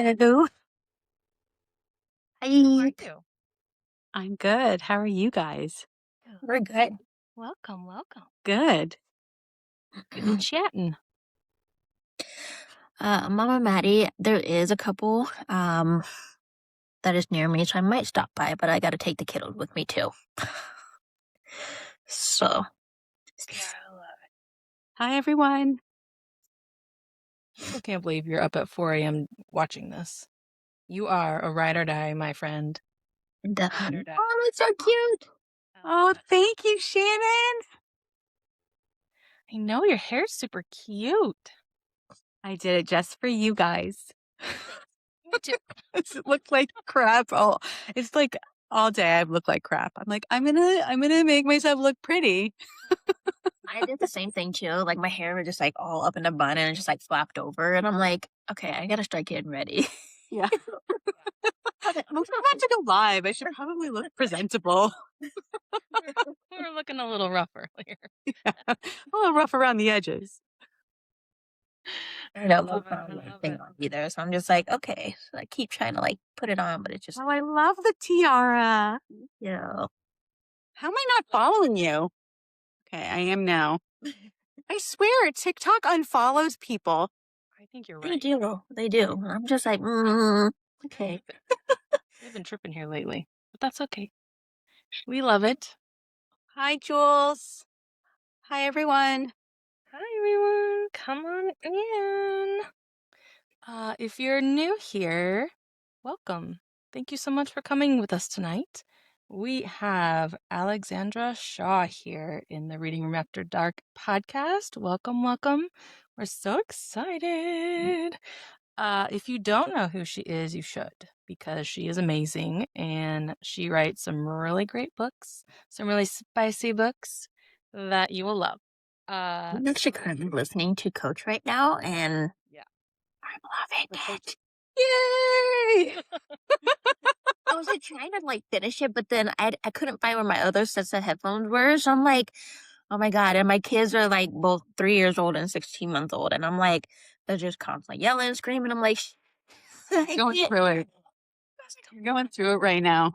Hello. How are you? I'm good. How are you guys? We're good. Welcome. Good. Good chatting. Mama Maddie, there is a couple that is near me, so I might stop by, but I gotta take the kiddos with me too. So Hi, everyone. I can't believe you're up at 4 a.m. watching this. You are a ride or die, my friend. definitely. Oh, that's so cute. Oh, thank you, Shannon. I know your hair's super cute. I did it just for you guys. Me too. It looked like crap. It's like all day I've looked like crap. I'm like, I'm gonna make myself look pretty. I did the same thing too. Like my hair was just like all up in a bun and just like flapped over, and I'm like, okay, I gotta start getting ready. Yeah. I'm about to go live. I should probably look presentable. We were looking a little rough earlier. Yeah. A little rough around the edges. I don't know thing on either, so I'm just like, okay. So I keep trying to like put it on, but it just Oh, I love the tiara. yeah. How am I not following you? Okay, I am now. I swear, TikTok unfollows people. I think you're They right. do. They do. I'm just like, okay. We've been tripping here lately, but that's okay. We love it. Hi, Jules. Hi, everyone. Hi, everyone. Come on in. If you're new here, welcome. Thank you so much for coming with us tonight. We have Alexandra Shaw here in the Reading Room After Dark podcast. Welcome. We're so excited. If you don't know who she is, you should, because she is amazing and she writes some really great books, some really spicy books that you will love. I'm actually currently listening to Coach right now, and Yeah. I'm loving it. Yay! I was like trying to like finish it, but then I couldn't find where my other sets of headphones were. So I'm like, oh my God. And my kids are like both 3 years old and 16 months old. And I'm like, they're just constantly yelling, screaming. I'm like, Going through it. You're going through it right now.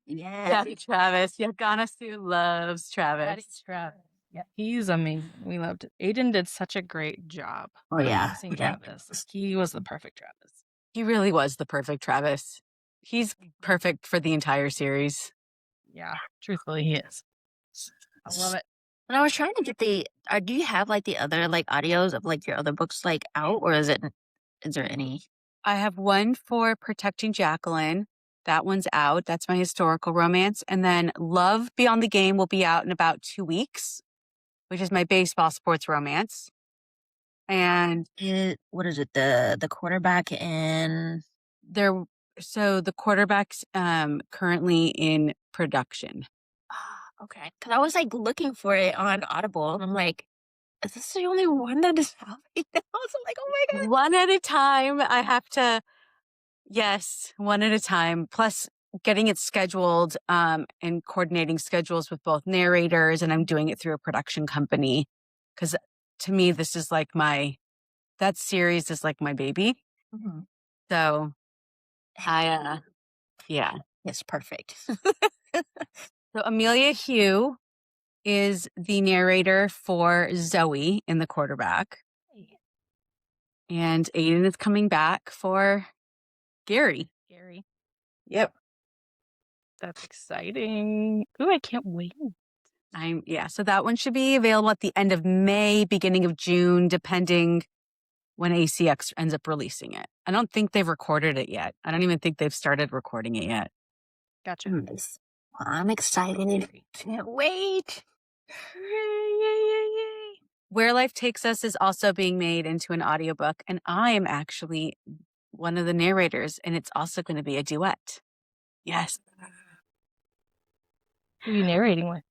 yeah. Travis. Yaganasu loves Travis. Travis. Yeah, he's amazing. We loved it. Aiden did such a great job. Oh, yeah. Voicing Travis. He was the perfect Travis. He really was the perfect Travis. He's perfect for the entire series. Yeah, truthfully, he is. I love it. When I was trying to get do you have like the other like audios of like your other books like out, or is there any? I have one for Protecting Jacqueline. That one's out. That's my historical romance. And then Love Beyond the Game will be out in about 2 weeks, which is my baseball sports romance. And What is it? The quarterback and so the quarterback's currently in production. okay. Because I was like looking for it on Audible, and I'm like, is this the only one that is out right now? So I'm like, oh my God. One at a time. Yes, one at a time. Plus getting it scheduled and coordinating schedules with both narrators, and I'm doing it through a production company. Because to me, this is like that series is like my baby. Mm-hmm. So yeah. Yes, perfect. So Amelia Hugh is the narrator for Zoe in The Quarterback. And Aiden is coming back for Gary. Yep. That's exciting. Ooh, I can't wait. So that one should be available at the end of May, beginning of June, depending when ACX ends up releasing it. I don't think they've recorded it yet. I don't even think they've started recording it yet. Gotcha. Nice. Well, I'm excited. Can't wait. Yay. Where Life Takes Us is also being made into an audiobook, and I am actually one of the narrators, and it's also going to be a duet. Yes. Who are you narrating with?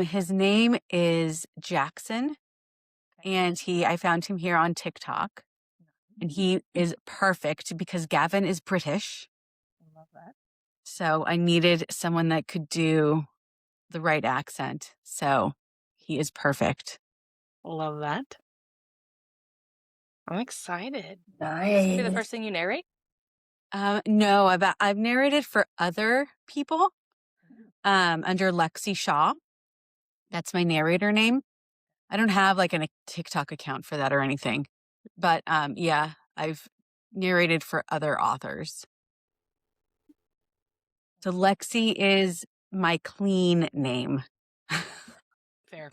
His name is Jackson, and I found him here on TikTok, and he is perfect because Gavin is British. I love that. So I needed someone that could do the right accent. So he is perfect. Love that. I'm excited. Is this Nice. gonna be the first thing you narrate? No, I've narrated for other people under Lexi Shaw. That's my narrator name. I don't have like a TikTok account for that or anything. But yeah, I've narrated for other authors. So Lexi is my clean name. Fair.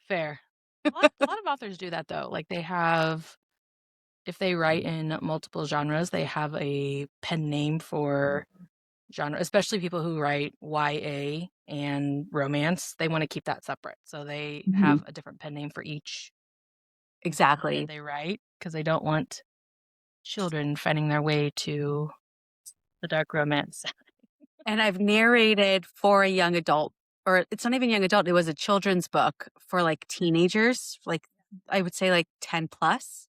Fair. A lot of authors do that though. Like they have, if they write in multiple genres, they have a pen name for genre, especially people who write YA and romance. They want to keep that separate. So they have a different pen name for each Exactly. that they write because they don't want children finding their way to the dark romance. And I've narrated for a young adult, or it's not even young adult, it was a children's book for like teenagers, like I would say like 10 plus.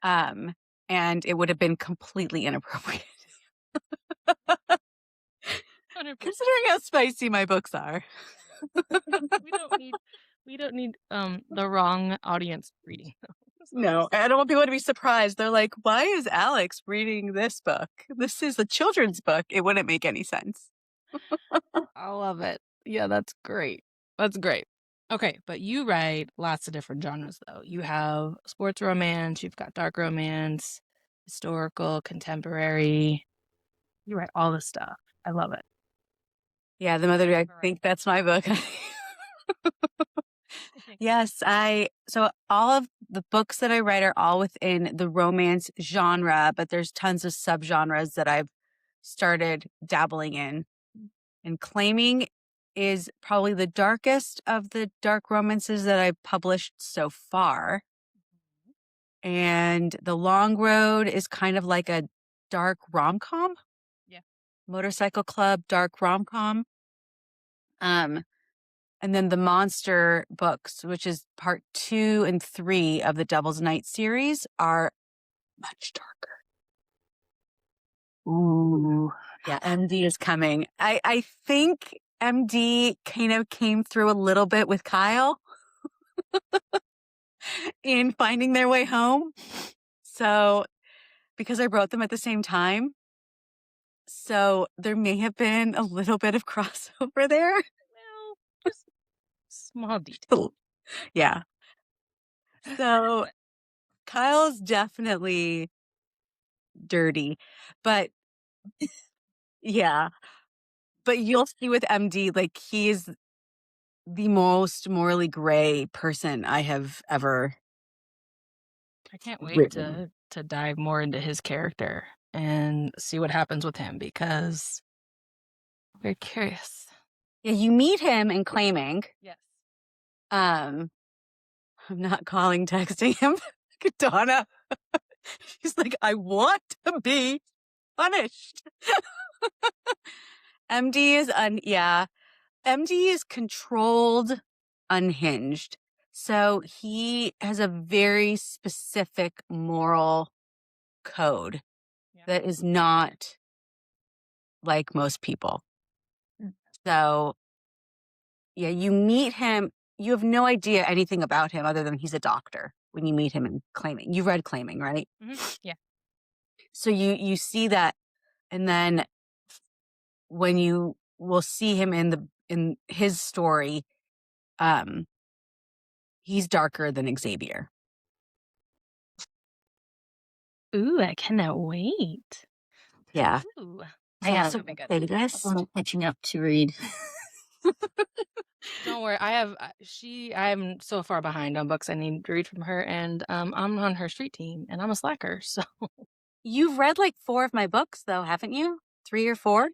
Gotcha. And it would have been completely inappropriate. 100%. Considering how spicy my books are. We don't need the wrong audience reading. No, I don't want people to be surprised. They're like, why is Alex reading this book? This is a children's book. It wouldn't make any sense. I love it. Yeah, that's great. That's great. Okay, but you write lots of different genres though. You have sports romance, you've got dark romance, historical, contemporary. You write all this stuff. I love it. Yeah, the mother, I think that's my book. Yes, so all of the books that I write are all within the romance genre, but there's tons of subgenres that I've started dabbling in. And Claiming is probably the darkest of the dark romances that I've published so far. And The Long Road is kind of like a dark rom-com. Yeah. Motorcycle Club, dark rom-com. And then the Monster books, which is part 2 and 3 of the Devil's Night series, are much darker. Ooh. Yeah, MD is coming. I think MD kind of came through a little bit with Kyle in finding their way home. So, because I wrote them at the same time. So there may have been a little bit of crossover there. Well, just small detail. Yeah. So Kyle's definitely dirty, but yeah. But you'll see with MD, like he's the most morally gray person I have ever I can't wait written. to dive more into his character and see what happens with him because I'm very curious. Yeah, you meet him in Claiming. Yes. I'm not calling, texting him. Donna. He's like, I want to be punished. MD is MD is controlled, unhinged. So he has a very specific moral code that is not like most people. So yeah, you meet him, you have no idea anything about him other than he's a doctor when you meet him in Claiming. You read Claiming, right? Mm-hmm. Yeah. So you see that, and then when you will see him in his story, he's darker than Xavier. Ooh, I cannot wait. Yeah. Ooh. I got That'll be good. I'm catching up to read. Don't worry. I'm so far behind on books I need to read from her, and I'm on her street team, and I'm a slacker. So You've read like 4 of my books, though, haven't you? 3 or 4?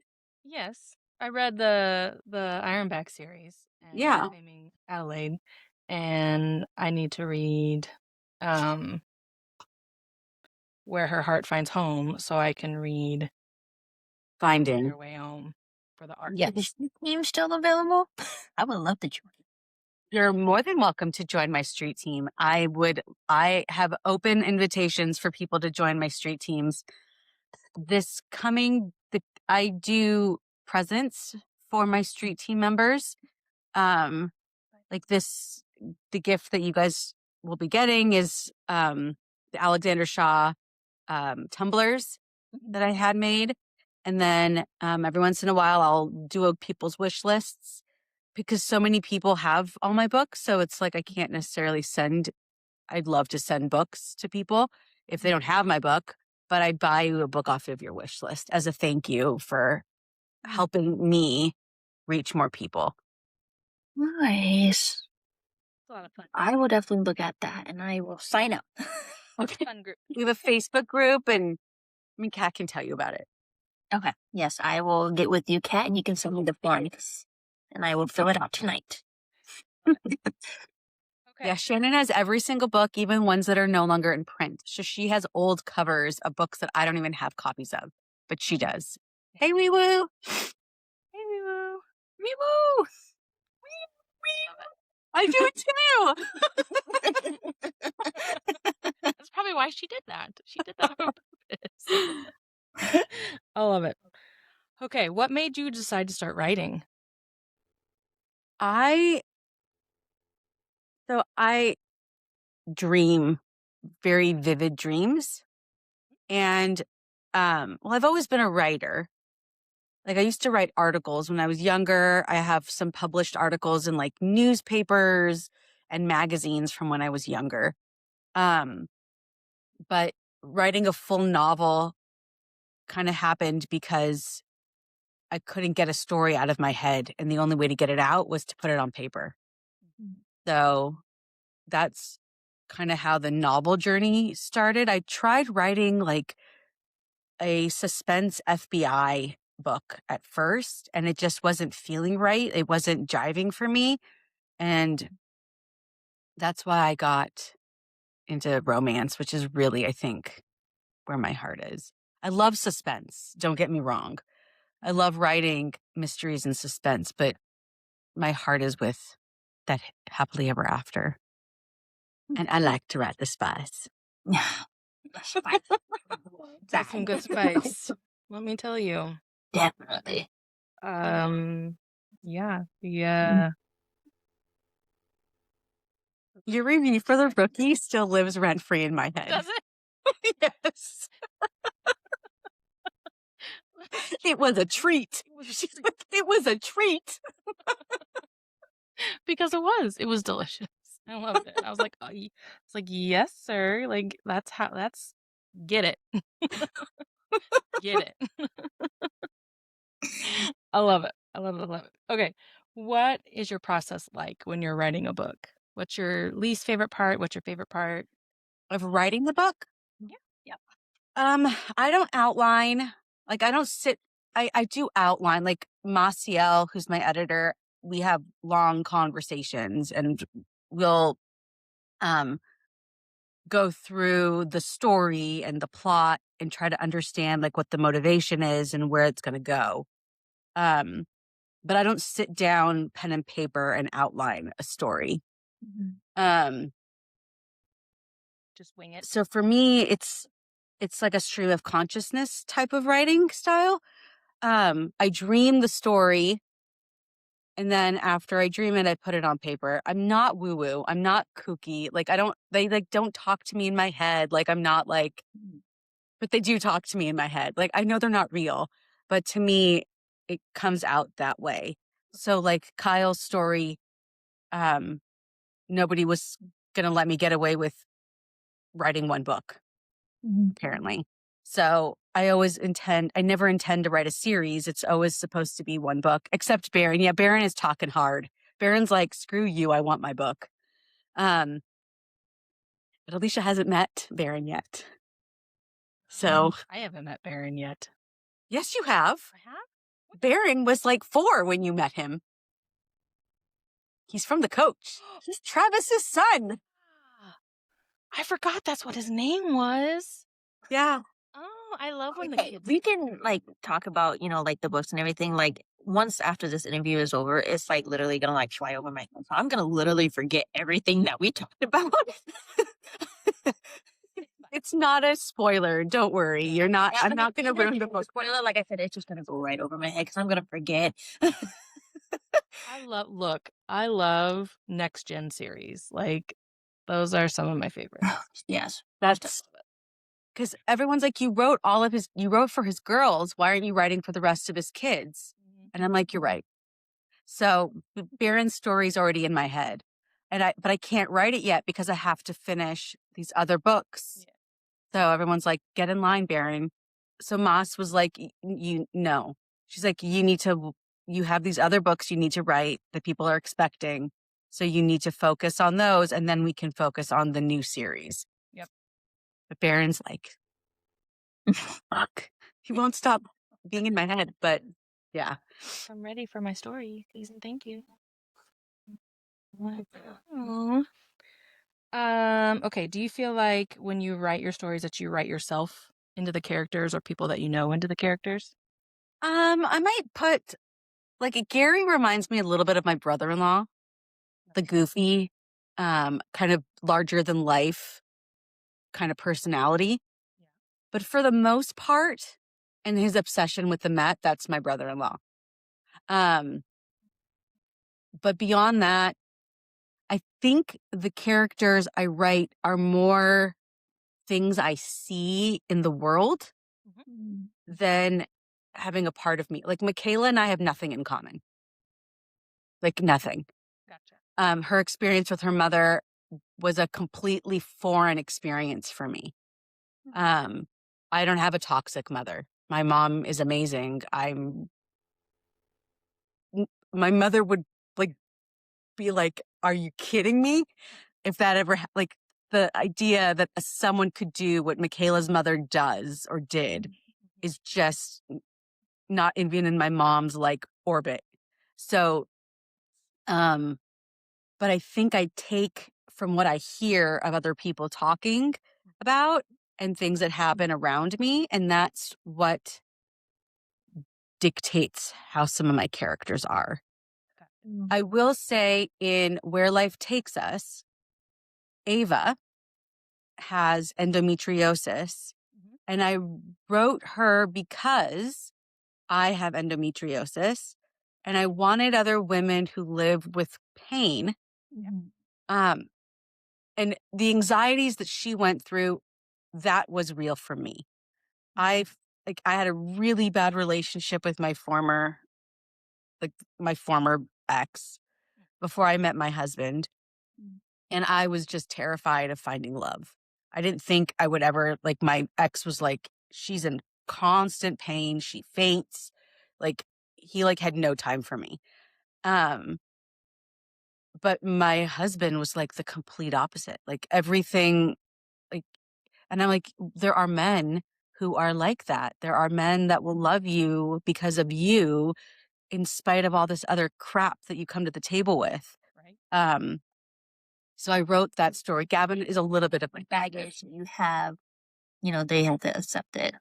yes, I read the Ironback series and Yeah. Claiming Adelaide, and I need to read Where Her Heart Finds Home, so I can read Finding Your Way Home for the art. Yeah, is the team still available? I would love to join. You're more than welcome to join my street team. I have open invitations for people to join my street teams. I do presents for my street team members. Like the gift that you guys will be getting is the Alexandra Shaw tumblers that I had made. And then every once in a while, I'll do a people's wish lists because so many people have all my books. So it's like I can't necessarily send. I'd love to send books to people if they don't have my book, but I buy you a book off of your wish list as a thank you for helping me reach more people. Nice. It's a lot of fun. I will definitely look at that and I will sign up. Okay. Fun group. We have a Facebook group, and I mean, Kat can tell you about it. Okay. Yes, I will get with you, Kat, and you can send me the forms, and I will fill it out tonight. Okay. Yeah, Shannon has every single book, even ones that are no longer in print. So she has old covers of books that I don't even have copies of, but she does. Hey, wee woo. Hey, wee woo. Wee woo. I do it too. That's probably why she did that. She did that on purpose. I love it. Okay, what made you decide to start writing? I dream very vivid dreams. And well, I've always been a writer. Like I used to write articles when I was younger. I have some published articles in like newspapers and magazines from when I was younger. But writing a full novel kind of happened because I couldn't get a story out of my head, and the only way to get it out was to put it on paper. So that's kind of how the novel journey started. I tried writing like a suspense FBI book at first, and it just wasn't feeling right. It wasn't jiving for me. And that's why I got into romance, which is really, I think, where my heart is. I love suspense. Don't get me wrong. I love writing mysteries and suspense, but my heart is with that happily ever after. And I like to write the spice. Yeah. That's some good spice. Let me tell you. Definitely. Yeah. Your review for the rookie still lives rent free in my head. Does it? Yes. It was a treat. It was a treat. Because it was delicious. I loved it. I was like, it's like, yes, sir. Like that's get it. Get it. I love it. I love it. I love it. Okay. What is your process like when you're writing a book? What's your least favorite part? What's your favorite part? Of writing the book? Yeah. I don't outline. Like I don't sit. I do outline. Like Maciel, who's my editor, we have long conversations, and we'll go through the story and the plot and try to understand like what the motivation is and where it's going to go. But I don't sit down pen and paper and outline a story. Just wing it. So for me, it's like a stream of consciousness type of writing style. I dream the story, and then after I dream it, I put it on paper. I'm not woo woo. I'm not kooky. Like they like don't talk to me in my head. Like I'm not like, but they do talk to me in my head. Like I know they're not real, but to me, it comes out that way. So like Kyle's story, nobody was gonna let me get away with writing one book, apparently. So I never intend to write a series. It's always supposed to be one book, except Baron. Yeah, Baron is talking hard. Baron's like, screw you, I want my book. But Alicia hasn't met Baron yet. So I haven't met Baron yet. yes, you have. I have? Baron was like 4 when you met him. He's from the coach. He's Travis's son. I forgot that's what his name was. Yeah. Oh, I love when the Okay, kids. we can like talk about, like the books and everything. Like once after this interview is over, it's like literally gonna like fly over my head. So I'm gonna literally forget everything that we talked about. It's not a spoiler. Don't worry. You're not. I'm not going to ruin the book. Spoiler, like I said, it's just gonna go right over my head because I'm gonna forget. I love next gen series. Like Those are some of my favorites. Yes. That's because everyone's like, you wrote for his girls. Why aren't you writing for the rest of his kids? And I'm like, you're right. So Baron's story's already in my head. But I can't write it yet because I have to finish these other books. Yeah. So everyone's like, get in line, Baron. So Moss was like, you know, she's like, you have these other books you need to write that people are expecting. So you need to focus on those and then we can focus on the new series. Yep. But Baron's like, fuck, he won't stop being in my head. But yeah. I'm ready for my story. Please and thank you. Aww. Okay, do you feel like when you write your stories that you write yourself into the characters or people that you know into the characters? I might put like Gary reminds me a little bit of my brother-in-law, the goofy, kind of larger than life kind of personality. Yeah. But for the most part, and his obsession with the Met, that's my brother-in-law. But beyond that, I think the characters I write are more things I see in the world than having a part of me. Like Michaela and I have nothing in common. Like nothing. Gotcha. Her experience with her mother was a completely foreign experience for me. I don't have a toxic mother. My mom is amazing. My mother would like be like, "Are you kidding me?" If that ever like the idea that someone could do what Michaela's mother does or did is just not even in my mom's like orbit. So, but I think I take from what I hear of other people talking about and things that happen around me, and that's what dictates how some of my characters are. I will say in Where Life Takes Us, Ava has endometriosis, and I wrote her because I have endometriosis, and I wanted other women who live with pain. Um, and the anxieties that she went through, that was real for me. I had a really bad relationship with my former ex before I met my husband. And I was just terrified of finding love. I didn't think I would ever, like, my ex was like, she's in constant pain. She faints. Like, he like had no time for me. But my husband was like the complete opposite. Like everything, like, and I'm like, there are men who are like that. There are men that will love you because of you in spite of all this other crap that you come to the table with. Right. So I wrote that story. Gavin is a little bit of my baggage you have, they have to accept it.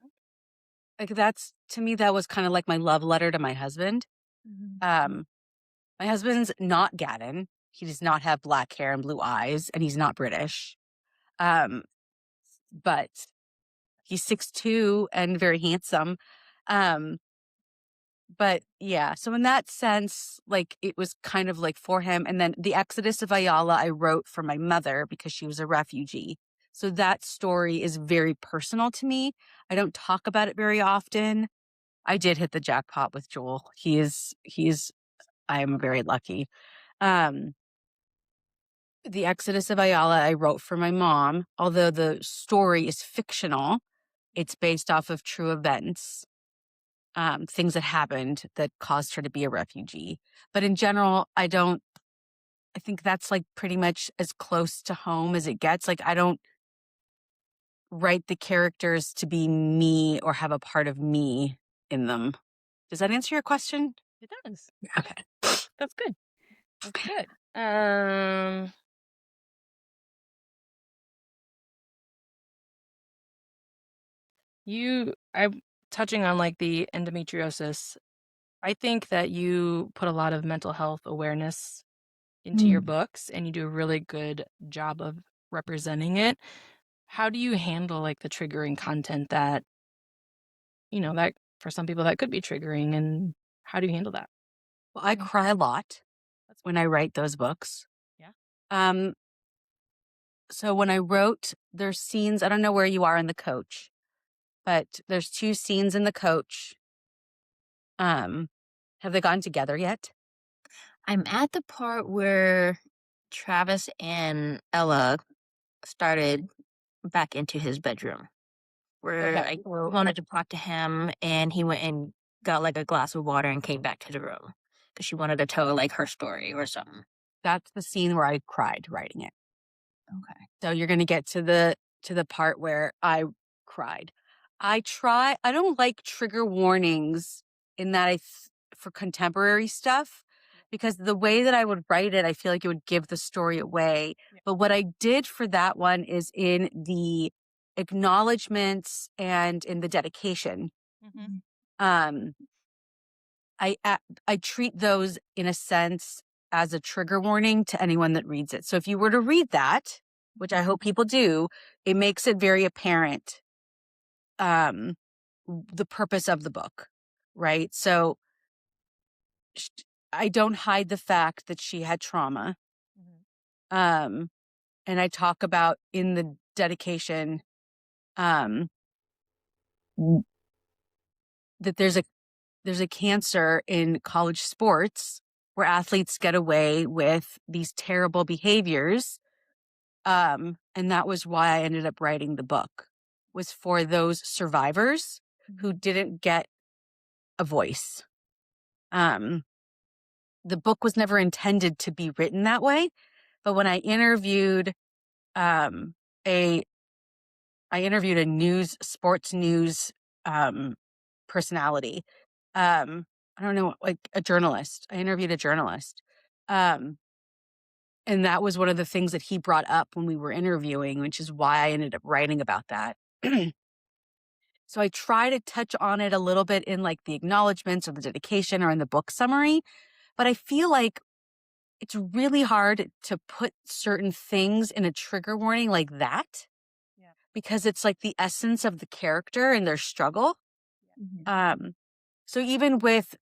like that's to me that was kind of like my love letter to my husband. My husband's not Gavin. He does not have black hair and blue eyes, and he's not British. But he's 6'2" and very handsome. But yeah, so in that sense, like it was kind of like for him. And then the Exodus of Ayala, I wrote for my mother because she was a refugee. So that story is very personal to me. I don't talk about it very often. I did hit the jackpot with Joel. I am very lucky. The Exodus of Ayala, I wrote for my mom. Although the story is fictional, it's based off of true events. Things that happened that caused her to be a refugee. But in general, I think that's like pretty much as close to home as it gets. Like I don't write the characters to be me or have a part of me in them. Does that answer your question? It does. Okay. That's good. That's good. I'm touching on like the endometriosis. I think that you put a lot of mental health awareness into your books and you do a really good job of representing it. How do you handle like the triggering content that, that for some people that could be triggering, and how do you handle that? Well, I cry a lot when I write those books. Yeah. So when I wrote, there's scenes, I don't know where you are in the coach, but there's 2 scenes in the coach. Have they gone together yet? I'm at the part where Travis and Ella started back into his bedroom, where Okay. I wanted to talk to him, and he went and got like a glass of water and came back to the room because she wanted to tell like her story or something. That's the scene where I cried writing it. Okay. So you're gonna get to the part where I cried. I don't like trigger warnings in that for contemporary stuff because the way that I would write it, I feel like it would give the story away. But what I did for that one is in the acknowledgments and in the dedication. Mm-hmm. Um, I treat those in a sense as a trigger warning to anyone that reads it. So if you were to read that, which I hope people do, it makes it very apparent um the purpose of the book, right? So sh- I don't hide the fact that she had trauma. Mm-hmm. Um and I talk about in the dedication um that there's a cancer in college sports where athletes get away with these terrible behaviors. And that was why I ended up writing the book, was for those survivors who didn't get a voice. Um, the book was never intended to be written that way, but when um, a I interviewed a sports news um, personality. I don't know, like a journalist. I interviewed a journalist. Um, and that was one of the things that he brought up when we were interviewing, which is why I ended up writing about that. So I try to touch on it a little bit in like the acknowledgments or the dedication or in the book summary, but I feel like it's really hard to put certain things in a trigger warning like that. Yeah. Because it's like the essence of the character and their struggle. Um, so even with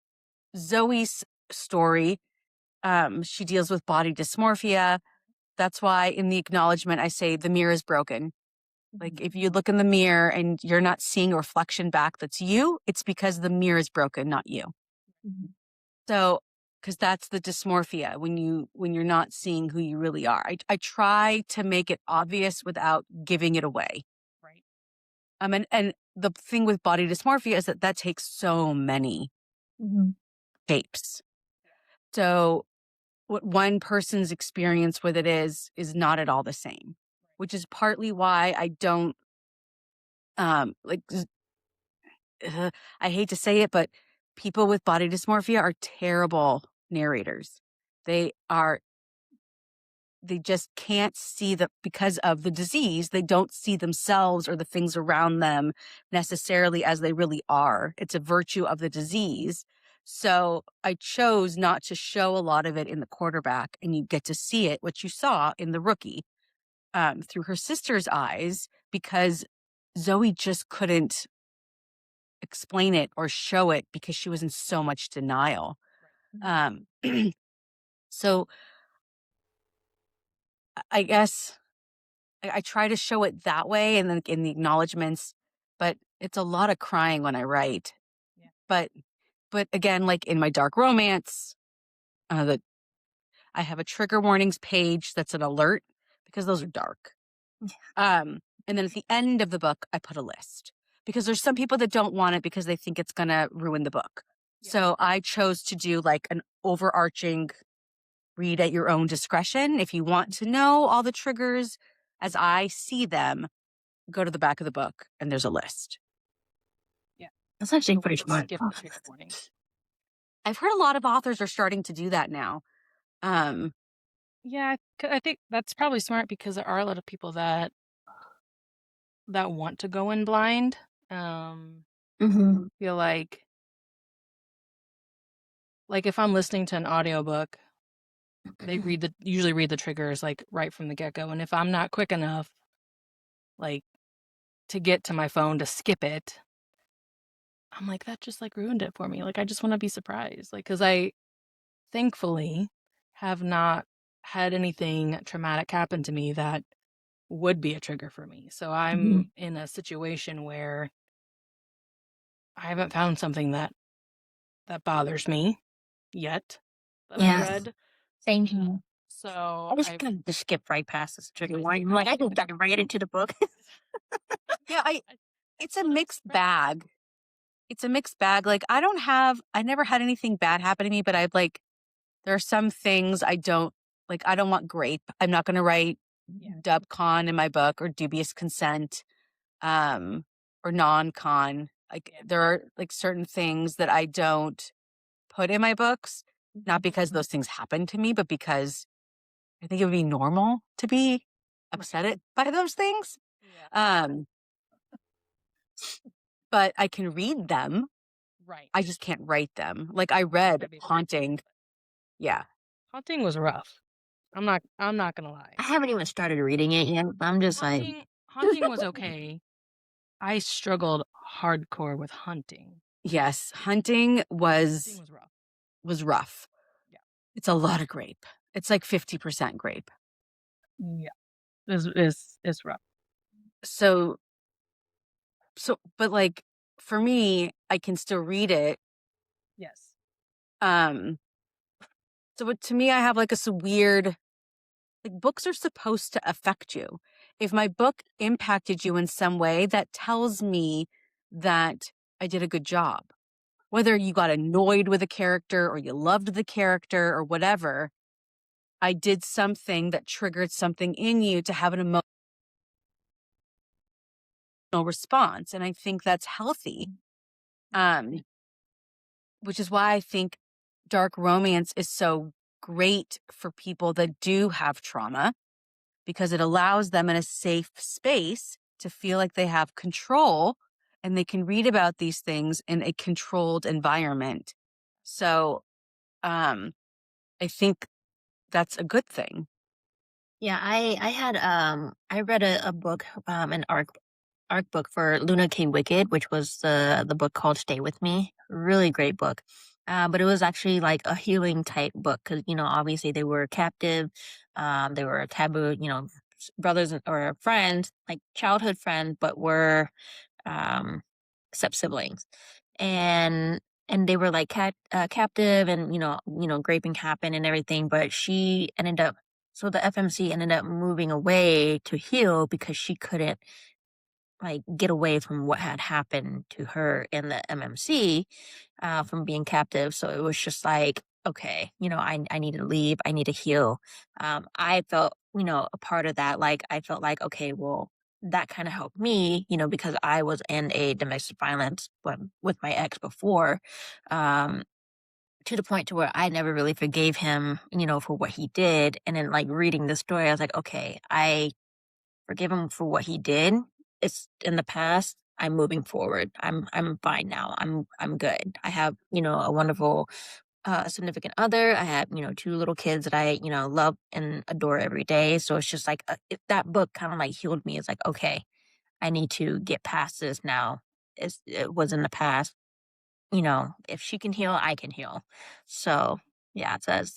Zoe's story, she deals with body dysmorphia. That's why in the acknowledgement, I say the mirror is broken. Like if you look in the mirror and you're not seeing a reflection back that's you, it's because the mirror is broken, not you. So, because that's the dysmorphia when you're not seeing who you really are. I try to make it obvious without giving it away. Right. And the thing with body dysmorphia is that takes so many shapes. So what one person's experience with it is not at all the same, which is partly why I don't like I hate to say it, but people with body dysmorphia are terrible narrators. They are they just can't see because of the disease, they don't see themselves or the things around them necessarily as they really are. It's a virtue of the disease. So I chose not to show a lot of it in the quarterback, and you get to see it, what you saw in the rookie, through her sister's eyes, because Zoe just couldn't explain it or show it because she was in so much denial. Um, so I guess I try to show it that way and then in the acknowledgments, but it's a lot of crying when I write. Yeah. But again, like in my dark romance, that I have a trigger warnings page that's an alert because those are dark. And then at the end of the book, I put a list because there's some people that don't want it because they think it's going to ruin the book. Yeah. So I chose to do like an overarching read at your own discretion. If you want to know all the triggers as I see them, go to the back of the book and there's a list. Yeah. That's actually The way pretty to smart. skip the trigger warning. I've heard a lot of authors are starting to do that now. Yeah, I think that's probably smart because there are a lot of people that want to go in blind. Feel like if I'm listening to an audiobook, they usually read the triggers like right from the get-go, and if I'm not quick enough like to get to my phone to skip it, I'm like that just like ruined it for me. Like I just want to be surprised. Like cuz I thankfully have not had anything traumatic happen to me that would be a trigger for me. So I'm in a situation where I haven't found something that bothers me yet that I've Yeah, read. same here. So I just I kind of just skip right past this trigger warning. I'm like, I just got right into the book. Yeah, it's a mixed Right. bag. It's a mixed bag. Like I never had anything bad happen to me, but I've like, there are some things I don't like. I don't want grape. I'm not going to write dub con in my book or dubious consent, or non con. Like there are like certain things that I don't put in my books, not because those things happen to me, but because I think it would be normal to be upset by those things. Yeah. Um, but I can read them. Right. I just can't write them. Like I read Haunting. Yeah. Haunting was rough. I'm not gonna lie. I haven't even started reading it yet. I'm just like, Haunting was okay. I struggled hardcore with Hunting. Yes. Hunting Hunting was rough. was rough. Yeah. It's a lot of grape. It's like 50% grape. Yeah. It's rough. So, but like for me, I can still read it. Yes. Um, to me, I have like weird, like books are supposed to affect you. If my book impacted you in some way, that tells me that I did a good job. Whether you got annoyed with a character or you loved the character or whatever, I did something that triggered something in you to have an emotional response. And I think that's healthy. Which is why I think dark romance is so great for people that do have trauma, because it allows them in a safe space to feel like they have control and they can read about these things in a controlled environment. So, I think that's a good thing. yeah, I read a book, an arc book for Luna K. Wicked, which was the book called Stay With Me. Really great book. But it was actually like a healing type book because, obviously they were captive. They were taboo, brothers or friends, like childhood friends, but were um, step siblings. And they were like captive and, raping happened and everything. But she ended up, so the FMC ended up moving away to heal because she couldn't like get away from what had happened to her in the MMC from being captive. So it was just like, okay, I need to leave. I need to heal. I felt, a part of that. Like I felt like, okay, well, that kind of helped me, because I was in a domestic violence with my ex before. Um, to the point to where I never really forgave him, for what he did. And then like reading the story, I was like, okay, I forgive him for what he did. It's in the past. I'm moving forward. I'm fine now. I'm good. I have, a wonderful significant other. I have, two little kids that I, love and adore every day. So it's just like that book kind of like healed me. It's like, okay, I need to get past this now. It was in the past. If she can heal, I can heal. So yeah, that's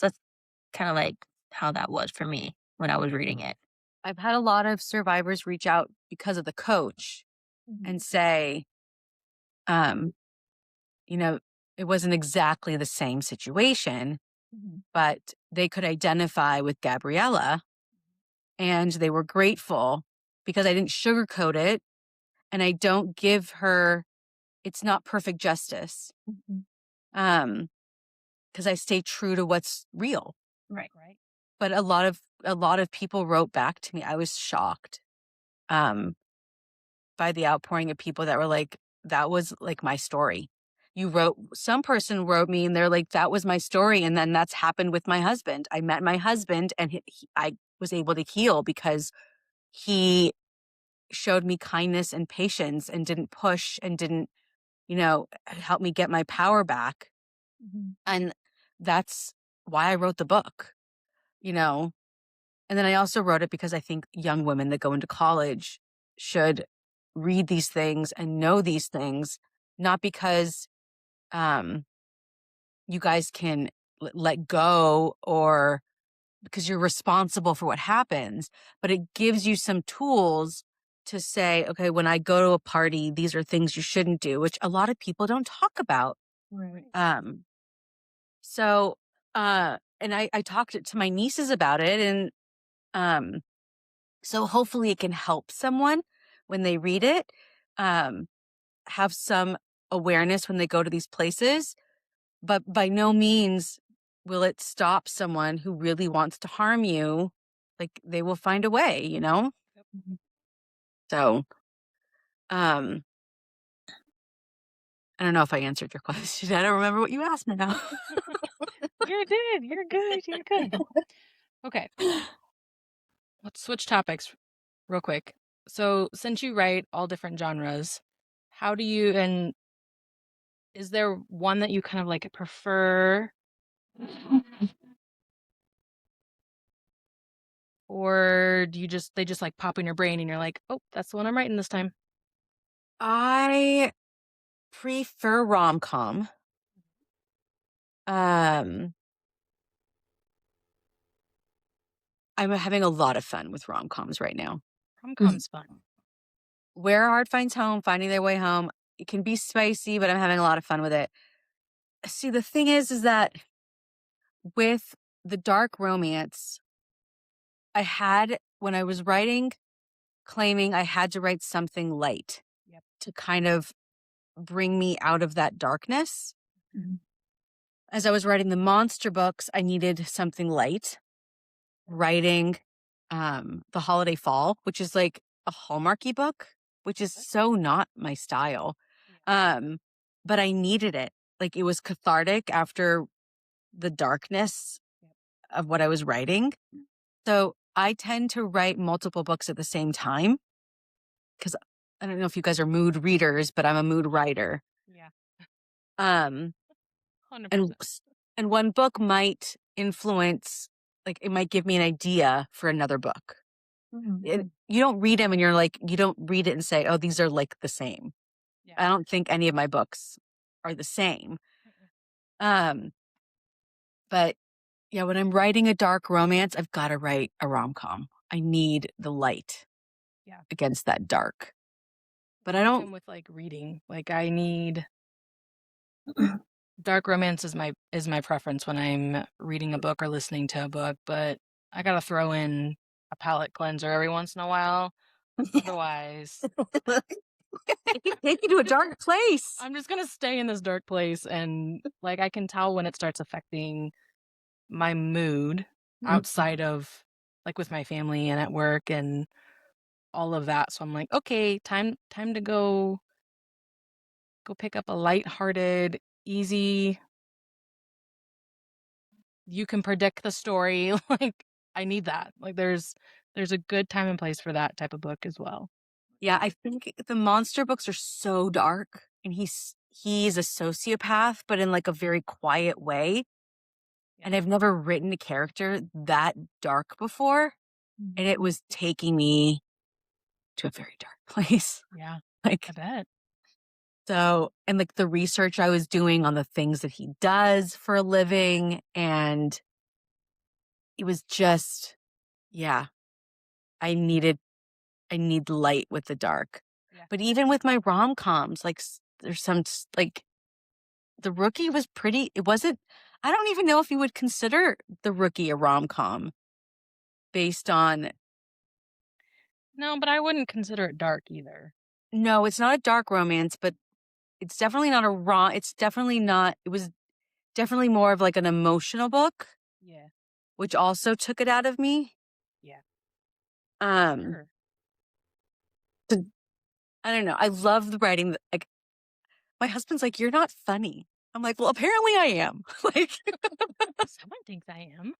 kind of like how that was for me when I was reading it. I've had a lot of survivors reach out because of the coach and say, um, you know, it wasn't exactly the same situation, but they could identify with Gabriella and they were grateful because I didn't sugarcoat it and I don't give her, it's not perfect justice. Because I stay true to what's real. Right. But a lot of people wrote back to me. I was shocked by the outpouring of people that were like, that was like my story. Some person wrote me and they're like, that was my story. And then that's happened with my husband. I met my husband and I was able to heal because he showed me kindness and patience and didn't push and didn't, help me get my power back. And that's why I wrote the book, you know. And then I also wrote it because I think young women that go into college should read these things and know these things, not because you guys can let go or because you're responsible for what happens, but it gives you some tools to say, okay, when I go to a party, these are things you shouldn't do, which a lot of people don't talk about. Right. So, and I talked to my nieces about it, and so hopefully it can help someone when they read it, have some awareness when they go to these places, but by no means will it stop someone who really wants to harm you. Like, they will find a way, you know? Mhm. So, um, I don't know if I answered your question. I don't remember what you asked me now. You did. You're good. You're good. Okay. Let's switch topics real quick. So, since you write all different genres, how do you, and is there one that you kind of like prefer, or do you just, they just like pop in your brain and you're like, oh, that's the one I'm writing this time? I prefer rom-com. I'm having a lot of fun with rom-coms right now. Rom-com's fun. Where Heart Finds Home, Finding Their Way Home. It can be spicy, but I'm having a lot of fun with it. See, the thing is that with the dark romance, when I was writing, claiming I had to write something light. Yep. To kind of bring me out of that darkness. Mhm. As I was writing the monster books, I needed something light. Writing The Holiday Fall, which is like a Hallmarky book, which is so not my style. But I needed it. Like, it was cathartic after the darkness of what I was writing. So I tend to write multiple books at the same time, because I don't know if you guys are mood readers, but I'm a mood writer. Yeah. Um, 100%. and one book might influence, like, it might give me an idea for another book. Mhm. You don't read them and you're like, you don't read it and say, oh, these are like the same. Yeah. I don't think any of my books are the same. But yeah, when I'm writing a dark romance, I've got to write a rom-com. I need the light against that dark. But I don't. Same with like reading. Like, I need dark romance is my preference when I'm reading a book or listening to a book, but I gotta throw in a palate cleanser every once in a while. Otherwise, It can take you to a dark place. I'm just gonna stay in this dark place, and like I can tell when it starts affecting my mood outside of, like, with my family and at work and all of that. So I'm like, okay, time to go pick up a lighthearted, easy, you can predict the story. Like, I need that. Like, there's a good time and place for that type of book as well. Yeah, I think the monster books are so dark, and he's a sociopath, but in like a very quiet way. And I've never written a character that dark before, and it was taking me to a very dark place. Yeah, Like, I bet. so, and like the research I was doing on the things that he does for a living, and it was just, yeah, I need light with the dark. Yeah. But even with my rom-coms, like, there's some, like, The Rookie was it wasn't, I don't even know if you would consider The Rookie a rom-com based on, No, but I wouldn't consider it dark either. no, it's not a dark romance, but it's definitely not it's definitely not, it was definitely more of like an emotional book, Yeah. which also took it out of me. Yeah. Um, Sure. I don't know. I love the writing. Like, my husband's like, "You're not funny." I'm like, "Well, apparently I am." Like, Someone thinks I am.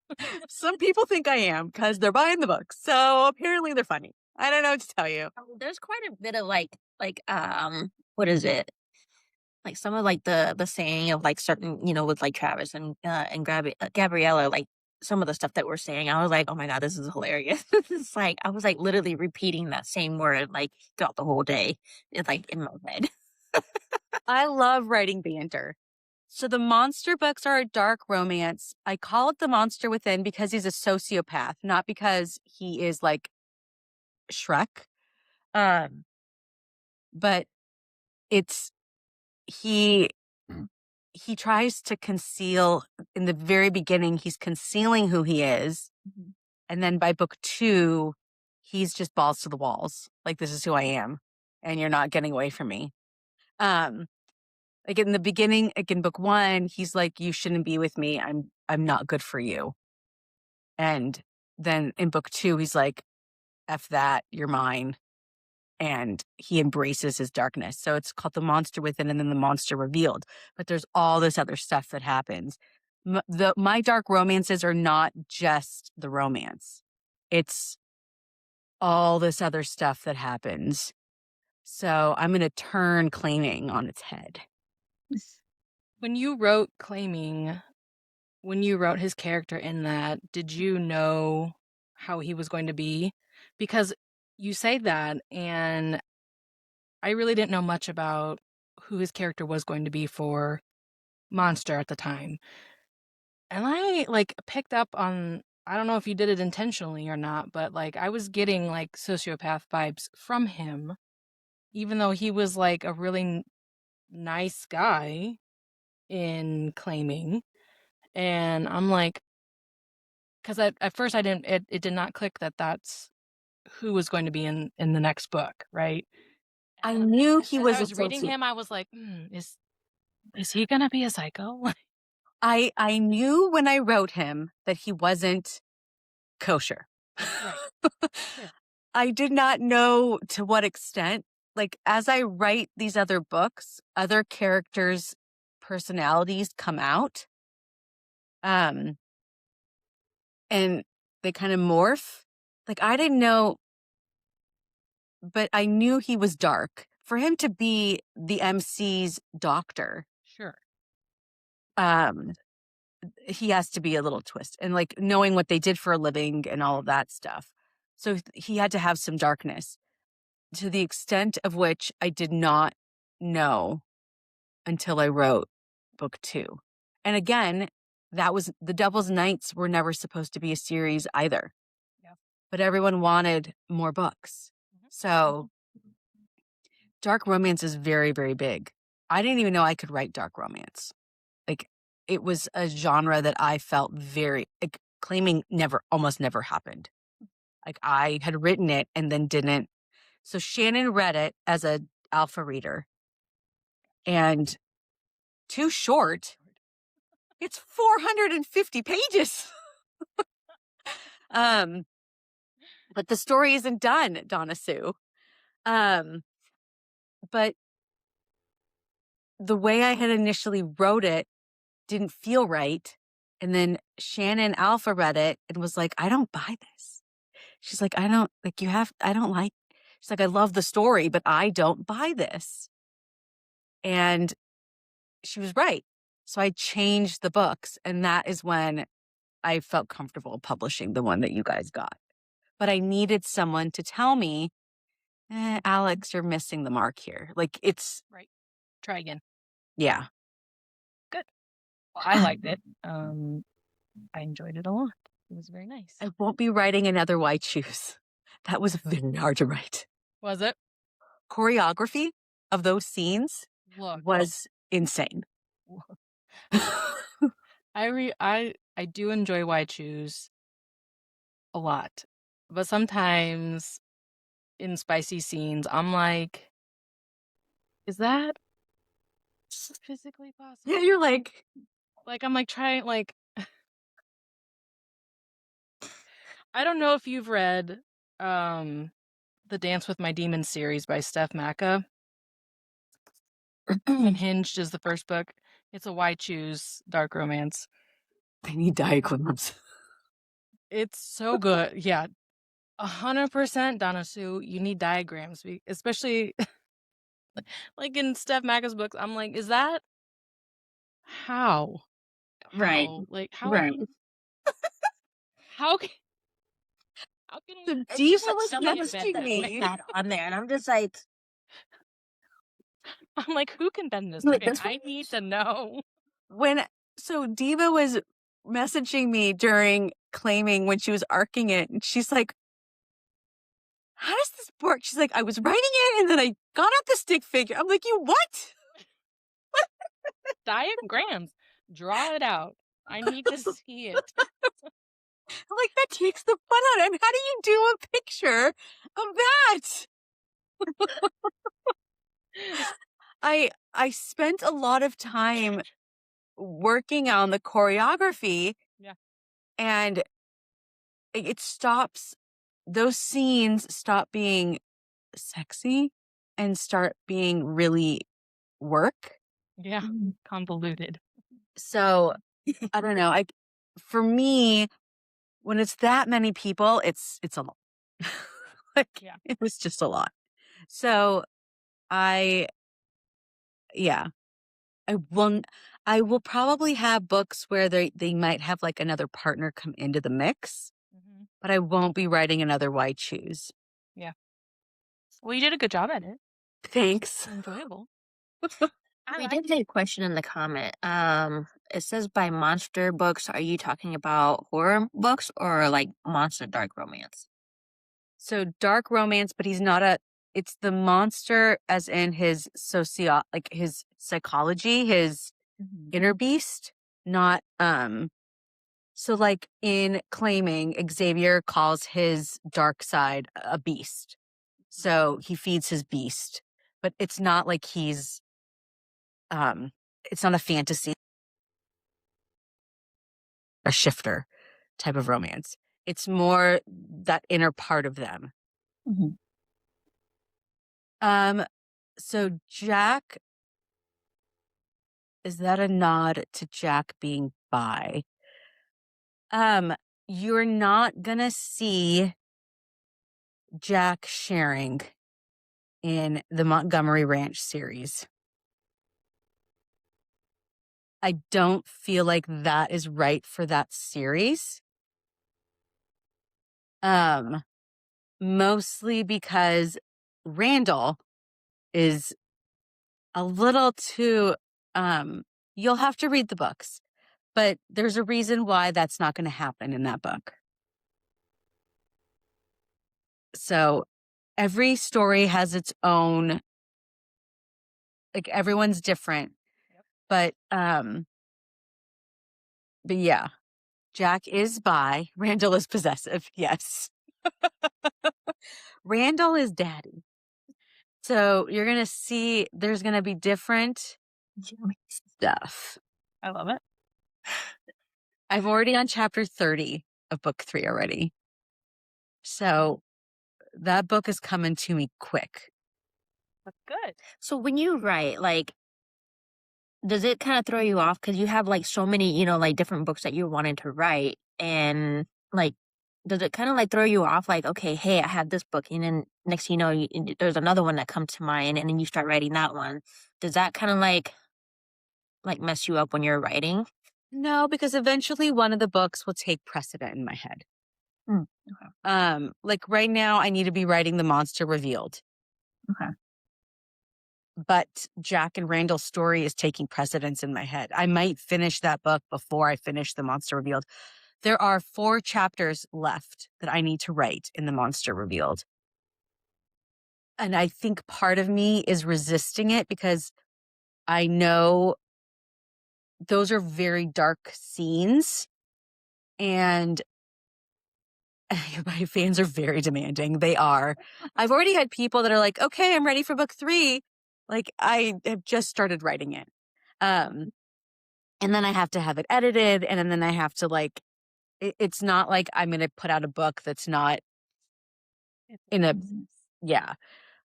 some people think I am because they're buying the books. So apparently they're funny. I don't know what to tell you. There's quite a bit of what is it? Like some of like the saying of like certain, with like Travis and Gabriella, like some of the stuff that we're saying, I was like, oh my god, this is hilarious. It's like I was like literally repeating that same word like throughout the whole day. It's like in my head. I love writing banter. So the monster books are a dark romance. I call it The Monster Within because he's a sociopath, not because he is like Shrek. Um, but it's he he tries to conceal in the very beginning, he's concealing who he is. And then by book 2, he's just balls to the walls. Like, this is who I am, and you're not getting away from me. Like in the beginning, like in book 1, he's like, you shouldn't be with me. I'm not good for you. And then in book 2, he's like, F that, you're mine. And he embraces his darkness. So it's called The Monster Within and then The Monster Revealed. But there's all this other stuff that happens. My dark romances are not just the romance. It's all this other stuff that happens. So I'm going to turn claiming on its head. When you wrote Claiming, when you wrote his character in that, did you know how he was going to be? Because you say that, and I really didn't know much about who his character was going to be for Monster at the time. And I like picked up on, I don't know if you did it intentionally or not, but like I was getting like sociopath vibes from him, even though he was like a really nice guy in Claiming. And I'm like, because at first I didn't, it did not click that that's who was going to be in the next book, right? I knew he As was I was reading him, I was like, is he gonna be a psycho? I knew when I wrote him that he wasn't kosher. Right. Sure. I did not know to what extent. Like, as I write these other books, other characters' personalities come out. And they kind of morph. Like, I didn't know, but I knew he was dark. For him to be the MC's doctor, Sure. he has to be a little twist. And like knowing what they did for a living and all of that stuff. So he had to have some darkness to the extent of which I did not know until I wrote book 2. And again, that was the Devil's Knights were never supposed to be a series either. Yeah. But everyone wanted more books. So dark romance is very, very big. I didn't even know I could write dark romance. Like, it was a genre that I felt very, like, Claiming almost never happened. Like, I had written it and then didn't. So Shannon read it as a alpha reader, and too short. It's 450 pages. But the story isn't done, Donna Sue. But the way I had initially wrote it didn't feel right. And then Shannon Alpha read it and was like, I don't buy this. She's like, I don't like, she's like, I love the story, but I don't buy this. And she was right. So I changed the books. And that is when I felt comfortable publishing the one that you guys got. But I needed someone to tell me, Alex, you're missing the mark here. Like, it's Right. Try again. Yeah. Good. Well, I liked it. I enjoyed it a lot. It was very nice. I won't be writing another White Shoes. That was very hard to write. Was it? Choreography of those scenes was insane. I do enjoy White Shoes a lot, but sometimes in spicy scenes, I'm like, is that physically possible? Yeah, you're like I'm like trying, like, I don't know if you've read the Dance with My Demons series by Steph Macca. Unhinged is the first book. It's a White Shoes dark romance. I need diagrams. It's so good. Yeah. 100% Donna Sue, you need diagrams, especially like in Steph Macca's books. I'm like, is that how? Right. Like how? Right. How can The It's deep just like someone was bend that way? that on there, and I'm just like, I'm like, who can bend this Wait, way? that's I need to know. So Diva was messaging me during claiming when she was arcing it, and she's like, how does this work? She's like, I was writing it, and then I got out the stick figure. I'm like, you what? Diagrams. Draw it out. I need to see it. I'm like, that takes the fun out. And how do you do a picture of that? I spent a lot of time working on the choreography. Yeah. And it stops, those scenes stop being sexy and start being really work. Yeah. Convoluted. So I don't know. For me, when it's that many people, it's a lot. Like, Yeah. it was just a lot. So I, yeah, I will probably have books where they might have like another partner come into the mix, but I won't be writing another Why Choose. Yeah. Well, you did a good job at it. Thanks. Enjoyable. We did get a question in the comment. It says by monster books, are you talking about horror books or like monster dark romance? So dark romance, but it's the monster as in his like his psychology, his inner beast, not, so like in claiming, Xavier calls his dark side a beast. So he feeds his beast, but it's not like it's not a fantasy, a shifter type of romance. It's more that inner part of them. Mhm. So Jack, is that a nod to Jack being bi? You're not gonna see Jack sharing in the Montgomery Ranch series. I don't feel like that is right for that series. Mostly because Randall is a little too, you'll have to read the books, but there's a reason why that's not going to happen in that book. So every story has its own, like everyone's different, but yeah, Jack is bi, Randall is possessive. Yes. Randall is daddy. So you're going to see there's going to be different stuff. I love it. I'm already on chapter 30 of book 3 already. So that book is coming to me quick. That's good. So when you write, like, does it kind of throw you off because you have like so many, like different books that you're wanting to write, and like, does it kind of like throw you off? Like, okay, hey, I have this book, and then next thing you know, there's another one that comes to mind, and then you start writing that one. Does that kind of like mess you up when you're writing? No, because eventually one of the books will take precedent in my head. Okay. Like right now I need to be writing The Monster Revealed. Okay. But Jack and Randall's story is taking precedence in my head. I might finish that book before I finish The Monster Revealed. There are 4 chapters left that I need to write in The Monster Revealed. And I think part of me is resisting it because I know those are very dark scenes, and my fans are very demanding. They are. I've already had people that are like, okay, I'm ready for book 3. Like, I have just started writing it. And then I have to have it edited, and then I have to it's not like I'm going to put out a book that's not in a, yeah.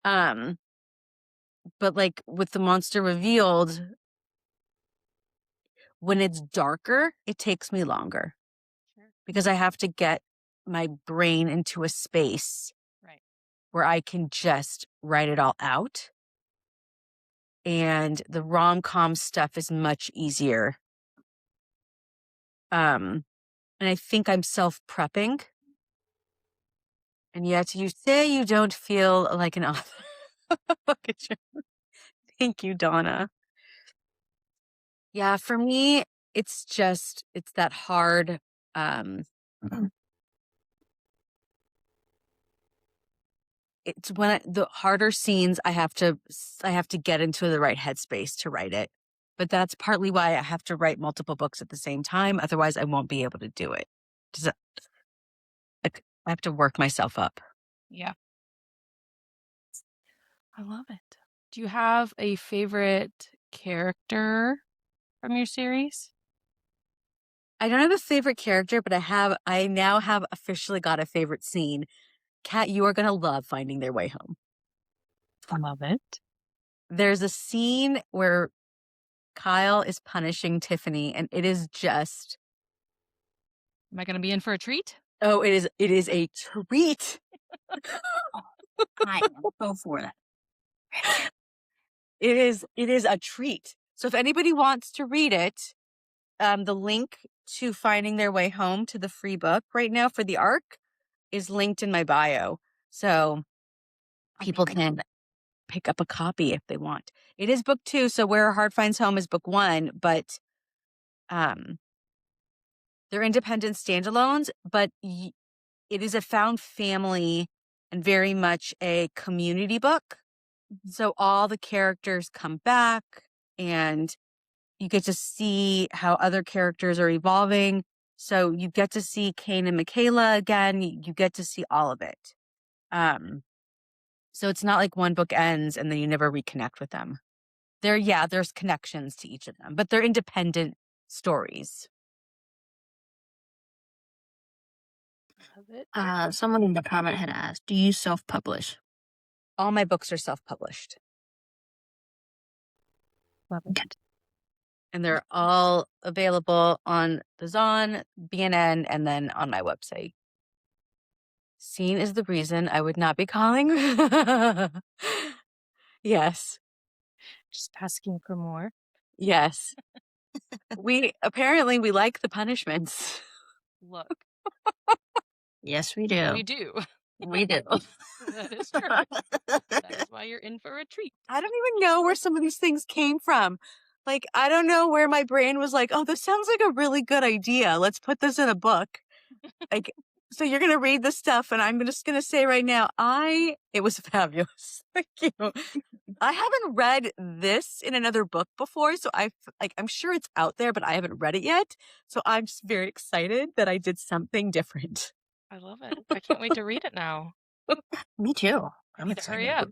But like with The Monster Revealed, when it's darker, it takes me longer because I have to get my brain into a space where I can just write it all out. And the rom-com stuff is much easier. And I think I'm self-prepping. And yet you say you don't feel like an author. Look at you. Thank you, Donna. Yeah, for me, it's that hard, um, it's the harder scenes I have to get into the right headspace to write it. But that's partly why I have to write multiple books at the same time. Otherwise, I won't be able to do it. Does that, like, I have to work myself up. Yeah. I love it. Do you have a favorite character from your series? I don't have a favorite character, but I now have officially got a favorite scene. Kat, you are gonna love finding their way home. I love it. There's a scene where Kyle is punishing Tiffany, and it is just Am I going to be in for a treat? oh, it is a treat. I am so for that. It is a treat. So if anybody wants to read it, the link to finding their way home to the free book right now for the arc is linked in my bio. So people can pick up a copy if they want. It is book 2, so Where Our Heart Finds Home is book 1, but um they're independent standalones, but it is a found family and very much a community book. So all the characters come back and you get to see how other characters are evolving. So you get to see Kane and Michaela again. You get to see all of it. So it's not like one book ends and then you never reconnect with them. There's connections to each of them, but they're independent stories. Love it. Someone in the comment had asked, do you self-publish? All my books are self-published. Love it. And they're all available on the Zon, BNN, and then on my website. Scene is the reason I would not be calling. Yes. Just asking for more. Yes. We like the punishments. Look, Yes, we do. we do. We do. That is true. That is why you're in for a treat. I don't even know where some of these things came from. Like, I don't know where my brain was like, oh, this sounds like a really good idea. Let's put this in a book. Like, so you're going to read this stuff, and I'm just going to say right now, it was fabulous. Thank you. I haven't read this in another book before, so I'm sure it's out there, but I haven't read it yet. So I'm just very excited that I did something different. I love it. I can't wait to read it now. Me too. I need to hurry up.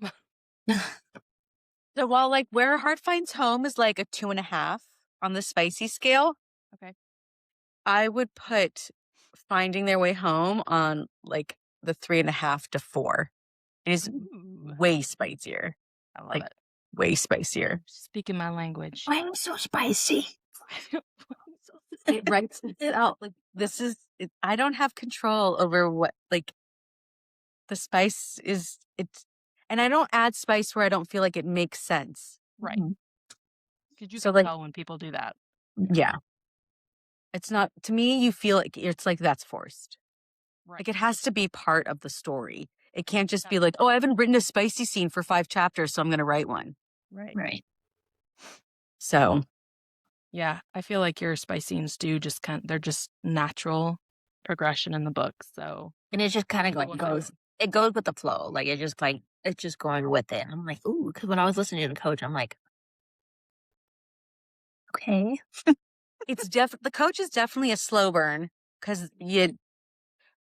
So while like Where Our Heart Finds Home is like a 2.5 on the spicy scale, Okay. I would put Finding Their Way Home on like the 3.5 to 4. It is Ooh, way spicier. I love Like it. way spicier. Speaking my language. Why am I so spicy? It writes it out. Like I don't have control over what like the spice is. And I don't add spice where I don't feel like it makes sense. Right. Because you So, can like- tell when people do that. Yeah. It's not, to me, you feel like it's like that's forced. Right. Like it has to be part of the story. It can't just be like, oh, I haven't written a spicy scene for 5 chapters, so I'm going to write one. Right. Right. So, Yeah, I feel like your spice scenes do just they're just natural progression in the book. So And it just kind of Go goes, it goes with the flow. Like it's just going with it. I'm like, ooh, because when I was listening to the coach, I'm like, okay. the coach is definitely a slow burn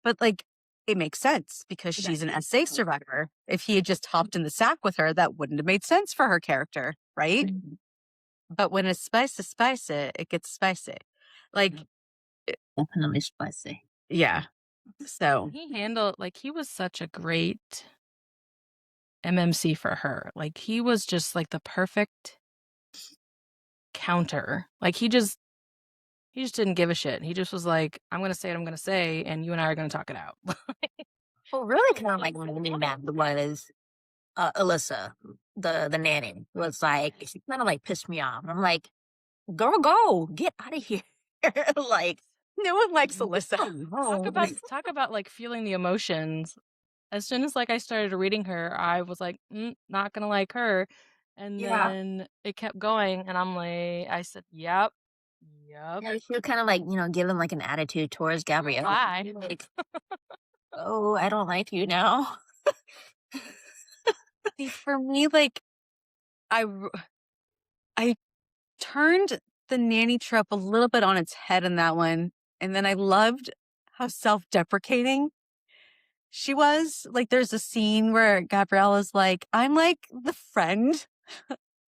but like it makes sense because she's an SA survivor. If he had just hopped in the sack with her, that wouldn't have made sense for her character, right? Mhm. But when it's spicy, it gets spicy. Like, Definitely spicy. yeah. So he was such a great MMC for her. Like he was just like the perfect counter. Like he just didn't give a shit. He just was like, I'm gonna say what I'm gonna say, and you and I are gonna talk it out. Well, really kind of like when me mad was Alyssa, the nanny, was like, she kind of like pissed me off. I'm like, girl, go get out of here. Like, no one likes Alyssa. Talk about like feeling the emotions. As soon as like I started reading her, I was like, not gonna like her. And Yeah. then it kept going, and I said, yep. Yeah, she would kind of like, give him like an attitude towards Gabrielle. Why? Like, oh, I don't like you now. See, for me, like, I turned the nanny trope a little bit on its head in that one. And then I loved how self-deprecating she was. Like, there's a scene where Gabriella's like, I'm like the friend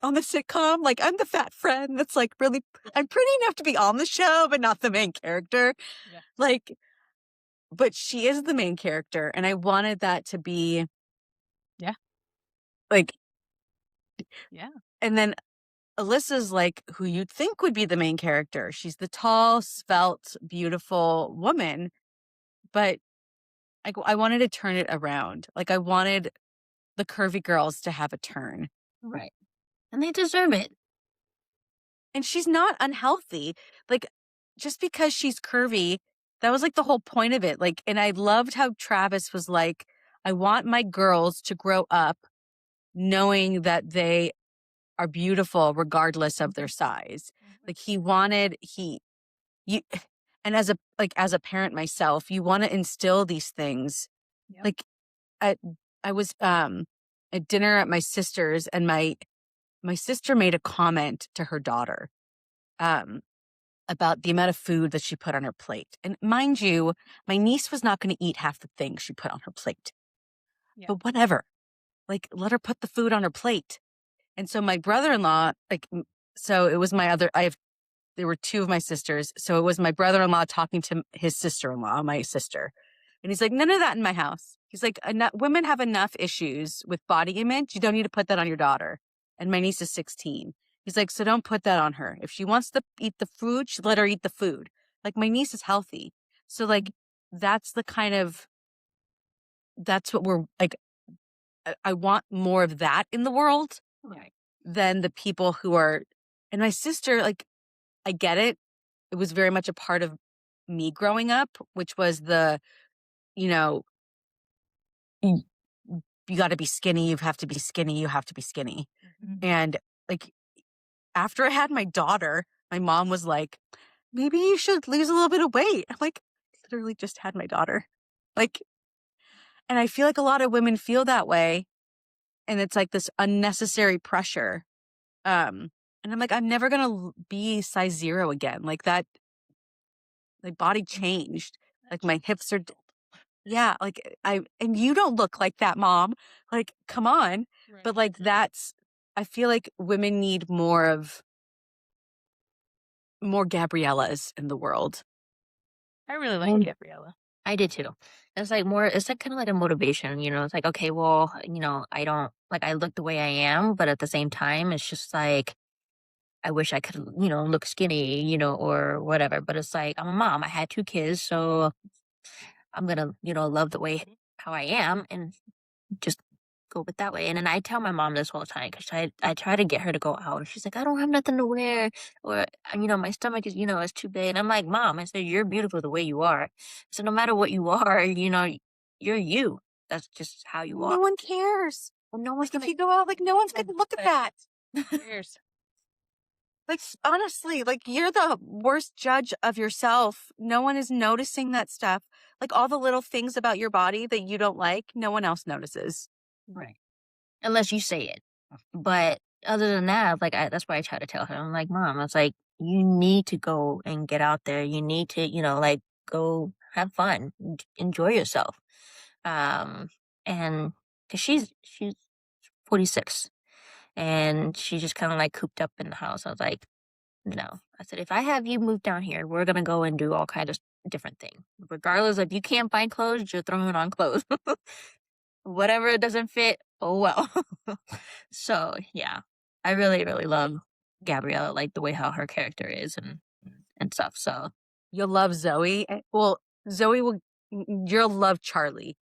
on the sitcom. Like, I'm the fat friend that's like really, I'm pretty enough to be on the show, but not the main character. Yeah. Like, but she is the main character. And I wanted that to be, Yeah. like, Yeah. and then Alyssa's like who you'd think would be the main character. She's the tall, svelte, beautiful woman, but I wanted to turn it around. Like, I wanted the curvy girls to have a turn. Right. And they deserve it. And she's not unhealthy. Like, just because she's curvy, that was like the whole point of it. Like, and I loved how Travis was like, I want my girls to grow up knowing that they are beautiful regardless of their size. Like, you, and as a parent myself, you want to instill these things. Yep. Like, I was at dinner at my sister's, and my sister made a comment to her daughter about the amount of food that she put on her plate. And mind you, my niece was not going to eat half the things she put on her plate. Yeah. But whatever. Like, let her put the food on her plate. And so my brother-in-law, so it was there were two of my sisters. So it was my brother-in-law talking to his sister-in-law, my sister. And he's like, none of that in my house. He's like, women have enough issues with body image. You don't need to put that on your daughter. And my niece is 16. He's like, so don't put that on her. If she wants to eat the food, let her eat the food. Like, my niece is healthy. So, like, that's what we're like. I want more of that in the world than the people who are, and my sister, like, I get it. It was very much a part of me growing up, which was you know, you got to be skinny. You have to be skinny. You have to be skinny. Mm-hmm. And like, after I had my daughter, my mom was like, maybe you should lose a little bit of weight. I'm like, I literally just had my daughter. Like, and I feel like a lot of women feel that way. And it's like this unnecessary pressure. And I'm like, I'm never going to be size 0 again. Like, that, my body changed. Like, my hips are, yeah, like, and you don't look like that, Mom. Like, come on. Right. But like, I feel like women need more Gabriellas in the world. I really like Gabriella. I did too. It's like kind of like a motivation, It's like, okay, well, I don't like, I look the way I am, but at the same time, it's just like, I wish I could, look skinny, or whatever. But it's like, I'm a mom. I had 2 kids, so I'm gonna, love the way how I am and just go with that way. And then I tell my mom this all the time because I try to get her to go out. And she's like, I don't have nothing to wear, or my stomach is, is too big. And I'm like, Mom, I said, you're beautiful the way you are. So no matter what you are, you're you. That's just how you are. No one cares. Well, no one's Like, if you go out, like, no one's going to look at that. Cheers. Like, honestly, like, you're the worst judge of yourself. No one is noticing that stuff. Like, all the little things about your body that you don't like, no one else notices. Right. Unless you say it. But other than that, like, that's why I try to tell her. I'm like, Mom, it's like, you need to go and get out there. You need to, like, go have fun, enjoy yourself. And cause she's 46 and she's just kind of like cooped up in the house. I was like, no. I said, if I have you move down here, we're going to go and do all kinds of different things. Regardless of, you can't find clothes, you're throwing on clothes. Whatever doesn't fit, oh well. So, yeah. I really, really love Gabriella, like the way how her character is and stuff. So, You'll love Zoe. Well, you'll love Charlie.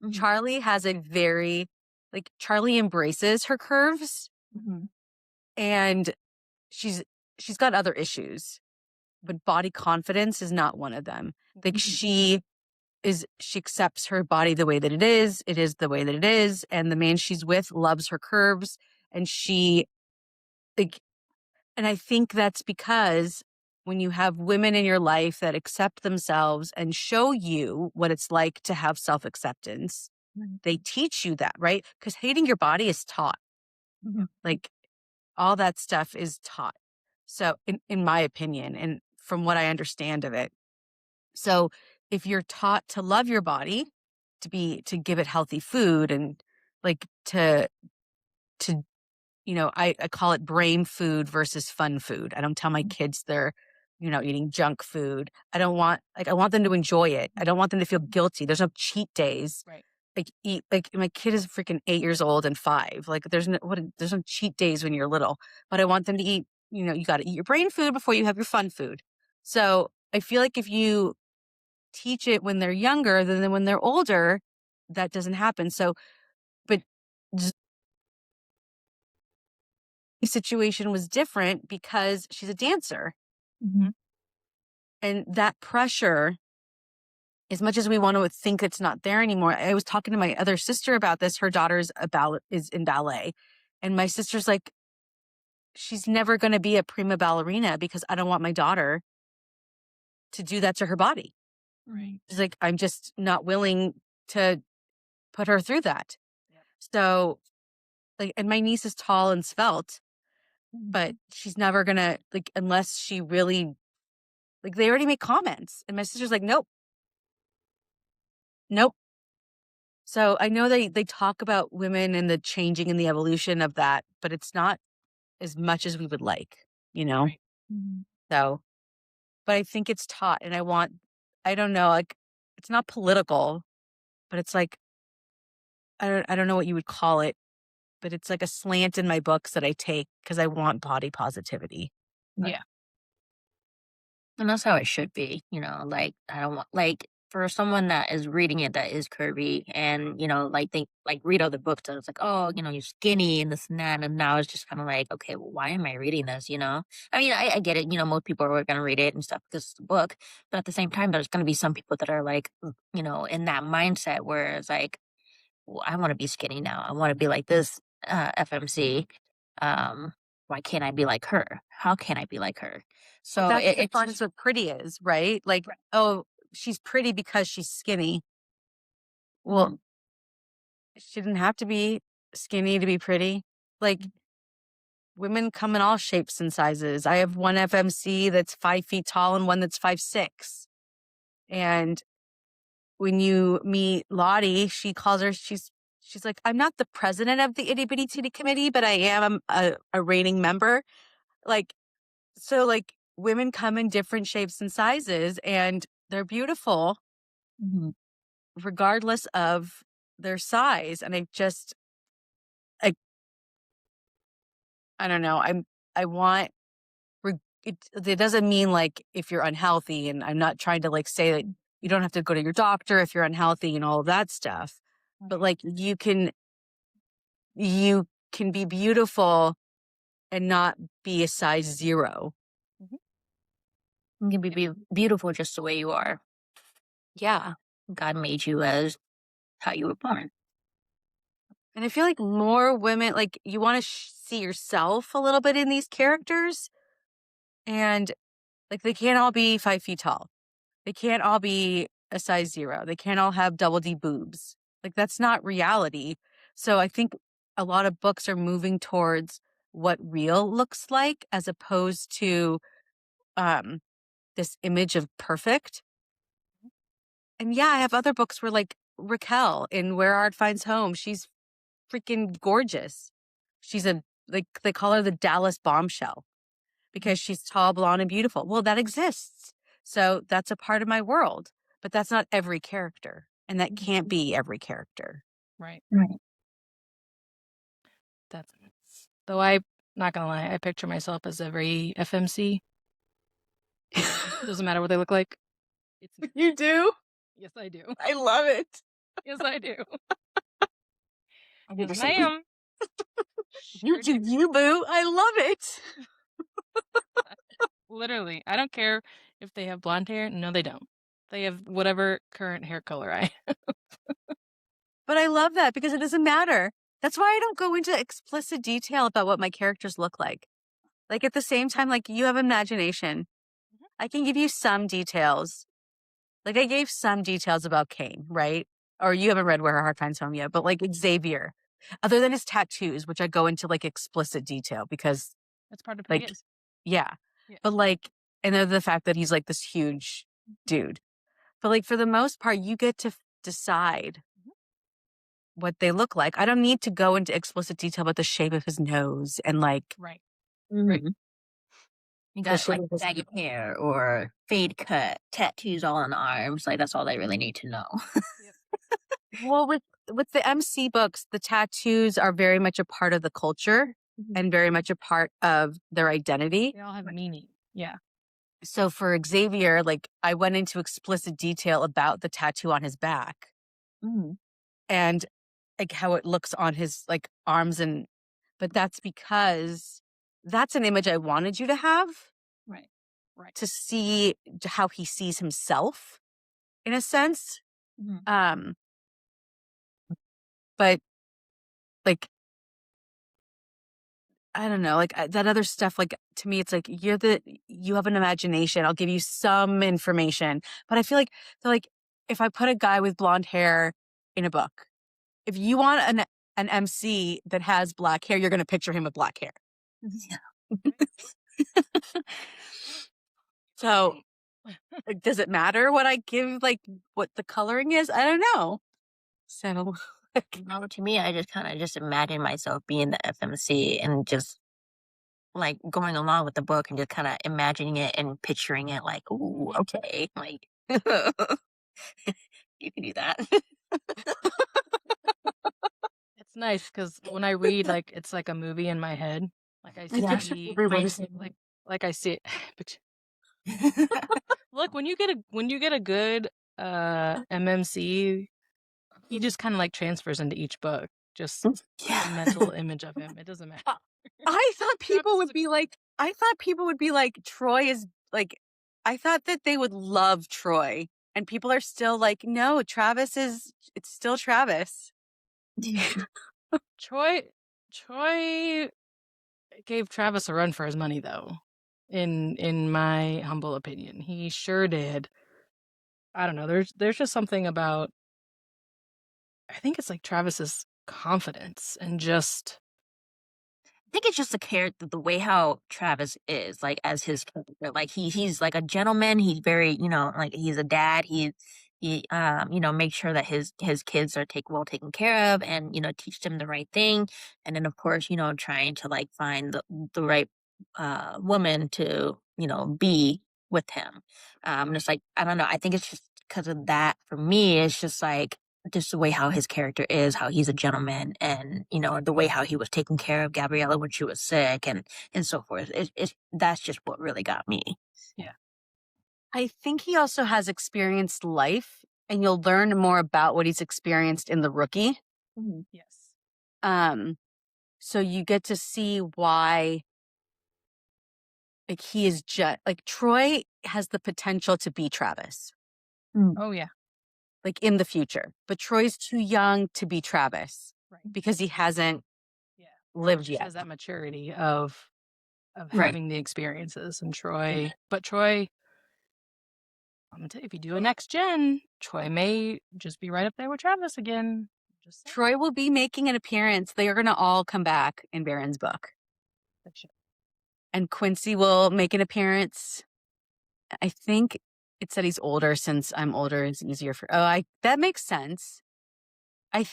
mhm. Charlie has a very, like, Charlie embraces her curves, Mhm. and she's got other issues, but body confidence is not one of them. Like, she accepts her body the way that it is. It is the way that it is. And the man she's with loves her curves. And she, like, and I think that's because when you have women in your life that accept themselves and show you what it's like to have self acceptance, they teach you that, right? Because hating your body is taught. Like, all that stuff is taught. So, in my opinion, and from what I understand of it. So, if you're taught to love your body, to give it healthy food and like to I call it brain food versus fun food. I don't tell my kids they're, eating junk food. I want them to enjoy it. I don't want them to feel guilty. There's no cheat days. Right. Like my kid is freaking 8 years old and 5. Like there's no cheat days when you're little, but I want them to eat, you got to eat your brain food before you have your fun food. So I feel like if you teach it when they're younger, then when they're older, that doesn't happen. So, but situation was different because she's a dancer. And that pressure, as much as we want to think it's not there anymore. I was talking to my other sister about this. Her daughter's is in ballet. And my sister's like, she's never going to be a prima ballerina because I don't want my daughter to do that to her body. Right. She's like, I'm just not willing to put her through that. Yep. So, like, and my niece is tall and svelte, but she's never going to, like, unless she really, like, they already make comments. And my sister's like, nope. Nope. So I know they talk about women and the changing and the evolution of that, but it's not as much as we would like, Right. So, but I think it's taught, and I don't know, like, it's not political, but it's like, I don't know what you would call it, but it's like a slant in my books that I take because I want body positivity. Yeah. And that's how it should be, like I don't want like for someone that is reading it that is curvy and, like think like read other books and it's like, oh, you're skinny and this and that. And now it's just kind of like, okay, well, why am I reading this? I mean, I get it, most people are gonna read it and stuff because it's a book. But at the same time, there's gonna be some people that are like, in that mindset where it's like, well, I want to be skinny now. I want to be like this FMC. Um, why can't I be like her? How can I be like her? So That's the it's fun is what pretty is, right? Like, oh, she's pretty because she's skinny. Well, she didn't have to be skinny to be pretty. Like, women come in all shapes and sizes. I have one FMC that's 5 feet tall and one that's 5'6". And when you meet Lottie, she's like, I'm not the president of the itty bitty titty committee, but I am a reigning member. Like, so like women come in different shapes and sizes and they're beautiful regardless of their size. And I don't know. I want, it doesn't mean like if you're unhealthy, and I'm not trying to like say that you don't have to go to your doctor if you're unhealthy and all of that stuff, but like you can be beautiful and not be a size 0. You can be beautiful just the way you are. Yeah. God made you as how you were born. And I feel like more women, like, you want to see yourself a little bit in these characters. And like, they can't all be 5 feet tall. They can't all be a size 0. They can't all have double D boobs. Like, that's not reality. So I think a lot of books are moving towards what real looks like as opposed to um, this image of perfect. And yeah, I have other books where like Raquel in Where Art Finds Home, she's freaking gorgeous. She's like, they call her the Dallas bombshell because she's tall, blonde, and beautiful. Well, that exists. So that's a part of my world, but that's not every character. And that can't be every character. Right. Right. That's though I'm not gonna lie, I picture myself as every FMC. Doesn't matter what they look like. You do? Yes, I do. I love it. Yes, I do. I never Yes, said I am. you do, you boo. I love it. Literally, I don't care if they have blonde hair. No, they don't. They have whatever current hair color I. But I love that because it doesn't matter. That's why I don't go into explicit detail about what my characters look like. Like at the same time, like you have imagination. I can give you some details. Like I gave some details about Kane, right? Or you haven't read Where Her Heart Finds Home yet, but like Xavier, other than his tattoos, which I go into like explicit detail because That's part of who he like, is. yeah. Yeah. But like, and then the fact that he's like this huge dude. But like for the most part, you get to decide what they look like. I don't need to go into explicit detail about the shape of his nose and like Right. Mm-hmm. You the got shape like of his baggy hair or fade cut, tattoos all on the arms. Like that's all they really need to know. Well, with the MC books, the tattoos are very much a part of the culture and very much a part of their identity. They all have meaning. Yeah. So for Xavier, like I went into explicit detail about the tattoo on his back Mm-hmm. and like how it looks on his like arms but that's because that's an image I wanted you to have Right. Right. to see how he sees himself in a sense. Mm-hmm. But like I don't know, like that other stuff, like to me, it's like you have an imagination. I'll give you some information, but I feel like if I put a guy with blonde hair in a book, if you want an MC that has black hair, you're going to picture him with black hair. Yeah. So, like, does it matter what I give? Like, what the coloring is? I don't know. So, No, to me, I just kind of just imagine myself being the FMC and just like going along with the book and just kind of imagining it and picturing it like, ooh, okay, like you can do that. It's nice because when I read, like it's like a movie in my head. Like I Yeah. see, everybody's like I see it. But look, when you get a good MMC, he just kind of like transfers into each book. Just Yeah. a mental image of him. It doesn't matter. I thought people Travis would be like, Troy is like, I thought that they would love Troy. And people are still like, no, it's still Travis. Troy gave Travis a run for his money, though. In my humble opinion, he sure did. I don't know. There's just something about. I think it's like Travis's confidence and just think it's just the character, the way how Travis is, like as his character. Like he's like a gentleman. He's very, like he's a dad. He makes sure that his kids are taken care of, and teach them the right thing. And then of course, trying to like find the right woman to be with him. And it's like I don't know. I think it's just because of that. For me, it's just like just the way how his character is, how he's a gentleman, and the way how he was taking care of Gabriella when she was sick, and so forth. That's just what really got me. yeah. I think he also has experienced life, and you'll learn more about what he's experienced in the Rookie. Mm-hmm. Yes. So you get to see why, like he is just like Troy has the potential to be Travis, Oh yeah. like in the future, but Troy's too young to be Travis Right. because he hasn't Yeah. lived Just yet. has that maturity of Right. having the experiences, and Troy. I'm gonna tell you, if you do a next gen, Troy may just be right up there with Travis again. Just saying. Troy will be making an appearance. They are going to all come back in Baron's book. And Quincy will make an appearance. I think it said he's older since I'm older is easier for. That makes sense. I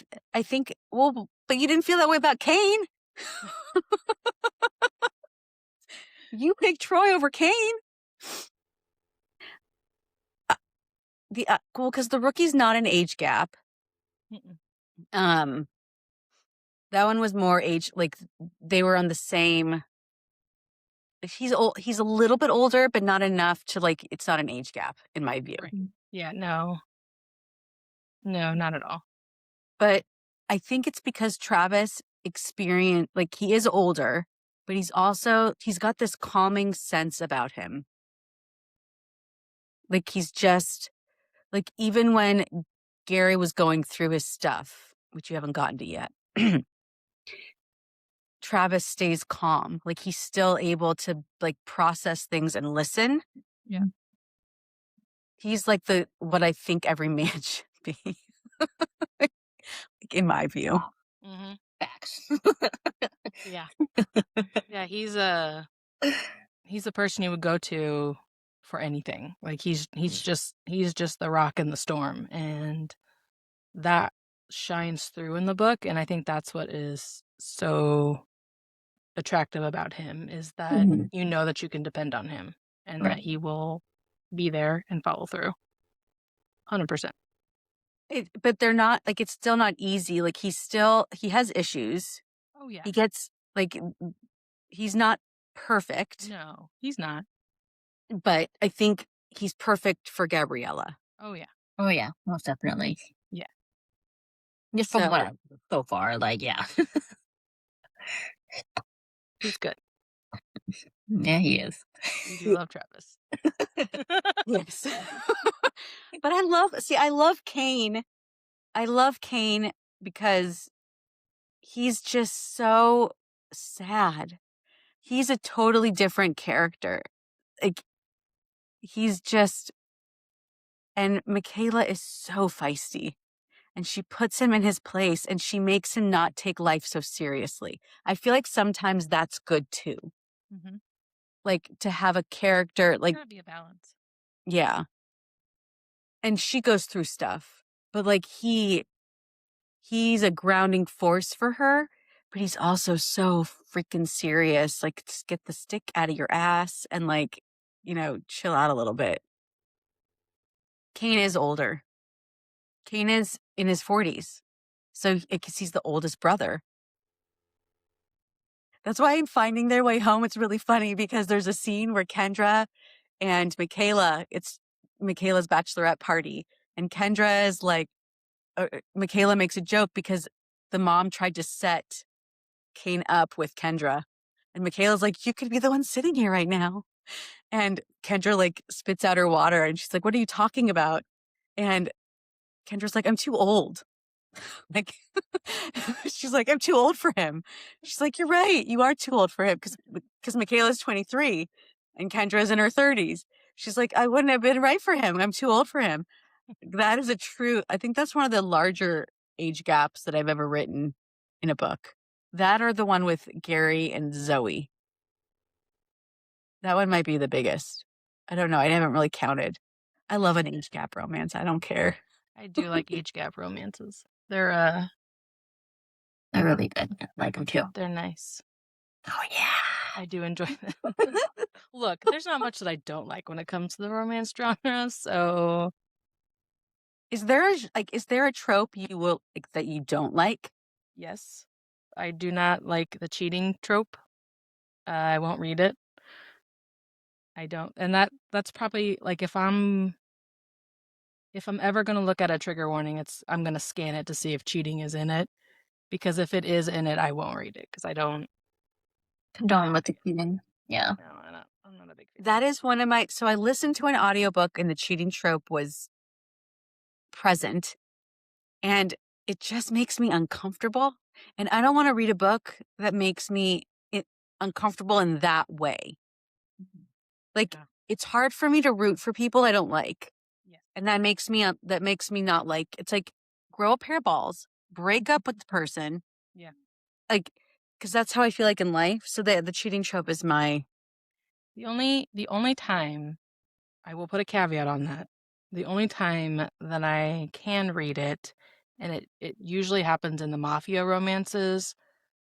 think, well, but you didn't feel that way about Kane. You picked Troy over Kane. Well, because the Rookie's not an age gap. Mm-mm. That one was more age, like they were on the same. He's old. He's a little bit older, but not enough to like. It's not an age gap in my view. Right. Yeah. No, not at all. But I think it's because Travis experienced, like he is older, but he's got this calming sense about him. Like he's just like even when Gary was going through his stuff, which you haven't gotten to yet. Travis stays calm. Like he's still able to like process things and listen. Yeah. He's like what I think every man should be. Like, in my view. Mm-hmm. Facts. Yeah. Yeah, he's a person you would go to for anything. Like he's just the rock in the storm, and that shines through in the book, and I think that's what is so attractive about him is that you know that you can depend on him and that he will be there and follow through. 100%. But they're not like it's still not easy. Like he has issues. Oh yeah. He gets like he's not perfect. No, he's not. But I think he's perfect for Gabriella. Oh yeah. Oh yeah, most definitely. Yeah. Just from what so far, like yeah. He's good. Yeah, he is. We do love Travis. Yes. But I love Kane. I love Kane because he's just so sad. He's a totally different character. Like he's just and Michaela is so feisty and she puts him in his place and she makes him not take life so seriously. I feel like sometimes that's good too. Mm-hmm. Like to have a character like gotta be a balance. Yeah. And she goes through stuff, but like he's a grounding force for her, but he's also so freaking serious. Like just get the stick out of your ass and like, chill out a little bit. Kane is older. Kane is in his 40s. So because he's the oldest brother. That's why in Finding Their Way Home, it's really funny because there's a scene where Kendra and Michaela, it's Michaela's bachelorette party. And Kendra is like, Michaela makes a joke because the mom tried to set Kane up with Kendra. And Michaela's like, you could be the one sitting here right now. And Kendra like spits out her water and she's like, what are you talking about? And Kendra's like, I'm too old. Like, she's like, I'm too old for him. She's like, you're right. You are too old for him because Michaela's 23 and Kendra's in her 30s. She's like, I wouldn't have been right for him. I'm too old for him. That is I think that's one of the larger age gaps that I've ever written in a book. That or the one with Gary and Zoe. That one might be the biggest. I don't know. I haven't really counted. I love an age gap romance. I don't care. I do like age gap romances. They're really good. I like them too. They're nice. Oh yeah. I do enjoy them. Look, there's not much that I don't like when it comes to the romance genre, so is there a trope that you don't like? Yes. I do not like the cheating trope. I won't read it. I don't. And that's probably like if I'm ever going to look at a trigger warning, I'm going to scan it to see if cheating is in it, because if it is in it, I won't read it because I don't condone with the cheating. Yeah. No, I'm not a big fan. That is one of my so I listened to an audiobook and the cheating trope was present and it just makes me uncomfortable and I don't want to read a book that makes me uncomfortable in that way. Like it's hard for me to root for people I don't like. Yeah. And that makes me not like it's like grow a pair of balls, break up with the person. Yeah. Like cuz that's how I feel like in life. So the cheating trope is the only time I will put a caveat on that. The only time that I can read it, and it usually happens in the mafia romances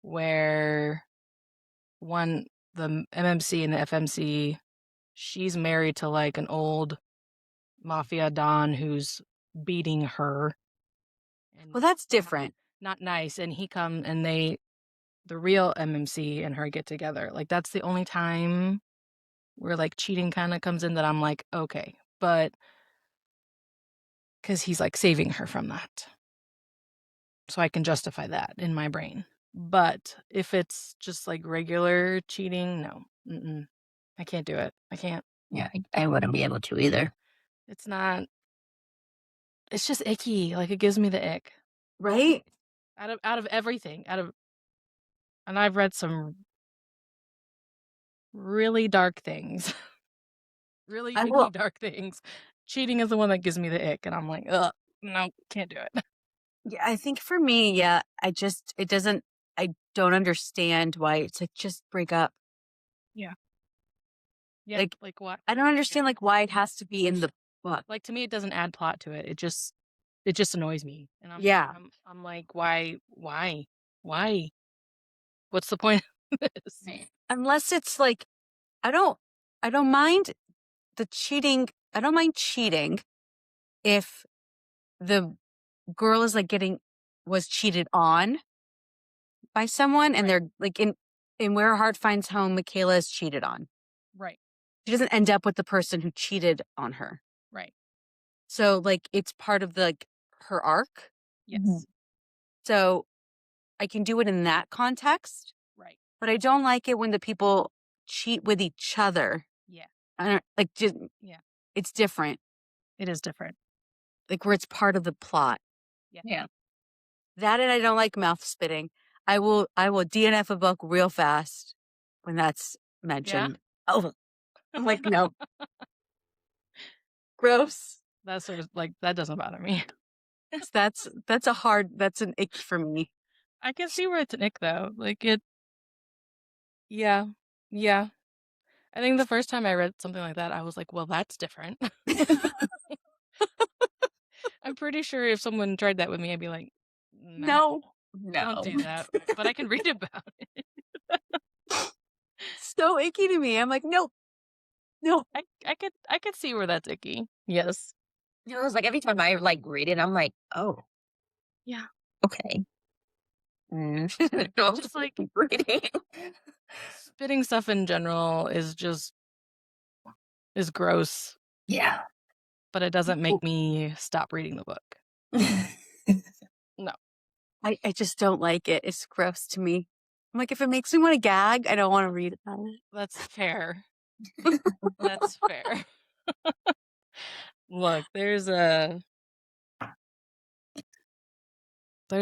where the MMC and the FMC, she's married to like an old mafia don who's beating her. Well, that's different. Not nice. And the real MMC and her get together. Like that's the only time where like cheating kind of comes in that I'm like, okay, but because he's like saving her from that. So I can justify that in my brain. But if it's just like regular cheating, no. I can't do it. I can't. Yeah, I wouldn't be able to either. It's just icky. Like it gives me the ick. Right? Out of everything. And I've read some really dark things. Really I icky will. dark things. Cheating is the one that gives me the ick, and I'm like, ugh, no, can't do it. Yeah, I think for me, yeah, it doesn't. I don't understand why it's like just break up. Yeah. Yeah. Like Like what? I don't understand like why it has to be in the book. Like to me, it doesn't add plot to it. It just annoys me, and Yeah, I'm like, why? What's the point of this? Right. unless it's like I don't. I don't mind the cheating. I don't mind cheating if the girl is like was cheated on by someone and Right. they're like in Where Her Heart Finds Home, Michaela is cheated on. Right. She doesn't end up with the person who cheated on her. Right. So like it's part of the like her arc. Yes. So I can do it in that context, Right. but I don't like it when the people cheat with each other. Yeah. I don't like just Yeah. it's different. It is different. Like where it's part of the plot. Yeah. Yeah. That and I don't like mouth spitting. I will DNF a book real fast when that's Yeah. mentioned. Oh, I'm like, no. Gross. That's sort of like that doesn't bother me. That's an ick for me. I can see where it's an ick though. Like it. Yeah. Yeah. I think the first time I read something like that, I was like, well, that's different. I'm pretty sure if someone tried that with me, I'd be like, no, No. don't No. do that. But I can read about it. So icky to me. I'm like, no. No. I could see where that's icky. Yes. It was like every time I like read it, I'm like, oh, Yeah. okay. No, Just like keep reading. spitting stuff in general is gross, Yeah. but it doesn't make me stop reading the book. No. I just don't like it. It's gross to me. I'm like, if it makes me want to gag, I don't want to read about it. That's fair. That's fair. Look, there's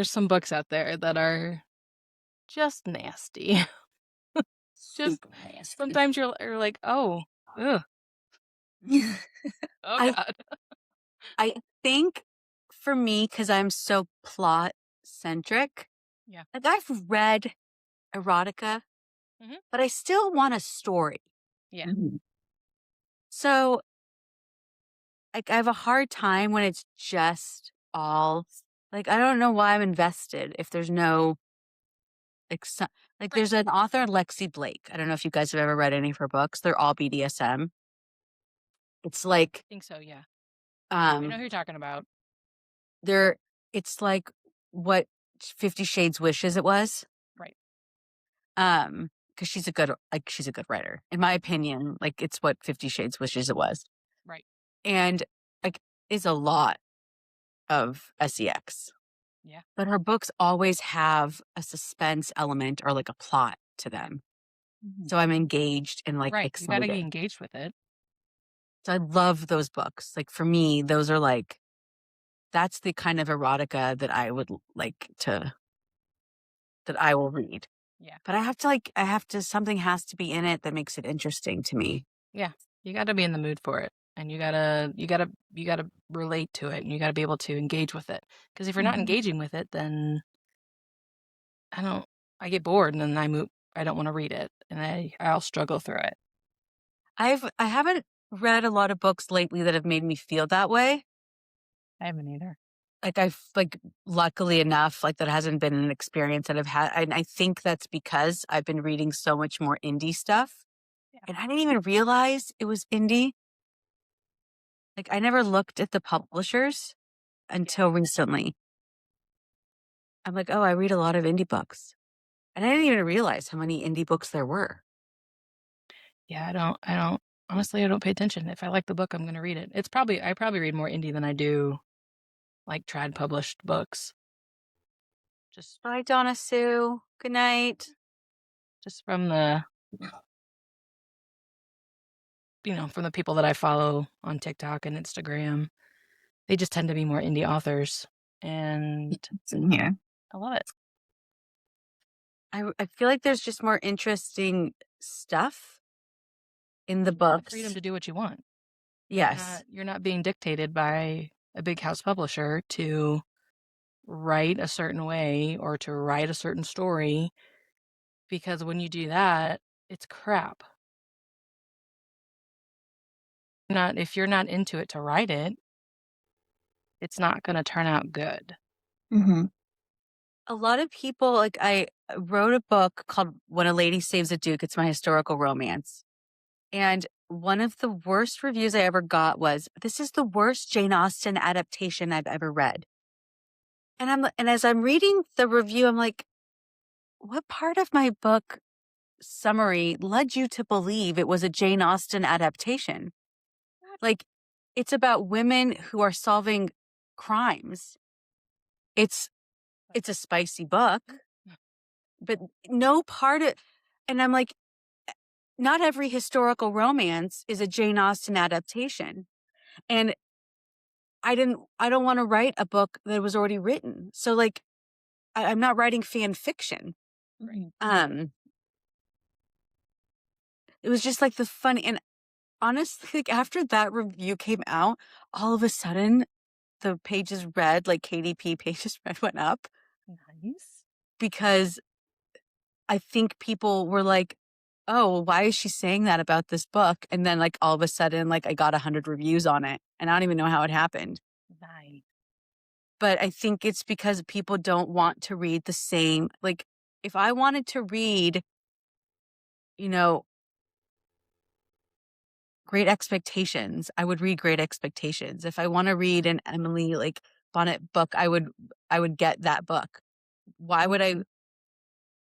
some books out there that are just nasty. Just Super nasty. sometimes you're like, oh, ugh, oh I God. I think for me, because I'm so plot centric, Yeah. like I've read erotica, Mhm. but I still want a story. Yeah. Mhm. So like I have a hard time when it's just all like I don't know why I'm invested if there's no like like Right. there's an author Lexi Blake. I don't know if you guys have ever read any of her books. They're all BDSM. It's like I think so, yeah. I know um who you're talking about. they're it's like what 50 Shades wishes it was. Right. Because she's a good writer. In my opinion, like it's what 50 Shades wishes it was. Right. And like is a lot of sex. Yeah. But her books always have a suspense element or like a plot to them. So I'm engaged and like Right. You got to excited. be engaged with it. So I love those books. Like for me, those are like that's the kind of erotica that I would like to that I will read. Yeah. But I have to something has to be in it that makes it interesting to me. Yeah. You got to be in the mood for it. And you gotta relate to it, and you gotta be able to engage with it. Because if you're not engaging with it, then I don't. I get bored, and then I don't want to read it, and I'll struggle through it. I haven't read a lot of books lately that have made me feel that way. I haven't either. Like I've like luckily enough, like that hasn't been an experience that I've had. And I think that's because I've been reading so much more indie stuff. Yeah. And I didn't even realize it was indie. Like I never looked at the publishers until recently. I'm like, oh, I read a lot of indie books. And I didn't even realize how many indie books there were. Yeah, I don't honestly I don't pay attention. If I like the book, I'm gonna read it. I probably read more indie than I do like trad published books. Just Bye, Donna Sue. Good night. just from the from the people that I follow on TikTok and Instagram. They just tend to be more indie authors, and It's in here. I love it. I feel like there's just more interesting stuff in the You have freedom books. to do what you want. Yes. You're not being dictated by a big house publisher to write a certain way or to write a certain story, because when you do that, it's crap. Not if you're not into it to write it, it's not going to turn out good. Mm-hmm. A lot of people, like, I wrote a book called When a Lady Saves a Duke. It's my historical romance. And one of the worst reviews I ever got was, "This is the worst Jane Austen adaptation I've ever read." And as I'm reading the review, I'm like, what part of my book summary led you to believe it was a Jane Austen adaptation? Like, it's about women who are solving crimes. It's it's a spicy book, but no part of, and I'm like, not every historical romance is a Jane Austen adaptation. And I don't want to write a book that was already written. So like I'm not writing fan fiction. Right. It was just like the funny, and honestly, like after that review came out, all of a sudden the pages read, like KDP pages read went up, Nice. because I think people were like, oh, well, why is she saying that about this book? And then like all of a sudden, like I got 100 reviews on it, and I don't even know how it happened. Nice. But I think it's because people don't want to read the same. Like if I wanted to read, you know, Great Expectations, I would read Great Expectations. If I want to read an Emily like Bonnet book, I would get that book. Why would I,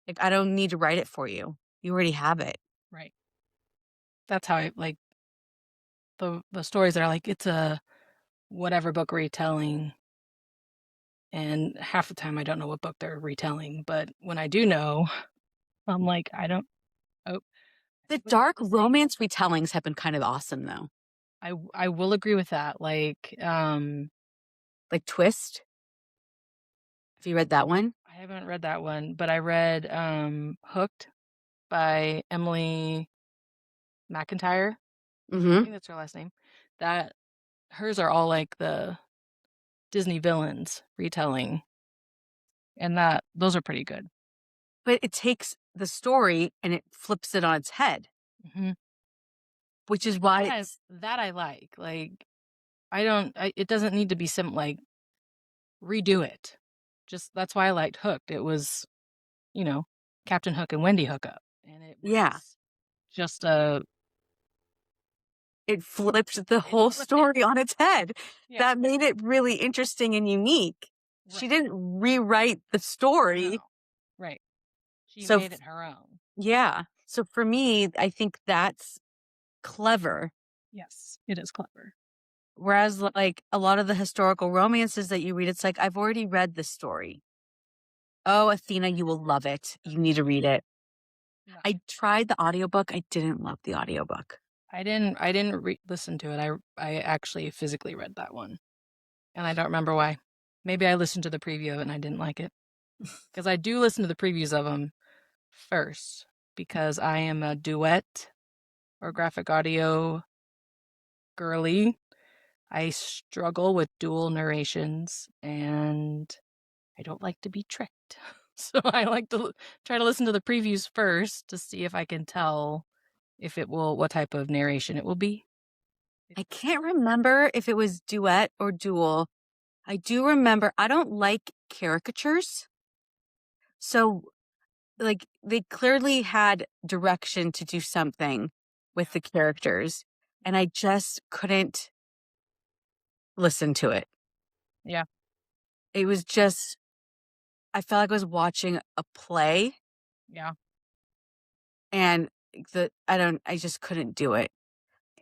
like, I don't need to write it for you. You already have it. Right. That's how I like the stories that are like it's a whatever book retelling, and half the time I don't know what book they're retelling, but when I do know, I'm like I don't. Oh, I The think we have dark the same. romance retellings have been kind of awesome though. I will agree with that. Like Twist. Have you read that one? I haven't read that one, but I read Hooked by Emily McIntyre. I Mm-hmm. think that's her last name. That hers are all like the Disney villains retelling, and that those are pretty good. But it takes the story and it flips it on its head, Hmm. which is why it's, That I like. Like I don't. It doesn't need to be like redo it. Just that's why I liked Hooked. It was, you know, Captain Hook and Wendy hook up, and it yeah, was just a it flipped the it whole flipped it. story on its head. Yeah, That made it really interesting and unique. She right. didn't rewrite the story. No, right. She So made it her own. yeah. So for me, I think that's clever. Yes, it is clever. Whereas like a lot of the historical romances that you read, it's like, I've already read this story. Oh, Athena, you will love it. You need to read it. No, I tried the audiobook. I didn't love the audiobook. I didn't listen to it. I actually physically read that one, and I don't remember why. Maybe I listened to the preview of it and I didn't like it, because I do listen to the previews of them first, because I am a duet or graphic audio girly. I struggle with dual narrations, and I don't like to be tricked. So I like to try to listen to the previews first to see if I can tell if it will, what type of narration it will be. I can't remember if it was duet or dual. I do remember I don't like caricatures. So like they clearly had direction to do something with the characters, and I just couldn't listen to it. Yeah, It was just, I felt like I was watching a play, yeah. and I just couldn't do it.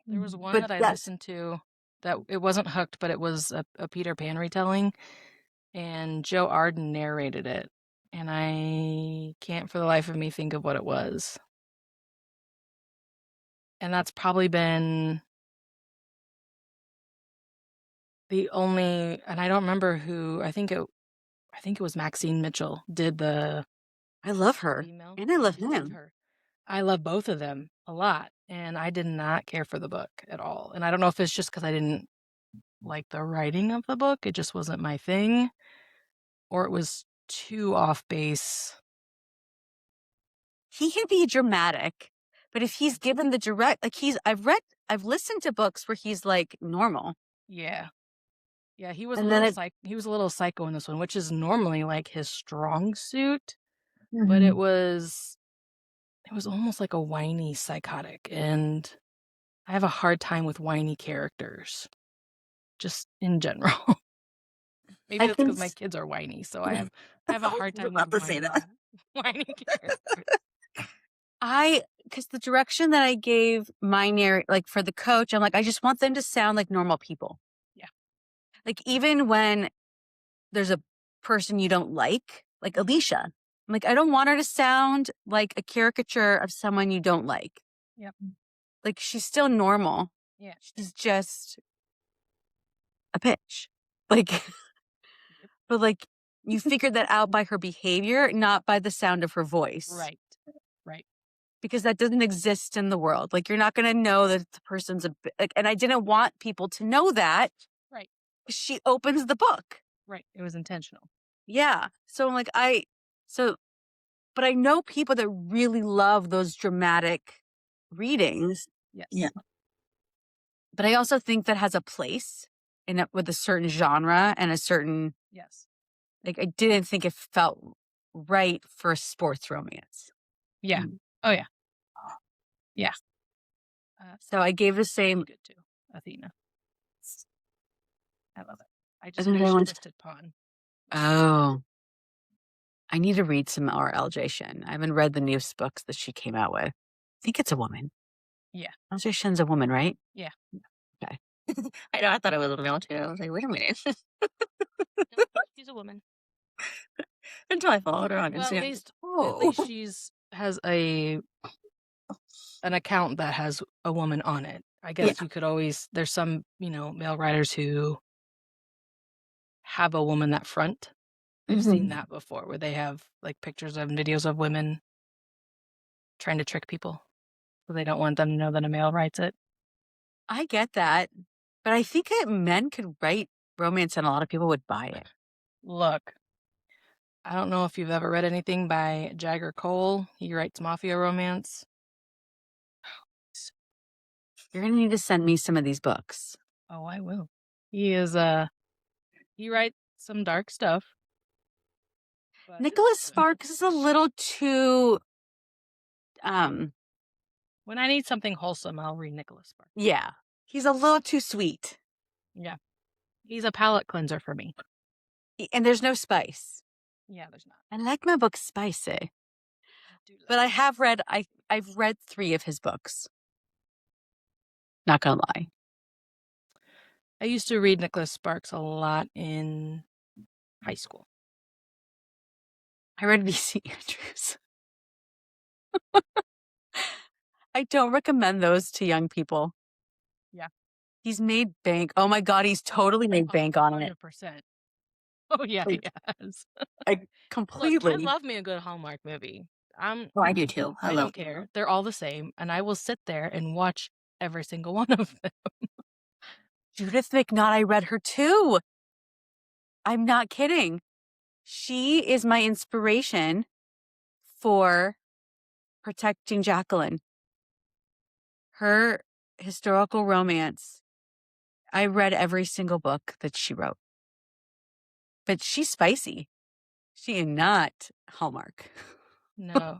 There was one But that I that's, listened to that it wasn't Hooked, but it was a Peter Pan retelling, and Joe Arden narrated it, and I can't for the life of me think of what it was. And that's probably been the only, and I don't remember who. I think it was Maxine Mitchell did the I love her. female. And I love You love him. her. I love both of them a lot, and I did not care for the book at all. And I don't know if it's just because I didn't like the writing of the book, it just wasn't my thing, or it was too off base. He can be dramatic, but if he's given the direct, like I've listened to books where he's like normal. Yeah. Yeah, he was And then it, he was a little psycho in this one, which is normally like his strong suit, but Mhm. it was almost like a whiny psychotic, and I have a hard time with whiny characters, just in general. Maybe I that's can, because my kids are whiny, so I have a I was hard time with about to say that. whiny characters. because the direction that I gave my like for the coach, I'm like, I just want them to sound like normal people. Yeah. Like even when there's a person you don't like Alicia, I'm like, I don't want her to sound like a caricature of someone you don't like. Yep. Like she's still normal. Yeah. She's just a bitch. Like, Yep. but like you figured that out by her behavior, not by the sound of her voice. Right. Right. Because that doesn't exist in the world. Like you're not going to know that the person's like, and I didn't want people to know that. Right. She opens the book. Right. It was intentional. Yeah. So I'm like, but I know people that really love those dramatic readings. Yes. Yeah. But I also think that has a place in it with a certain genre and a certain, Yes. like, I didn't think it felt right for a sports romance. Yeah. Oh yeah. Yeah. So I gave the Really same. good too, Athena. I love it. I just And then I finished went- Twisted Pawn. Oh, I need to read some more LJ Shin. I haven't read the newest books that she came out with. I think it's a woman. Yeah. LJ Shin's a woman, right? Yeah. Okay. I know. I thought it was a male too. I was like, wait a minute. She's a woman. Until I followed her on Well, Instagram. at least she's has an account that has a woman on it. I guess you could always there's some, male writers who have a woman that front. I've seen that before where they have like pictures and videos of women trying to trick people. So they don't want them to know that a male writes it. I get that. But I think that men could write romance and a lot of people would buy it. Look, I don't know if you've ever read anything by Jagger Cole. He writes mafia romance. You're going to need to send me some of these books. Oh, I will. He is he writes some dark stuff. But Nicholas Sparks is a little too when I need something wholesome, I'll read Nicholas Sparks. yeah. He's a little too sweet. Yeah. He's a palate cleanser for me. And there's no spice. Yeah, there's not. I like my books spicy. But I have read I've read 3 of his books. Not gonna lie. I used to read Nicholas Sparks a lot in high school. I read V.C. Andrews. I don't recommend those to young people. Yeah. He's made bank. Oh my God, he's totally made bank on it. 100%. Oh yeah, he has. I completely. Look, I love me a good Hallmark movie. Oh, I do too. I don't care. They're all the same, and I will sit there and watch every single one of them. Judith McNaught, I read her too. I'm not kidding. She is my inspiration for protecting Jacqueline. Her historical romance. I read every single book that she wrote. But she's spicy. She is not Hallmark. No.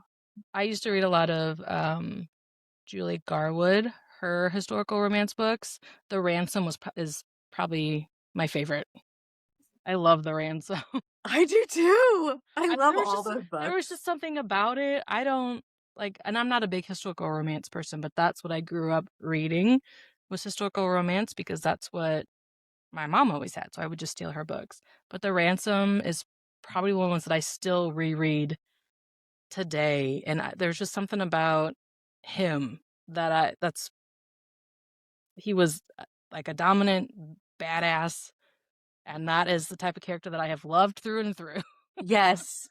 I used to read a lot of Julie Garwood, her historical romance books. The Ransom is probably my favorite. I love The Ransom. I do too. I love all those books. There was just something about it. I don't like, and I'm not a big historical romance person, but that's what I grew up reading was historical romance because that's what my mom always had. So I would just steal her books. But The Ransom is probably one of the ones that I still reread today. And there's just something about him he was like a dominant badass. And that is the type of character that I have loved through and through. Yes.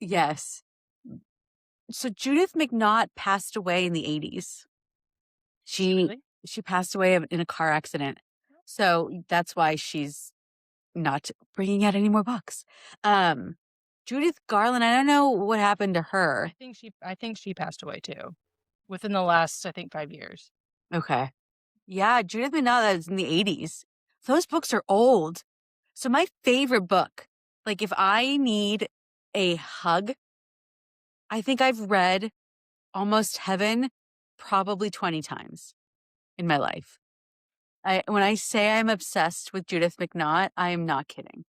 Yes. So Judith McNaught passed away in the 80s. Really? She passed away in a car accident. So that's why she's not bringing out any more books. Judith Garland, I don't know what happened to her. I think she passed away too, within the last, I think, 5 years. Okay. Yeah, Judith McNaught is in the 80s. Those books are old. So my favorite book, like if I need a hug, I think I've read Almost Heaven probably 20 times in my life. When I say I'm obsessed with Judith McNaught, I am not kidding.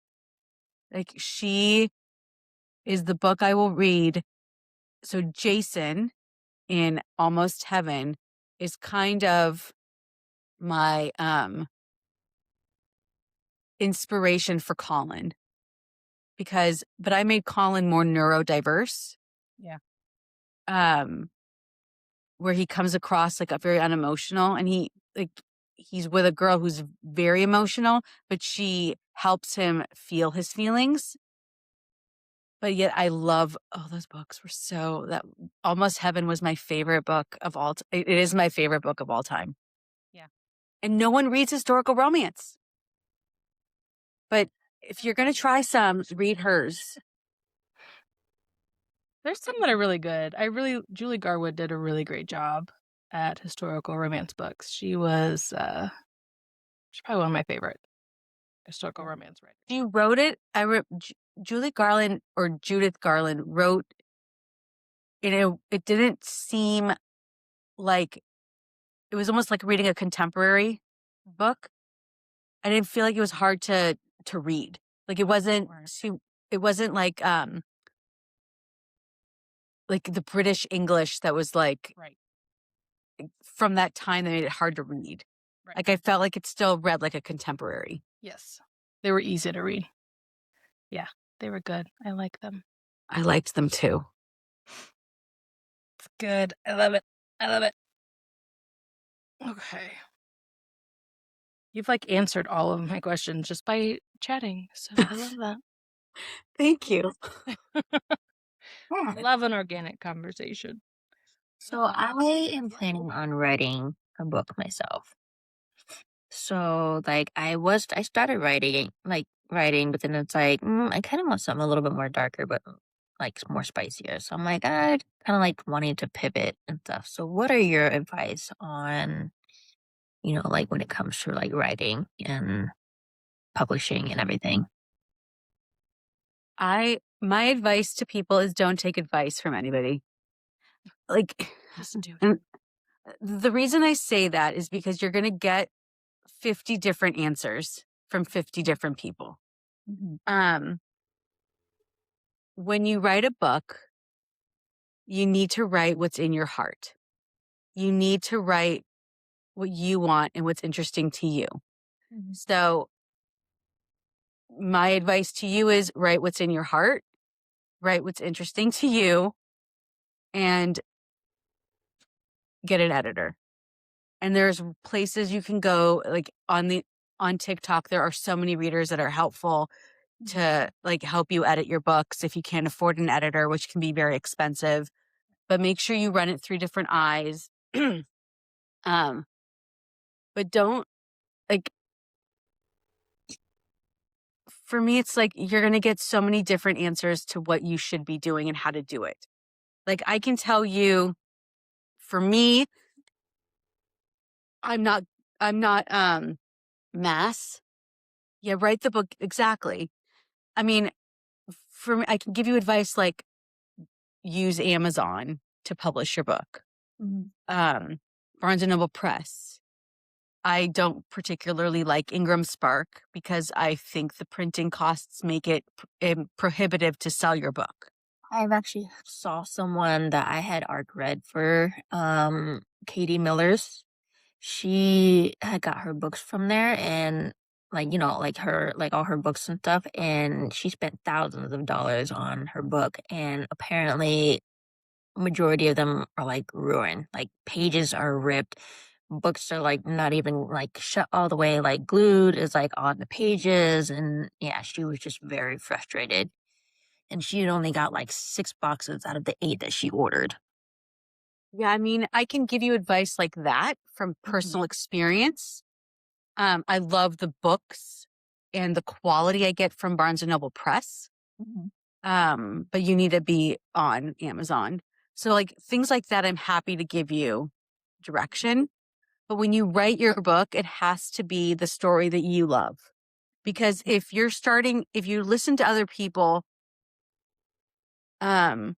Like she is the book I will read. So Jason in Almost Heaven is kind of my inspiration for Colin but I made Colin more neurodiverse. Yeah. Where he comes across like a very unemotional and he's with a girl who's very emotional, but she helps him feel his feelings. But yet I love, those books were that Almost Heaven was my favorite book of all. It is my favorite book of all time. Yeah. And no one reads historical romance. But if you're going to try some, read hers. There's some that are really good. Julie Garwood did a really great job at historical romance books. She's probably one of my favorite historical romance writers. She wrote it. Julie Garland or Judith Garland wrote it didn't seem like it was almost like reading a contemporary book. I didn't feel like it was hard to read. Like it wasn't like the British English that was like right from that time that made it hard to read. Right. Like I felt like it still read like a contemporary. Yes. They were easy to read. Yeah, they were good. I like them. I liked them too. It's good. I love it. I love it. Okay. You've like answered all of my questions just by chatting. So I love that. Thank you. Love an organic conversation. So I am planning on writing a book myself. So like I started writing, but then it's like I kind of want something a little bit more darker, but like more spicier. So I'm like I kind of like wanting to pivot and stuff. So what are your advice on, like when it comes to like writing and publishing and everything? My advice to people is don't take advice from anybody. Like, Just do it. and the reason I say that is because you're going to get 50 different answers from 50 different people. Mm-hmm. When you write a book, you need to write what's in your heart. You need to write what you want and what's interesting to you. Mm-hmm. So my advice to you is write what's in your heart, write what's interesting to you, and get an editor. And there's places you can go, like on TikTok, there are so many readers that are helpful to like help you edit your books if you can't afford an editor, which can be very expensive. But make sure you run it through different eyes. But don't like for me, it's like you're gonna get so many different answers to what you should be doing and how to do it. Like I can tell you, for me, I'm not mass. Yeah, write the book exactly. I mean, for me, I can give you advice like use Amazon to publish your book. Mm-hmm. Barnes and Noble Press. I don't particularly like Ingram Spark because I think the printing costs make it prohibitive to sell your book. I've actually saw someone that I had art read for, Katie Miller's. She had got her books from there and like all her books and stuff, and she spent thousands of dollars on her book, and apparently majority of them are like ruined. Like pages are ripped, books are like not even like shut all the way, like glued is like on the pages, and yeah, she was just very frustrated. and she had only got like 6 boxes out of the 8 that she ordered. Yeah, I mean, I can give you advice like that from personal experience. I love the books and the quality I get from Barnes and Noble Press. But you need to be on Amazon. So like things like that, I'm happy to give you direction. But when you write your book, it has to be the story that you love. Because if you listen to other people, and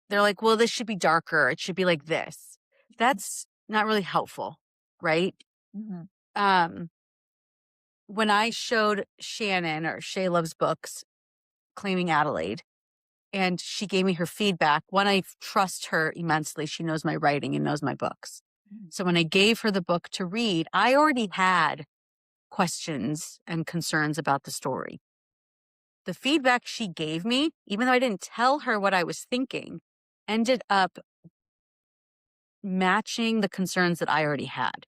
they're like, well, this should be darker. It should be like this. That's not really helpful, right? Um, when I showed Shannon or Shay Loves Books, Claiming Adelaide, and she gave me her feedback, one, I trust her immensely. She knows my writing and knows my books. So when I gave her the book to read, I already had questions and concerns about the story. The feedback she gave me, even though I didn't tell her what I was thinking, ended up matching the concerns that I already had.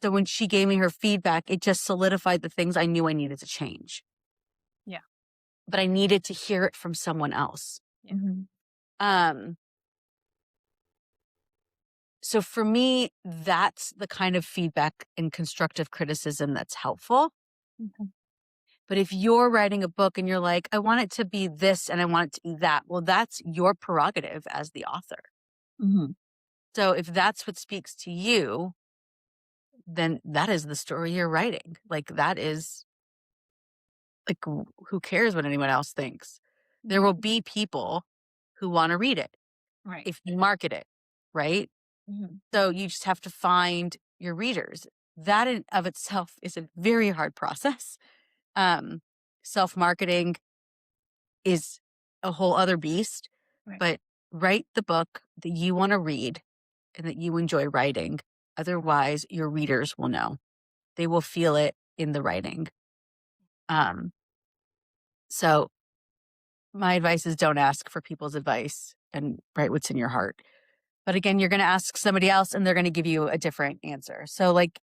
So when she gave me her feedback, it just solidified the things I knew I needed to change. Yeah. But I needed to hear it from someone else. So for me, that's the kind of feedback and constructive criticism that's helpful. But if you're writing a book and you're like, I want it to be this and I want it to be that, well, that's your prerogative as the author. So if that's what speaks to you, then that is the story you're writing. Like that is like, who cares what anyone else thinks? There will be people who want to read it. Right. If you market it, right? So you just have to find your readers. That in of itself is a very hard process. Self-marketing is a whole other beast, but write the book that you want to read and that you enjoy writing. Otherwise, your readers will know. They will feel it in the writing. So my advice is don't ask for people's advice and write what's in your heart. But again, you're going to ask somebody else and they're going to give you a different answer. So like,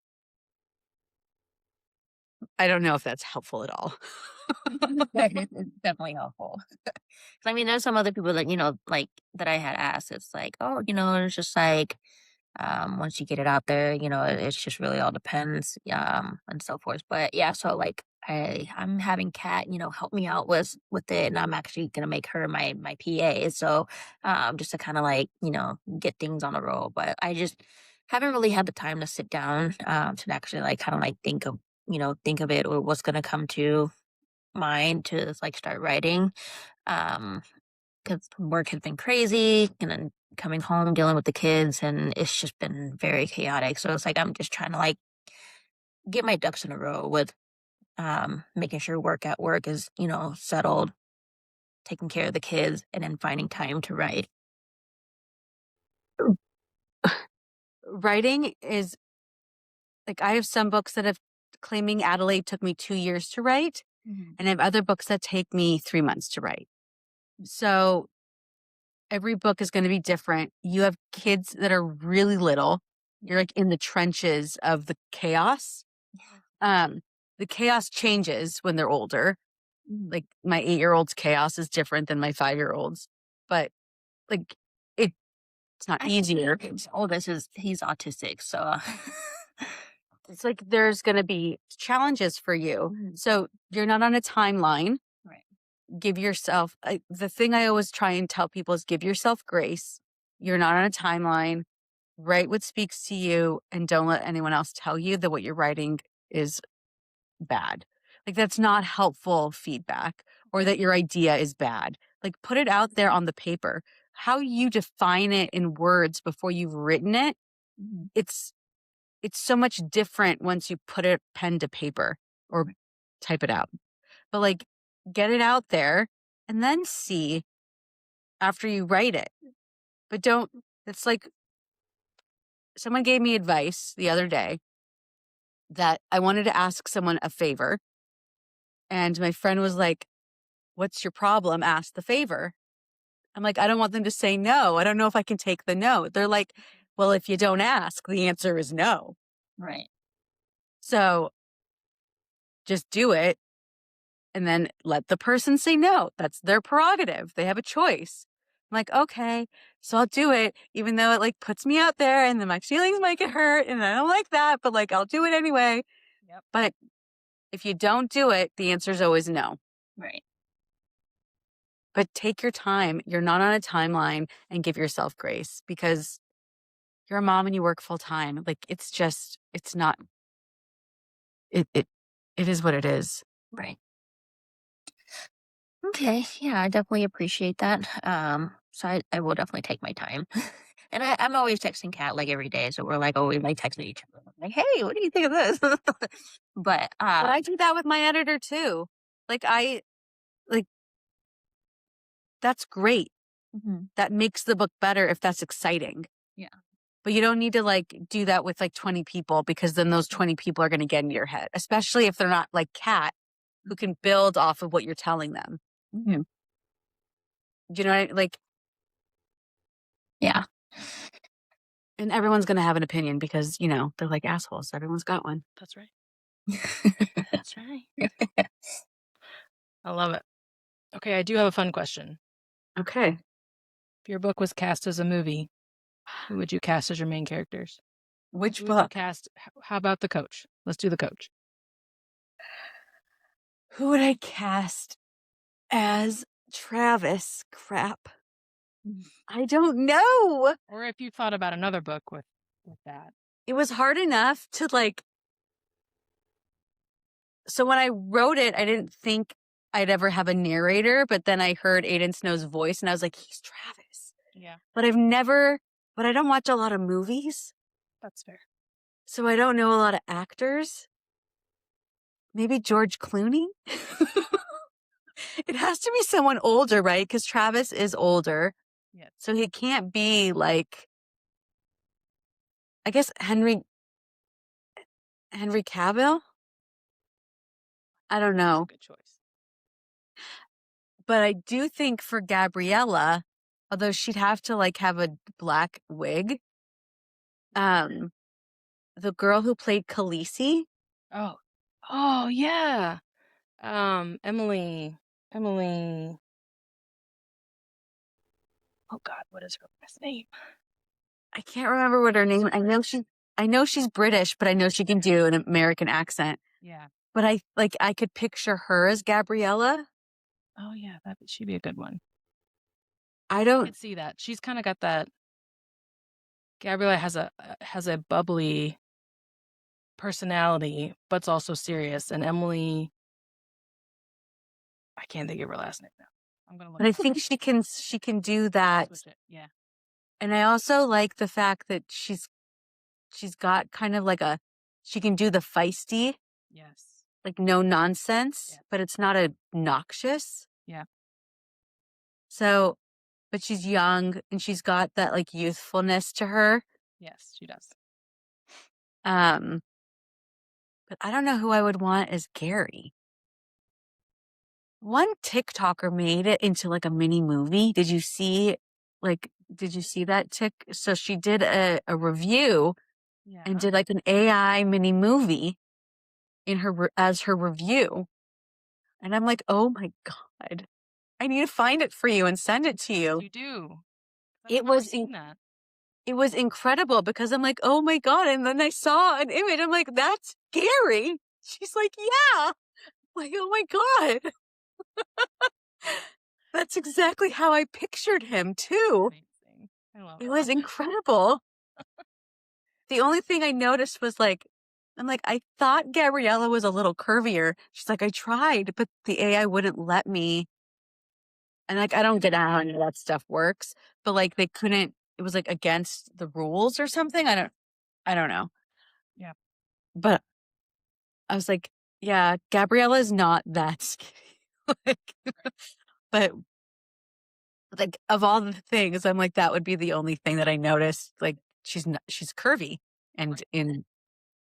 I don't know if that's helpful at all. It's definitely helpful. 'Cause I mean, there's some other people that, like that I had asked. It's like, oh, it's just like, once you get it out there, it's just really all depends, and so forth. But yeah, so like I'm having Kat, help me out with it, and I'm actually gonna make her my PA. So just to kind of like, get things on the roll. But I just haven't really had the time to sit down to actually like kind of like think of it or what's gonna come to mind to like start writing. Because work has been crazy and then coming home dealing with the kids and it's just been very chaotic. So it's like I'm just trying to like get my ducks in a row with making sure work at work is, settled, taking care of the kids, and then finding time to write. Writing is like, I have some books that have Claiming Adelaide took me 2 years to write, and I have other books that take me 3 months to write. So every book is going to be different. You have kids that are really little. You're like in the trenches of the chaos. The chaos changes when they're older. Like my 8-year-old's chaos is different than my 5-year-old's, but like it's not easier. He's autistic, so It's like there's going to be challenges for you. So you're not on a timeline. right. Give yourself, the thing I always try and tell people is give yourself grace. You're not on a timeline. Write what speaks to you and don't let anyone else tell you that what you're writing is bad. Like that's not helpful feedback or that your idea is bad. Like put it out there on the paper. How you define it in words before you've written it, it's so much different once you put it pen to paper or type it out. But like get it out there and then see after you write it. But don't, it's like someone gave me advice the other day that I wanted to ask someone a favor. And my friend was like, what's your problem? Ask the favor. I'm like, I don't want them to say no. I don't know if I can take the no. They're like, well, if you don't ask, the answer is no. Right. So just do it and then let the person say no. That's their prerogative. They have a choice. I'm like, okay, so I'll do it, even though it like puts me out there and then my feelings might get hurt and I don't like that, but like I'll do it anyway. Yep. But if you don't do it, the answer is always no. Right. But take your time. You're not on a timeline, and give yourself grace because you're a mom and you work full time. Like it's not, it is what it is. Right. Okay. Yeah, I definitely appreciate that. So I will definitely take my time. And I'm always texting Kat like every day. So we're like always like texting each other. Like, hey, what do you think of this? But But I do that with my editor too. Like that's great. mhm, That makes the book better if that's exciting. yeah. But you don't need to like do that with like 20 people because then those 20 people are going to get into your head, especially if they're not like Kat who can build off of what you're telling them. mhm, Do you know what like, yeah. and everyone's going to have an opinion because, they're like assholes. Everyone's got one. That's right. That's right. I love it. Okay, I do have a fun question. Okay. If your book was cast as a movie, who would you cast as your main characters? Which Who would you book? cast? How about the coach? Let's do the coach. Who would I cast as Travis? Crap. I don't know. Or if you thought about another book with that. It was hard enough to like. So when I wrote it, I didn't think I'd ever have a narrator, but then I heard Aiden Snow's voice and I was like, he's Travis. Yeah, But I don't watch a lot of movies. that's fair. So I don't know a lot of actors. Maybe George Clooney? It has to be someone older, right? Because Travis is older. Yes. So he can't be like, I guess Henry Cavill? I don't That's a know. good choice. But I do think for Gabriella, although she'd have to like have a black wig, the girl who played Khaleesi, Oh yeah. Emily. Oh God, what is her last name? I can't remember what her name. I know she's British, but I know she can do an American accent. Yeah. But I could picture her as Gabriella. Oh yeah, she'd be a good one. I I don't. could see that. She's kind of got that. Gabriella has a bubbly personality, but's also serious. And Emily, I can't think of her last name now. I'm gonna look. But I think she can do that. Switch it. Yeah. And I also like the fact that she's got kind of like she can do the feisty, Yes. like no nonsense, Yeah. but it's not obnoxious. Yeah. So, but she's young and she's got that like youthfulness to her. Yes, she does. But I don't know who I would want as Gary. One TikToker made it into like a mini movie. Did you see that So she did a review Yeah. and did like an AI mini movie as her review. And I'm like, oh my God, I need to find it for you and send it to you. You do. It was that. It was incredible because I'm like, oh my God. And then I saw an image. I'm like, that's Gary. She's like, yeah. I'm like, oh my God. That's exactly how I pictured him too. Amazing. I love It it. was incredible. The only thing I noticed was like, I'm like, I thought Gabriella was a little curvier. She's like, I tried, but the AI wouldn't let me. And like, I don't get how any of that stuff works, but like they couldn't, it was like against the rules or something. I don't know. Yeah. But I was like, yeah, Gabriella is not that skinny. Like, but like of all the things, I'm like, that would be the only thing that I noticed. Like she's curvy. And Right. in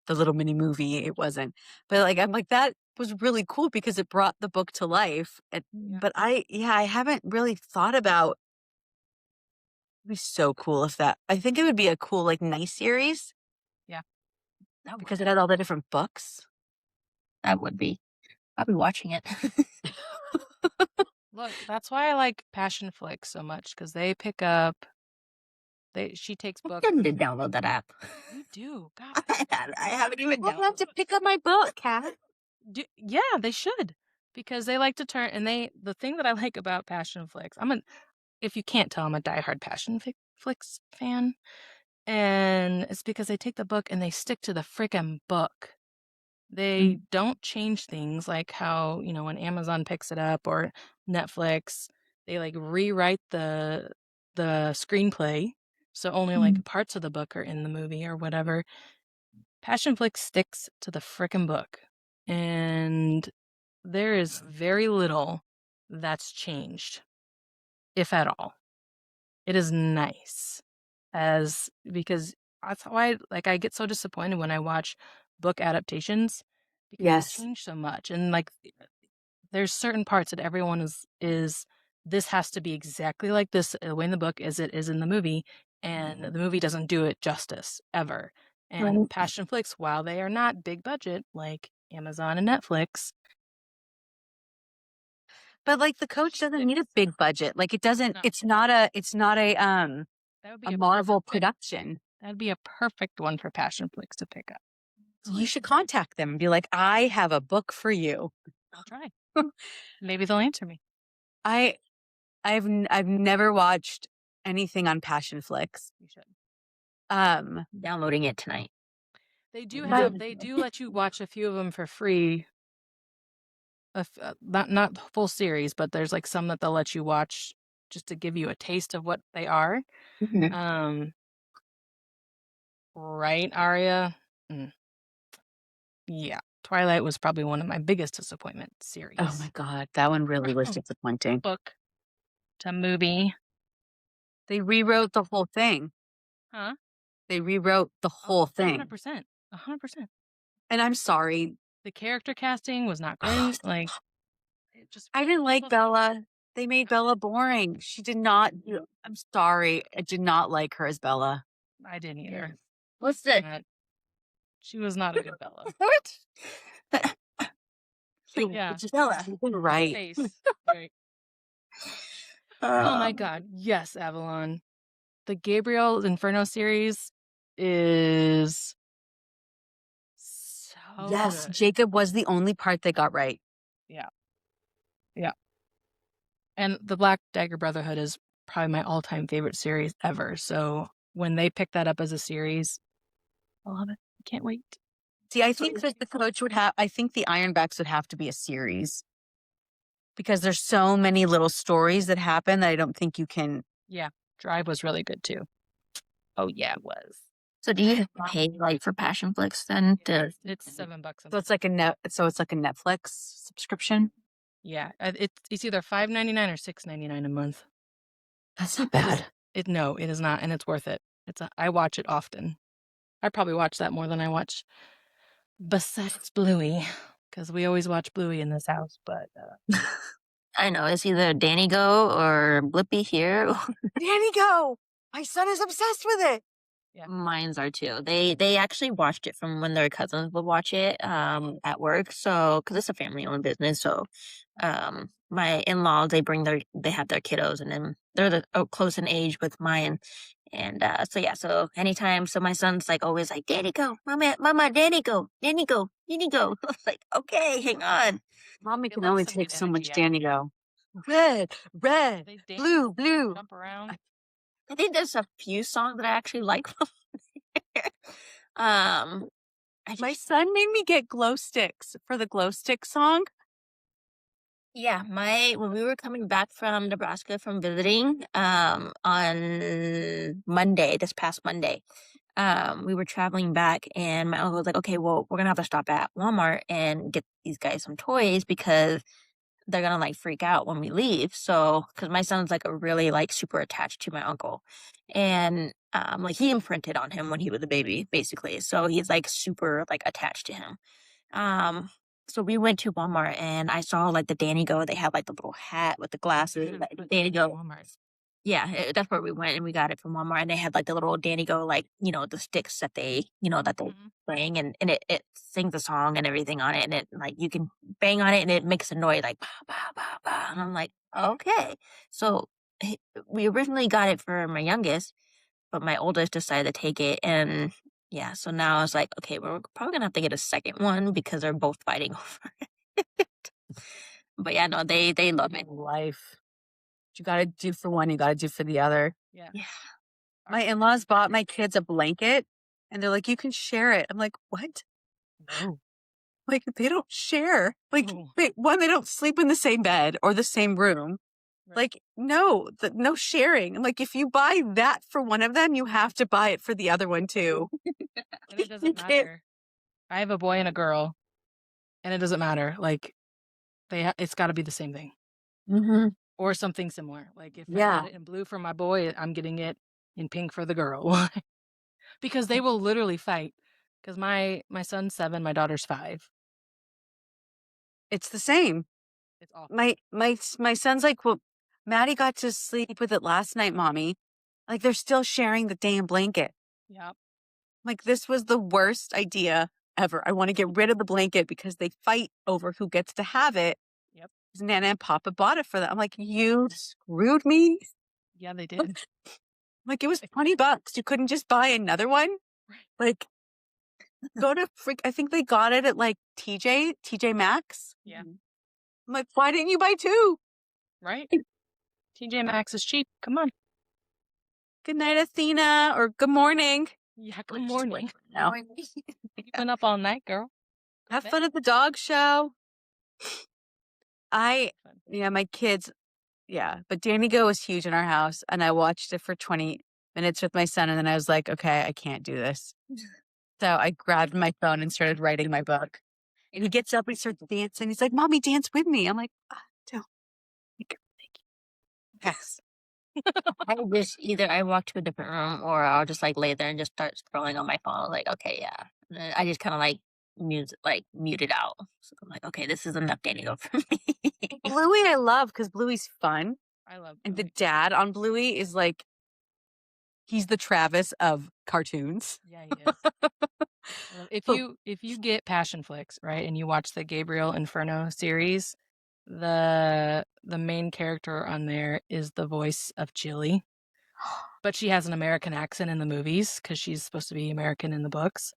the little mini movie, it wasn't. But like, I'm like, that was really cool because it brought the book to life. But I haven't really thought about, it'd be so cool if I think it would be a cool, like nice series. Yeah. Because it had all the different books. That would be. I'll be watching it. Look, that's why I like Passion Flicks so much, because they pick up. She takes I books. need to download that app. You do, God. I haven't even I'll have downloaded to pick up my book, Kat. Yeah, they should, because they like to turn. And the thing that I like about Passion Flicks, if you can't tell, I'm a diehard Passion Flicks fan, and it's because they take the book and they stick to the freaking book. They don't change things like how, when Amazon picks it up or Netflix, they like rewrite the screenplay, so only like parts of the book are in the movie or whatever. Passion Flicks sticks to the frickin' book, and there is very little that's changed, if at all. It is nice, because that's why I get so disappointed when I watch book adaptations, because Yes. they change so much, and there's certain parts that everyone is this has to be exactly like this the way in the book as it is in the movie, and the movie doesn't do it justice ever. And Passion Flicks, while they are not big budget like Amazon and Netflix, But the coach doesn't need a big budget. It doesn't. No. It's not a that would be a Marvel production. That'd be a perfect one for Passion Flicks to pick up. You should contact them and be like, I have a book for you. I'll try. Maybe they'll answer me. I've never watched anything on Passion Flicks. You should. downloading it tonight. They do let you watch a few of them for free. Not the full series, but there's some that they'll let you watch just to give you a taste of what they are. Right, Aria? Yeah. Twilight was probably one of my biggest disappointment series. Oh my God, that one really was disappointing. Book to movie. They rewrote the whole thing. Huh? They rewrote the whole thing. 100%. 100%. And I'm sorry. The character casting was not great. I didn't like Bella. They made Bella boring. She did not. I'm sorry. I did not like her as Bella. I didn't either. What's the? She was not a good Bella. What? Yeah. Bella. Right. Face. Right. Oh my God. Yes, Avalon. The Gabriel Inferno series is so Yes, good. Jacob was the only part they got right. Yeah. Yeah. And the Black Dagger Brotherhood is probably my all-time favorite series ever. So when they pick that up as a series, I love it. I can't wait. See, I think that the coach I think the Ironbacks would have to be a series, because there's so many little stories that happen that I don't think you can. Yeah. Drive was really good too. Oh yeah, it was. So do you pay for Passion Flicks then? It's $7. So it's like a Netflix subscription. Yeah, it's either $5.99 or $6.99 a month. That's not bad. No, it is not, and it's worth it. I watch it often. I probably watch that more than I watch besides Bluey, because we always watch Bluey in this house. But I know it's either Danny Go or Blippi here. Danny Go. My son is obsessed with it. Yeah. Mines are too. They actually watched it from when their cousins would watch it at work. So because it's a family owned business, so my in-laws they have their kiddos, and then they're close in age with mine. And so anytime, so my son's always like, Danny Go, mama, Danny Go, Danny Go, Danny Go. I was like, okay, hang on. Mommy can only take so much Danny Go. Red, blue, blue. Jump around. I think there's a few songs that I actually like. My son made me get glow sticks for the glow stick song. Yeah, when we were coming back from Nebraska from visiting on this past Monday, we were traveling back, and my uncle was like, okay, well, we're gonna have to stop at Walmart and get these guys some toys because they're gonna freak out when we leave. So because my son's a really super attached to my uncle, and he imprinted on him when he was a baby, basically. So he's super attached to him. So we went to Walmart, and I saw the Danny Go. They had the little hat with the glasses. Danny Go. Walmart. Yeah, that's where we went, and we got it from Walmart, and they had, like, the little Danny Go, like, the sticks that they Mhm. bang, and it sings a song and everything on it, and it, like, you can bang on it, and it makes a noise, like, "Bah, bah, bah, bah," and I'm like, "Okay." So, he we originally got it for my youngest, but my oldest decided to take it, and yeah, so now I was like, "Okay, we're probably gonna have to get a second one because they're both fighting over it." But yeah, no, they love it. Life. What you gotta do for one, you gotta do for the other. Yeah. Yeah. My in-laws bought my kids a blanket and they're like, you can share it. I'm like, what? No. Like, they don't share. Like, Oh. one, they don't sleep in the same bed or the same room. Right. Like, no, no sharing. I'm like, if you buy that for one of them, you have to buy it for the other one too. And it You doesn't can't. matter. I have a boy and a girl, and it doesn't matter. Like it's got to be the same thing Mm-hmm. or something similar. Like if I Yeah. get it in blue for my boy, I'm getting it in pink for the girl because they will literally fight. Because my son's 7, my daughter's 5. It's the same. It's awful. My son's like, well, Maddie got to sleep with it last night, mommy. Like, they're still sharing the damn blanket. Yep. Like, this was the worst idea ever. I want to get rid of the blanket because they fight over who gets to have it. Yep. Nana and Papa bought it for them. I'm like, you screwed me. Yeah, they did. Like, it was $20. You couldn't just buy another one. Right. Like, go to I think they got it at like TJ Maxx. Yeah. I'm like, why didn't you buy two? Right. TJ Maxx is cheap. Come on. Good night, Athena, or good morning. Yeah. Good morning. No. You've been up all night, girl. Go Have to fun bed. at the dog show. Fun. My kids, yeah, but Danny Go was huge in our house, and I watched it for 20 minutes with my son, and then I was like, okay, I can't do this. So I grabbed my phone and started writing my book. And he gets up and he starts dancing. He's like, Mommy, dance with me. I'm like, don't. Yes. I wish either I walk to a different room or I'll just like lay there and just start scrolling on my phone. Like, okay, yeah. And then I just kind of mute it out. So I'm like, okay, this is enough dating go for me. Bluey, I love because Bluey's fun. I love And the Bluey. dad on Bluey is like, he's the Travis of cartoons. Yeah, he is. If you get Passion Flicks, right, and you watch the Gabriel Inferno series, the main character on there is the voice of Chili, but she has an American accent in the movies because she's supposed to be American in the books.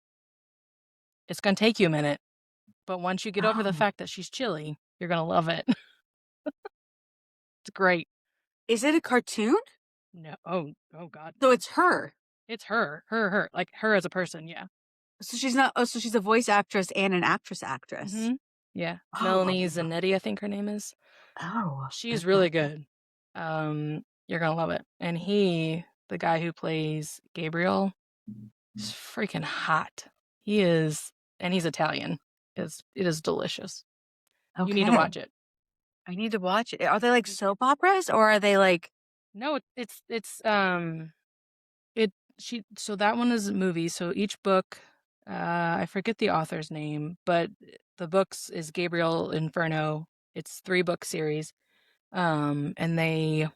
It's gonna take you a minute, but once you get over the Oh. fact that she's Chili, you're gonna love it. It's great. Is it a cartoon? No, oh God, So it's her. it's her, like her as a person. Yeah. So she's not, oh, so she's a voice actress and an actress. Mm-hmm. Yeah. Oh, Melanie Zanetti, I think her name is. oh. She's really good. You're gonna love it. And the guy who plays Gabriel, is freaking hot. He is, and he's Italian. It is delicious. You need to watch it. I need to watch it. Are they like soap operas or are they like? No, so that one is a movie. So each book, I forget the author's name, but the books is Gabriel Inferno. It's 3-book series. And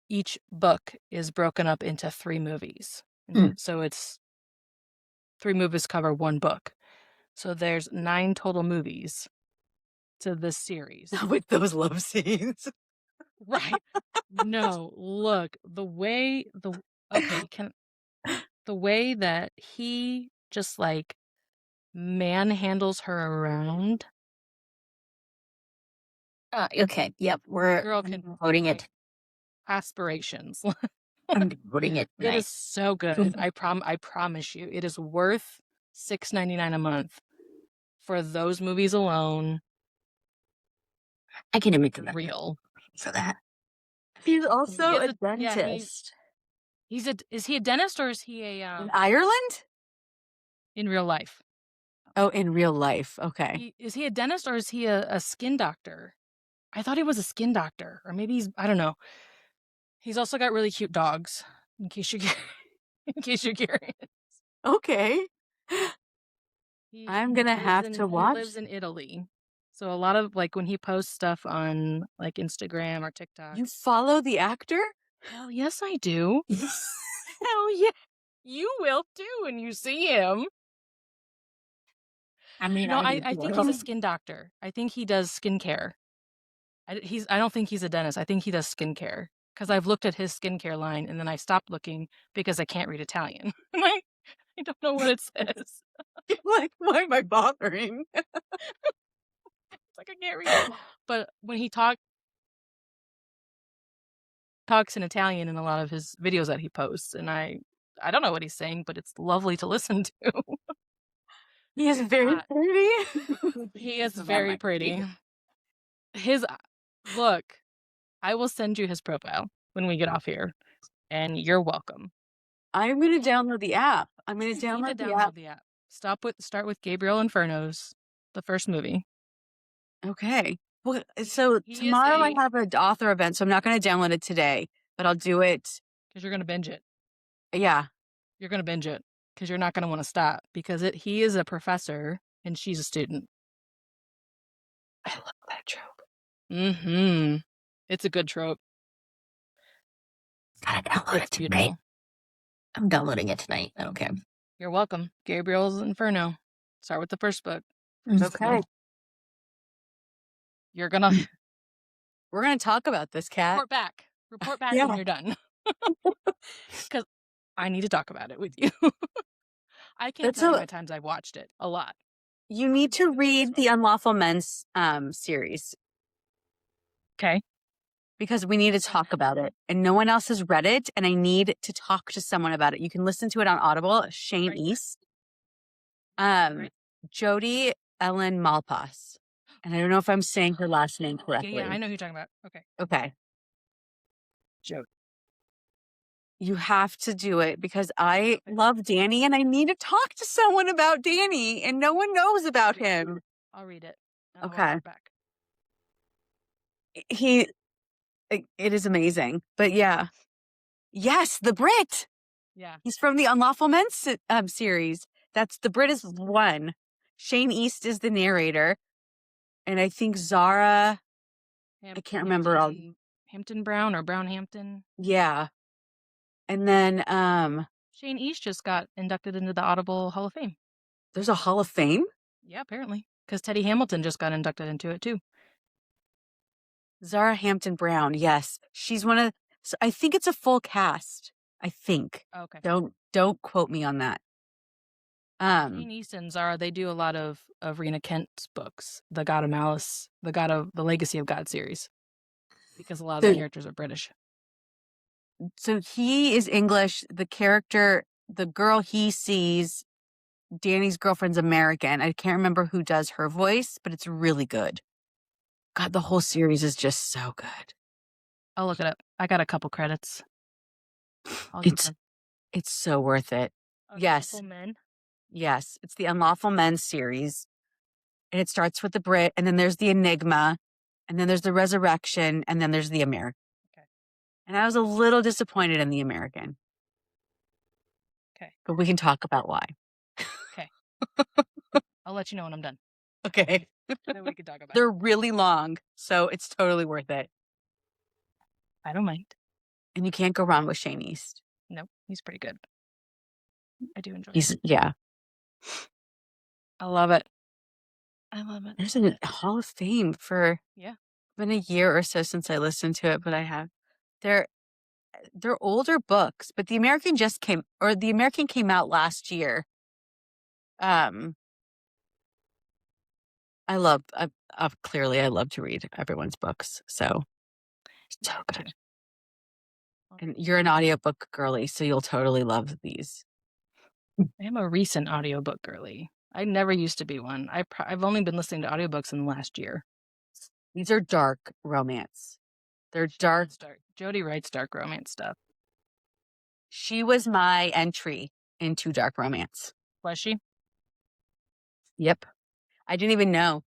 each book is broken up into 3 movies. So it's 3 movies cover 1 book. So there's 9 total movies to this series. With those love scenes. Right. No, look, the way that he just like manhandles her around. Okay, yep, we're Girl can voting it. Aspirations. I'm voting it It tonight. is so good. I promise you, it is worth $6.99 a month for those movies alone. I can admit to that. Real. For that. He's also a dentist. Is he a dentist or is he in Ireland? in real life? Oh, in real life. Okay. Is he a dentist or is he a skin doctor? I thought he was a skin doctor, or maybe I don't know. He's also got really cute dogs, in case you're curious. Okay. I'm gonna have to watch. He lives in Italy. So a lot of like when he posts stuff on like Instagram or TikTok. You follow the actor? Hell yes, I do. Hell yeah. You will too when you see him. I mean, No, I I adore think he's a him. skin doctor. I think he does skincare. I don't think he's a dentist. I think he does skincare. Because I've looked at his skincare line and then I stopped looking because I can't read Italian. I don't know what it says. Like, why am I bothering? It's like I can't read it. But when he talks in Italian in a lot of his videos that he posts, and I don't know what he's saying, but it's lovely to listen to. He is very pretty. He is very pretty. His look, I will send you his profile when we get off here, and you're welcome. I'm gonna download the app. I'm gonna You need to download the app. download the app. Start with Gabriel Inferno's, the first movie. Okay. Well, so He is tomorrow I have an author event, so I'm not gonna download it today, but I'll do it. because you're gonna binge it. Yeah. You're gonna binge it because you're not gonna want to stop because he is a professor and she's a student. I love that trope. Mm-hmm. It's a good trope. Gotta download it tonight. Beautiful. I'm downloading it tonight. Okay. You're welcome. Gabriel's Inferno. Start with the first book. Okay. You're gonna We're gonna talk about this, Kat. report back. Report back Yeah. when you're done. Because I need to talk about it with you. I can't tell you how many times I've watched it. A lot. You need to read the Unlawful Men's series. Okay. Because we need to talk about it. And no one else has read it, and I need to talk to someone about it. You can listen to it on Audible, Shane East. Jody Ellen Malpass. And I don't know if I'm saying her last name correctly. Okay, yeah, I know who you're talking about. Okay. Jody. You have to do it because I love Danny and I need to talk to someone about Danny and no one knows about him. I'll read it. Okay. Back. It is amazing. But yeah. Yes, the Brit. Yeah. He's from the Unlawful Men series. That's the Brit is one. Shane East is the narrator. And I think Zara, I can't remember all. Hampton Brown or Brown Hampton. Yeah. And then Shane East just got inducted into the Audible Hall of Fame. There's a Hall of Fame? Yeah, apparently. Because Teddy Hamilton just got inducted into it too. Zara Hampton Brown, yes. She's one of I think it's a full cast. I think. Okay. Don't quote me on that. Shane East and Zara, they do a lot of Rena Kent's books, the God of Malice, the Legacy of God series. Because a lot of the characters are British. So he is English. The character, the girl he sees, Danny's girlfriend's American. I can't remember who does her voice, but it's really good. God, the whole series is just so good. I'll look it up. I got a couple credits. It's so worth it. Yes. Unlawful Men? Yes. It's the Unlawful Men series. And it starts with the Brit, and then there's the Enigma, and then there's the Resurrection, and then there's the American. Okay. And I was a little disappointed in the American. Okay. But we can talk about why. Okay. I'll let you know when I'm done. Okay. Then we can talk about it. They're really long, so it's totally worth it. I don't mind. And you can't go wrong with Shane East. No, he's pretty good. I do enjoy it. Yeah. I love it. I love it. There's a Hall of Fame for been a year or so since I listened to it, but I have. They're older books, but the American came out last year. Clearly I love to read everyone's books, so good. And you're an audiobook girly, so you'll totally love these. I am a recent audiobook girly. I never used to be one. I've only been listening to audiobooks in the last year. These are dark romance. They're dark. Jody writes dark romance stuff. She was my entry into dark romance. Was she? Yep. I didn't even know.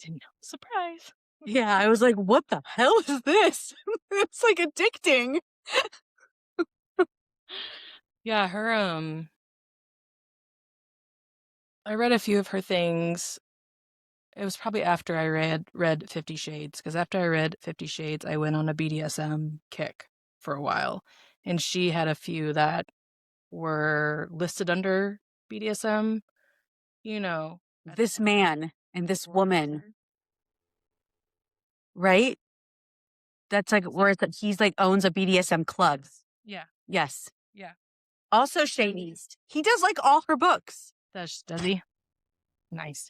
Didn't know. Surprise. Yeah, I was like, what the hell is this? It's like addicting. Yeah, her I read a few of her things. It was probably after I read 50 Shades, because after I read 50 Shades, I went on a BDSM kick for a while, and she had a few that were listed under BDSM, you know, This man and this woman, right? That's like where it's like he's like owns a BDSM club. Yeah, Yes. yeah. Also Shane East. He does like all her books. Does he? Nice.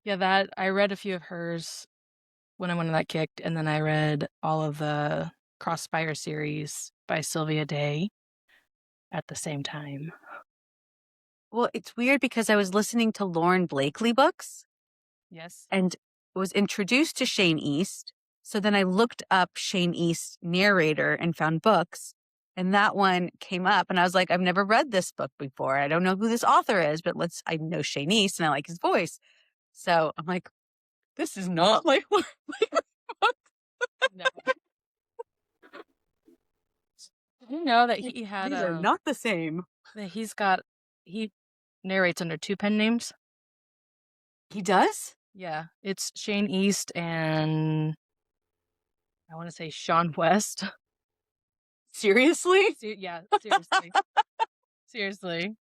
Yeah, that I read a few of hers when I went on that kick, and then I read all of the Crossfire series by Sylvia Day at the same time. Well, it's weird because I was listening to Lauren Blakely books Yes. and was introduced to Shane East. So then I looked up Shane East narrator and found books. And that one came up and I was like, I've never read this book before. I don't know who this author is, but I know Shane East and I like his voice. So I'm like, this is not like book. No. You know that he had These are not the same. that he narrates under two pen names. He does? Yeah, it's Shane East and I want to say Sean West. Seriously? Yeah, seriously. Seriously.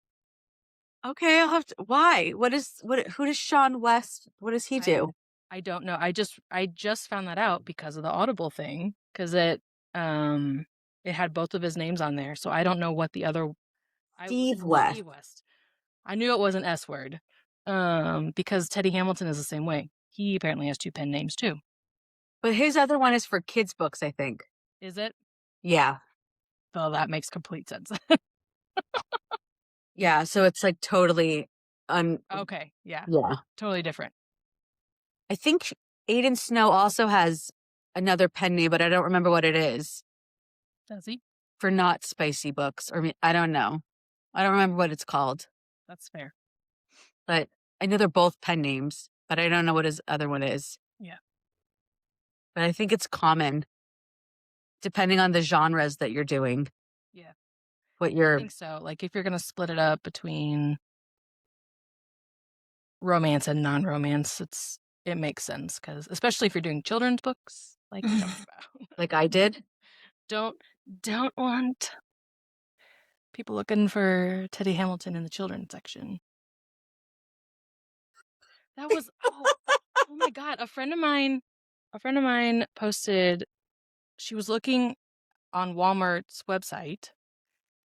Okay, I'll have to. Why? Who does Sean West, what does he do? I don't know. I just found that out because of the Audible thing, because it had both of his names on there. So I don't know what the other Steve West. Steve West. I knew it was an S word. Because Teddy Hamilton is the same way. He apparently has two pen names too. But his other one is for kids' books, I think. Is it? Yeah. Well, that makes complete sense. Yeah, so it's like totally Okay, yeah. Yeah. Totally different. I think Aiden Snow also has another pen name, but I don't remember what it is. Does he? For not spicy books, or I don't know. I don't remember what it's called. That's fair. But I know they're both pen names, but I don't know what his other one is. Yeah. But I think it's common, depending on the genres that you're doing. Yeah. What I you're think so. Like if you're gonna split it up between romance and non-romance, it makes sense, because especially if you're doing children's books, like we talked about. like I did. Don't want people looking for Teddy Hamilton in the children's section. That was oh my god, a friend of mine posted, she was looking on Walmart's website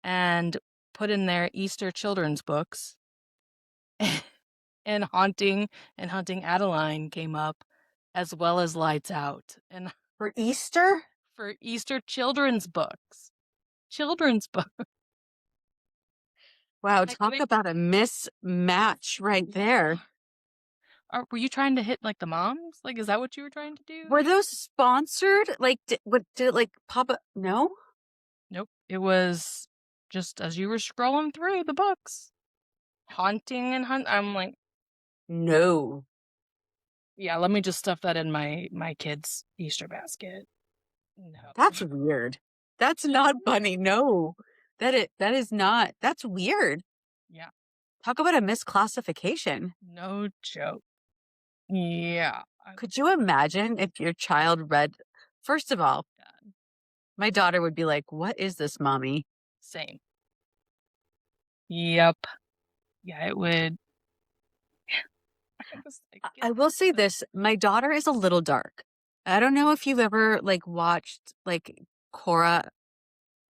and put in there Easter children's books, and Haunting Adeline came up, as well as Lights Out, and For Easter? for Easter children's books. Children's books. Wow, Like, talk about a mismatch right there. Were you trying to hit like the moms? Like, is that what you were trying to do? Were those sponsored? Like, did it like pop up? No? Nope. It was just as you were scrolling through the books. Haunting and I'm like, No. yeah, let me just stuff that in my kid's Easter basket. No. That's weird. That's not funny. No. That is not. That's weird. Yeah. Talk about a misclassification. No joke. Yeah. Could you imagine if your child read, first of all, God. my daughter would be like, what is this, mommy? Same. Yep. Yeah, it would. I will say this. My daughter is a little dark. I don't know if you've ever like watched like Cora.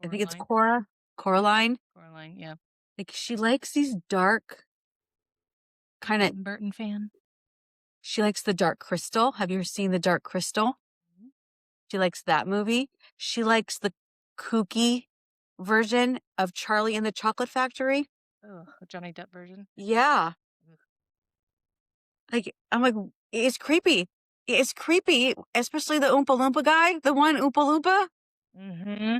I think it's Coraline. Coraline, yeah. Like she likes these dark kind of. Burton fan. She likes The Dark Crystal. Have you ever seen The Dark Crystal? Mm-hmm. She likes that movie. She likes the kooky version of Charlie and the Chocolate Factory. Oh, the Johnny Depp version. Yeah. Like, I'm like, it's creepy. It's creepy, especially the Oompa Loompa guy, the one Oompa Loompa. Mm-hmm.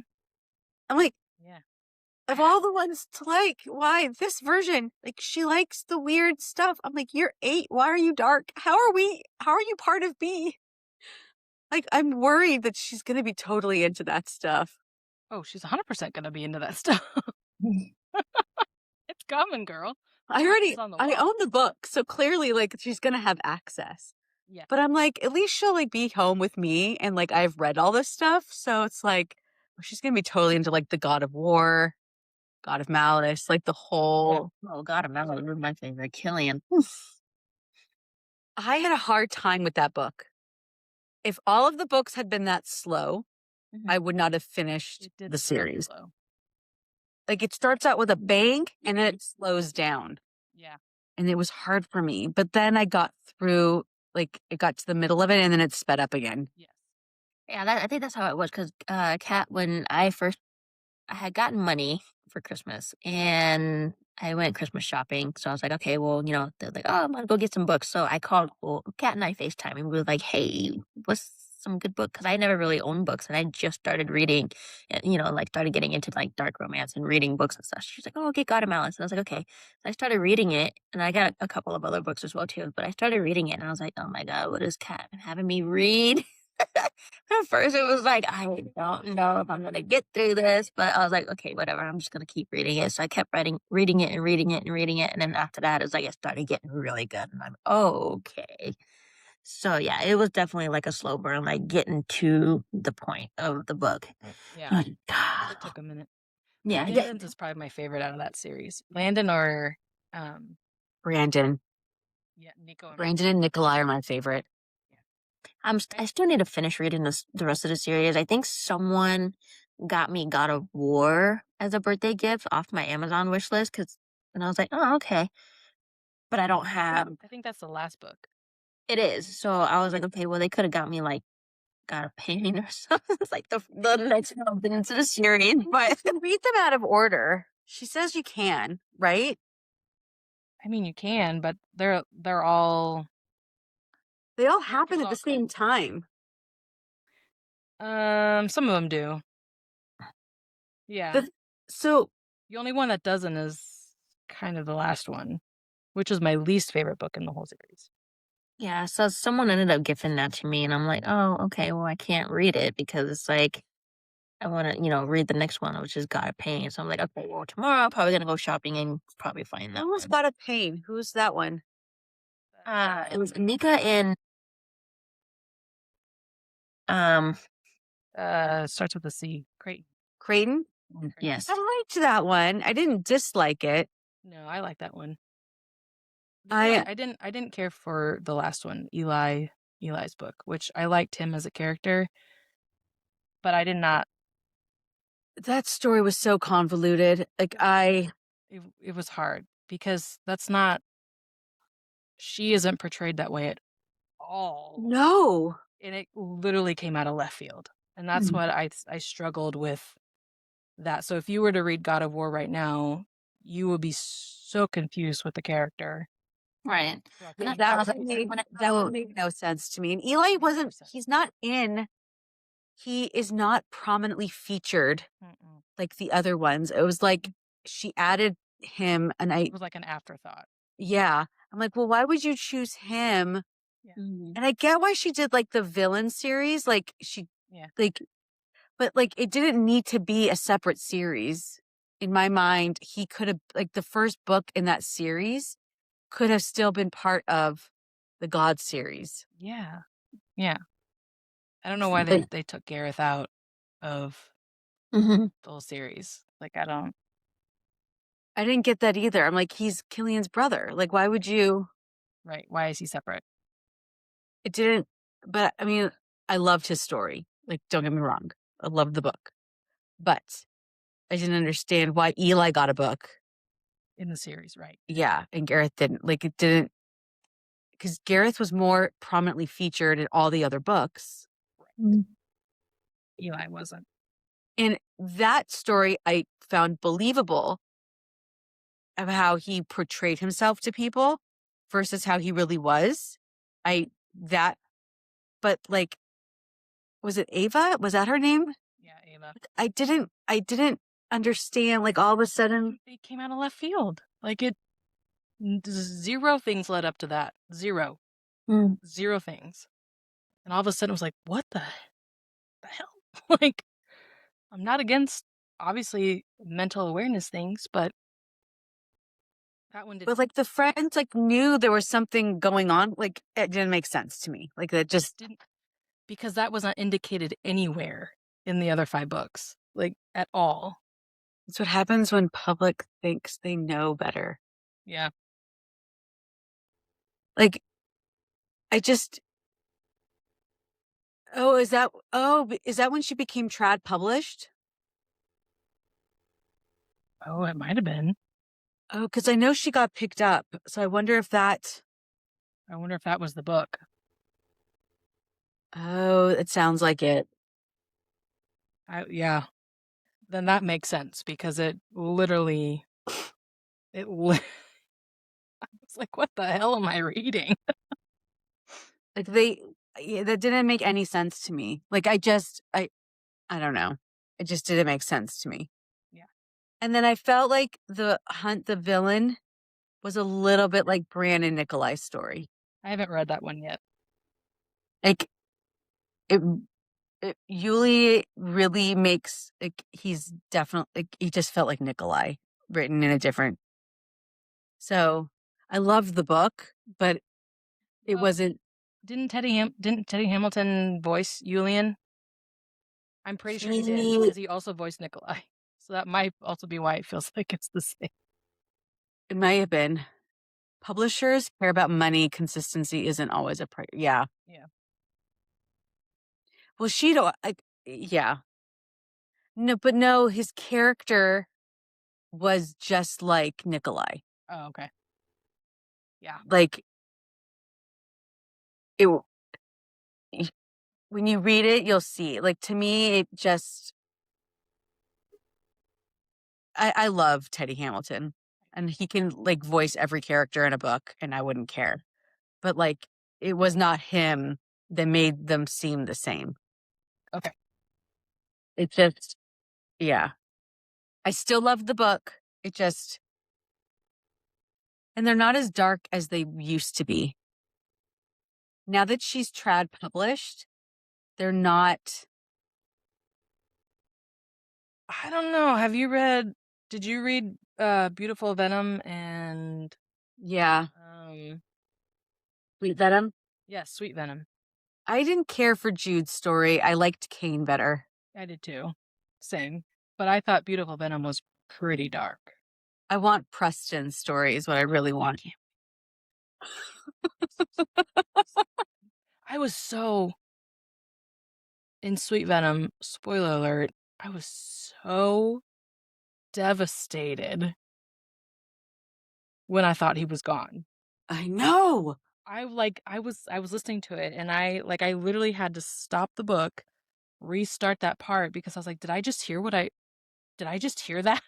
I'm like, yeah. Of all the ones to like, why this version? Like, she likes the weird stuff. I'm like, you're 8. Why are you dark? How are you part of me? Like, I'm worried that she's going to be totally into that stuff. Oh, she's 100% going to be into that stuff. It's coming, girl. I own the book, so clearly, like, she's going to have access. Yeah. But I'm like, at least she'll like be home with me and like I've read all this stuff. So it's like she's gonna be totally into like the God of War, God of Malice, like the whole Oh God, Melon was my favorite. Killian. I had a hard time with that book. If all of the books had been that slow, I would not have finished It did the start series. slow. Like it starts out with a bang and then it slows down. Yeah. And it was hard for me. But then I got through, like, it got to the middle of it and then it sped up again. Yes. Yeah, I think that's how it was. Because Kat, when I had gotten money for Christmas and I went Christmas shopping. So I was like, okay, well, they're like, oh, I'm gonna go get some books. So I called, well, Kat and I FaceTime and we were like, hey, what's some good book? Because I never really owned books and I just started reading, like started getting into like dark romance and reading books and stuff. She's like, oh, get God of Malice. And I was like, okay. So I started reading it and I got a couple of other books as well too. But I started reading it and I was like, oh my God, what is Kat having me read? At first, it was like, I don't know if I'm gonna get through this, but I was like, okay, whatever. I'm just gonna keep reading it. So I kept reading it, and reading it, and reading it, and then after that, it's like it started getting really good, and I'm okay. So yeah, it was definitely like a slow burn, like getting to the point of the book. Yeah. Like, It took a minute. yeah, Landon's is probably my favorite out of that series. Landon or Brandon. yeah, Nico and Brandon and Nikolai are my favorite. I still need to finish reading the rest of the series. I think someone got me God of War as a birthday gift off my Amazon wish list and I was like, oh, okay. But I don't have I think that's the last book. it is. So I was like, okay, well they could have got me like got a painting or something. It's like the next something into the series. But Read them out of order. She says you can, right? I mean, you can, but they're all They all happen it's at the all same time. some of them do. Yeah. The, so The only one that doesn't is kind of the last one, which is my least favorite book in the whole series. yeah, so someone ended up gifting that to me and I'm like, oh, okay, well I can't read it because it's like I want to, read the next one, which is God of Pain. So I'm like, okay, well, tomorrow I'm probably gonna go shopping and probably find that almost one. got a pain. Who's that one? It was Nika and um, Starts with a C. Great. Creighton? yes, I liked that one. I didn't dislike it. No, I like that one. I I didn't care for the last one, Eli's book, which I liked him as a character, but I did not. that story was so convoluted. Like It was hard because that's not. She isn't portrayed that way at all, no. and it literally came out of left field, and that's what I struggled with that. So if you were to read God of War right now, you would be so confused with the character. right. That would make no sense to me. And Eli wasn't. He's not in. He is not prominently featured Mm-mm. like the other ones. It was like she added him, and It was like an afterthought. yeah. I'm like, well, why would you choose him? Yeah. And I get why she did like the villain series. Like Yeah. like, but like it didn't need to be a separate series. In my mind, he could have like the first book in that series could have still been part of the God series. Yeah. Yeah. I don't know why they took Gareth out of Mm-hmm. the whole series. Like I don't. I didn't get that either. I'm like, he's Killian's brother. Like, why would you? Right. Why is he separate? It didn't. But I mean, I loved his story. Like, don't get me wrong. I loved the book. But I didn't understand why Eli got a book. In the series, right? Yeah. And Gareth didn't. Like, it didn't. Because Gareth was more prominently featured in all the other books. Right. Eli wasn't. And that story I found believable of how he portrayed himself to people versus how he really was. But like, was it Ava? Was that her name? Yeah, Ava. I didn't understand. Like all of a sudden, It came out of left field. Like it, zero things led up to that. Zero. Zero things. And all of a sudden it was like, what the hell? Like, I'm not against, obviously, mental awareness things, but That one But like the friends like knew there was something going on. Like it didn't make sense to me. Like that just didn't, because that was not indicated anywhere in the other 5 books, like at all. it's what happens when public thinks they know better. Yeah. Like I just is that when she became trad published? Oh, it might have been. Oh, because I know she got picked up. So I wonder if that I wonder if that was the book. oh, it sounds like it. Yeah. Then that makes sense because it literally, it. I was like, what the hell am I reading? Like that didn't make any sense to me. Like I don't know. It just didn't make sense to me. Yeah. And then I felt like the villain was a little bit like Bran and Nikolai's story. I haven't read that one yet. Like it, Yuli really makes like he's definitely like, he just felt like Nikolai written in a different. So I loved the book, but it Well, wasn't. didn't Teddy Hamilton voice Julian? I'm pretty sure he did He, because he also voiced Nikolai. So that might also be why it feels like it's the same. it might have been. Publishers care about money. Consistency isn't always a priority. Yeah. Yeah. Well, she don't like. Yeah. No, but no, his character was just like Nikolai. Oh, okay. Yeah. Like it when you read it, you'll see. Like to me, it just I love Teddy Hamilton, and he can like voice every character in a book, and I wouldn't care. But like, it was not him that made them seem the same. Okay. It just, yeah. I still love the book. It just, and they're not as dark as they used to be. Now that she's trad published, they're not. I don't know. Did you read Beautiful Venom and Yeah, um Sweet Venom. yeah, Sweet Venom? I didn't care for Jude's story. I liked Kane better. I did too. Same. But I thought Beautiful Venom was pretty dark. I want Preston's story is what I really want. I was so in Sweet Venom, spoiler alert, I was so devastated when I thought he was gone. I know. I was listening to it and I literally had to stop the book, restart that part because I was like, did I just hear that?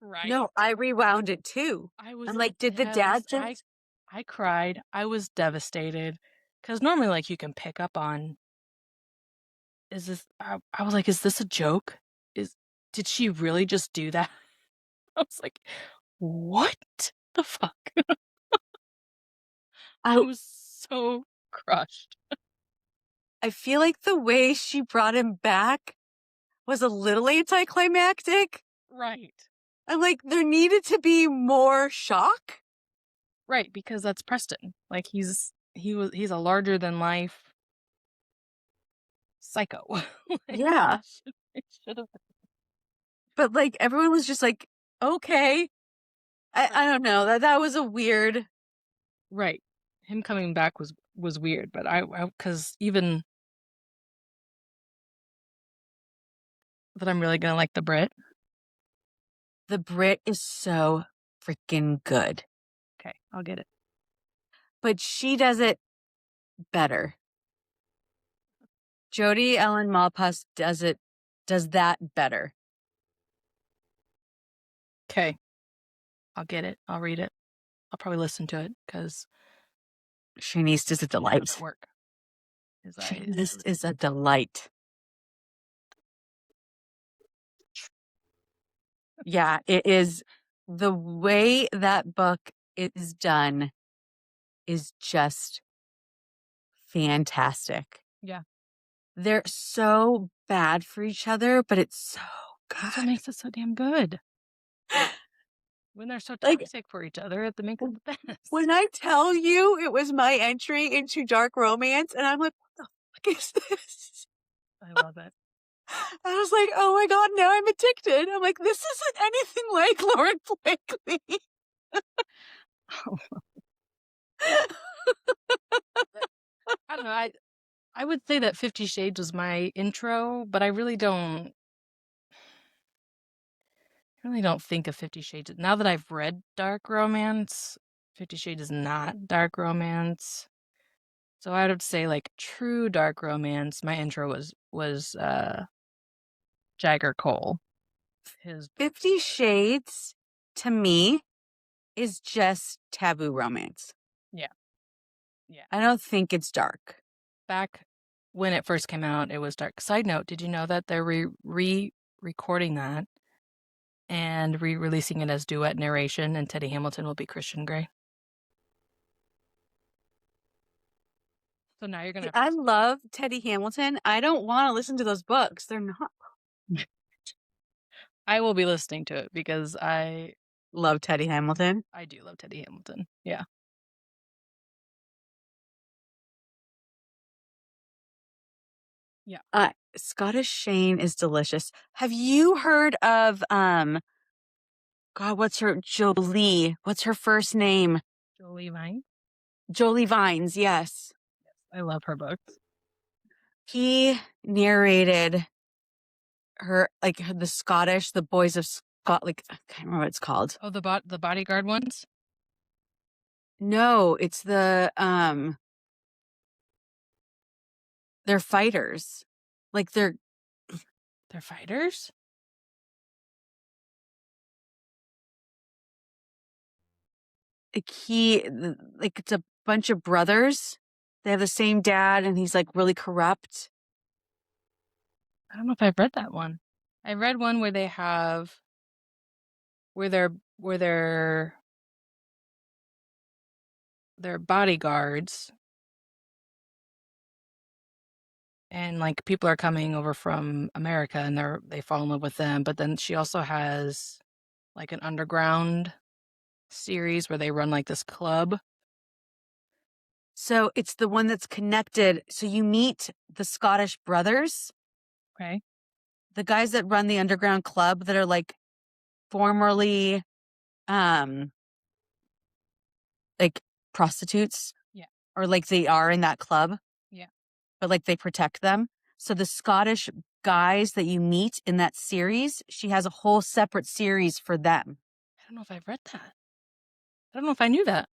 Right. No, I rewound it too. I was I'm like like, did the dad just? I cried. I was devastated because normally like you can pick up on I was like, is this a joke? Is Did she really just do that? I was like, what the fuck? I I was so crushed. I feel like the way she brought him back was a little anticlimactic. Right. I'm like, there needed to be more shock. Right, because that's Preston. Like he's a larger than life psycho. Like Yeah. it should have But like everyone was just like, okay. I don't know. That was a weird. right. Him coming back was weird, but I cuz even that I'm really going to like the Brit. The Brit is so freaking good. Okay, I'll get it. But she does it better. Jodie Ellen Malpass does that better. Okay. I'll get it. I'll read it. I'll probably listen to it cuz Shanice is a delight. at work. This is a delight. Yeah, it is. The way that book is done is just fantastic. Yeah. They're so bad for each other, but it's so That's what good. makes it so damn good. When they're so Like- toxic for each other, it makes it the best. When I tell you it was my entry into dark romance, and I'm like, what the fuck is this? I love it. I was like, oh my God, now I'm addicted. I'm like, this isn't anything like Lauren Blakely. I don't know. I would say that 50 Shades was my intro, but I really don't think of 50 Shades. Now that I've read dark romance, 50 Shades is not dark romance. So I would say like true dark romance. My intro was Jagger Cole. His 50 Shades to me is just taboo romance. Yeah. Yeah. I don't think it's dark. Back when it first came out, it was dark. Side note, did you know that they're re-recording that and re-releasing it as duet narration, and Teddy Hamilton will be Christian Grey? So now you're gonna have I love Teddy Hamilton. I don't want to listen to those books. They're not. I will be listening to it because I Love Teddy Hamilton. do love Teddy Hamilton. Yeah. Yeah. Scottish Shane is delicious. Have you heard of God, what's her Jolie? What's her first name? Jolie Vine. Jolie Vines, yes. I love her books. He narrated her the Boys of Scott, like I can't remember what it's called. Oh, the bodyguard ones? No, it's they're fighters. Like They're fighters? like it's a bunch of brothers. They have the same dad and he's like really corrupt. I don't know if I've read that one. I read one where they're bodyguards, and like people are coming over from America and they fall in love with them, but then she also has like an underground series where they run like this club. So it's the one that's connected. So you meet the Scottish brothers, Okay. the guys that run the underground club that are like formerly like prostitutes. Yeah. Or like they are in that club. Yeah. But like they protect them. So the Scottish guys that you meet in that series, she has a whole separate series for them. I don't know if I've read that. I don't know if I knew that.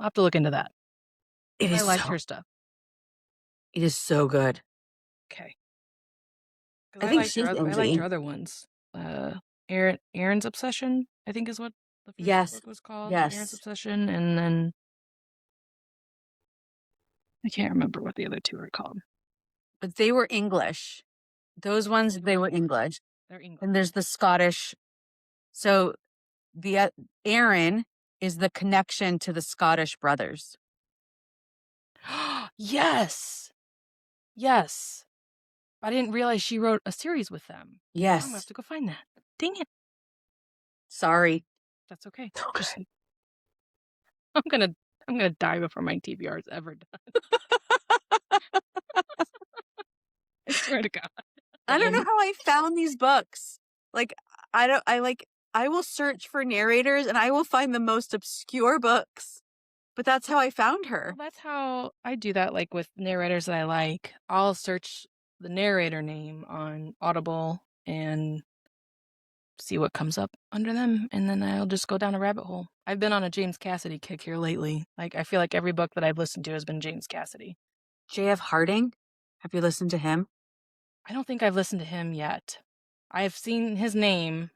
I'll have to look into that. I liked her stuff. It is so good. Okay. I think she's I liked her other ones. Aaron's Obsession, I think is what the first book was called. Yes. Aaron's Obsession, and then I can't remember what the other two are called. But they were English. Those ones, they were English. They're English. And there's the Scottish. So the Aaron is the connection to the Scottish brothers. Yes. Yes. I didn't realize she wrote a series with them. Yes. I'm gonna have to go find that. Dang it. Sorry. That's okay. Okay. Just, I'm gonna die before my TBR is ever done. I swear to God. I don't know how I found these books. Like, I will search for narrators and I will find the most obscure books. But that's how I found her. Well, that's how I do that, like with narrators that I like. I'll search the narrator name on Audible and see what comes up under them, and then I'll just go down a rabbit hole. I've been on a James Cassidy kick here lately. Like, I feel like every book that I've listened to has been James Cassidy. J.F. Harding? Have you listened to him? I don't think I've listened to him yet. I've seen his name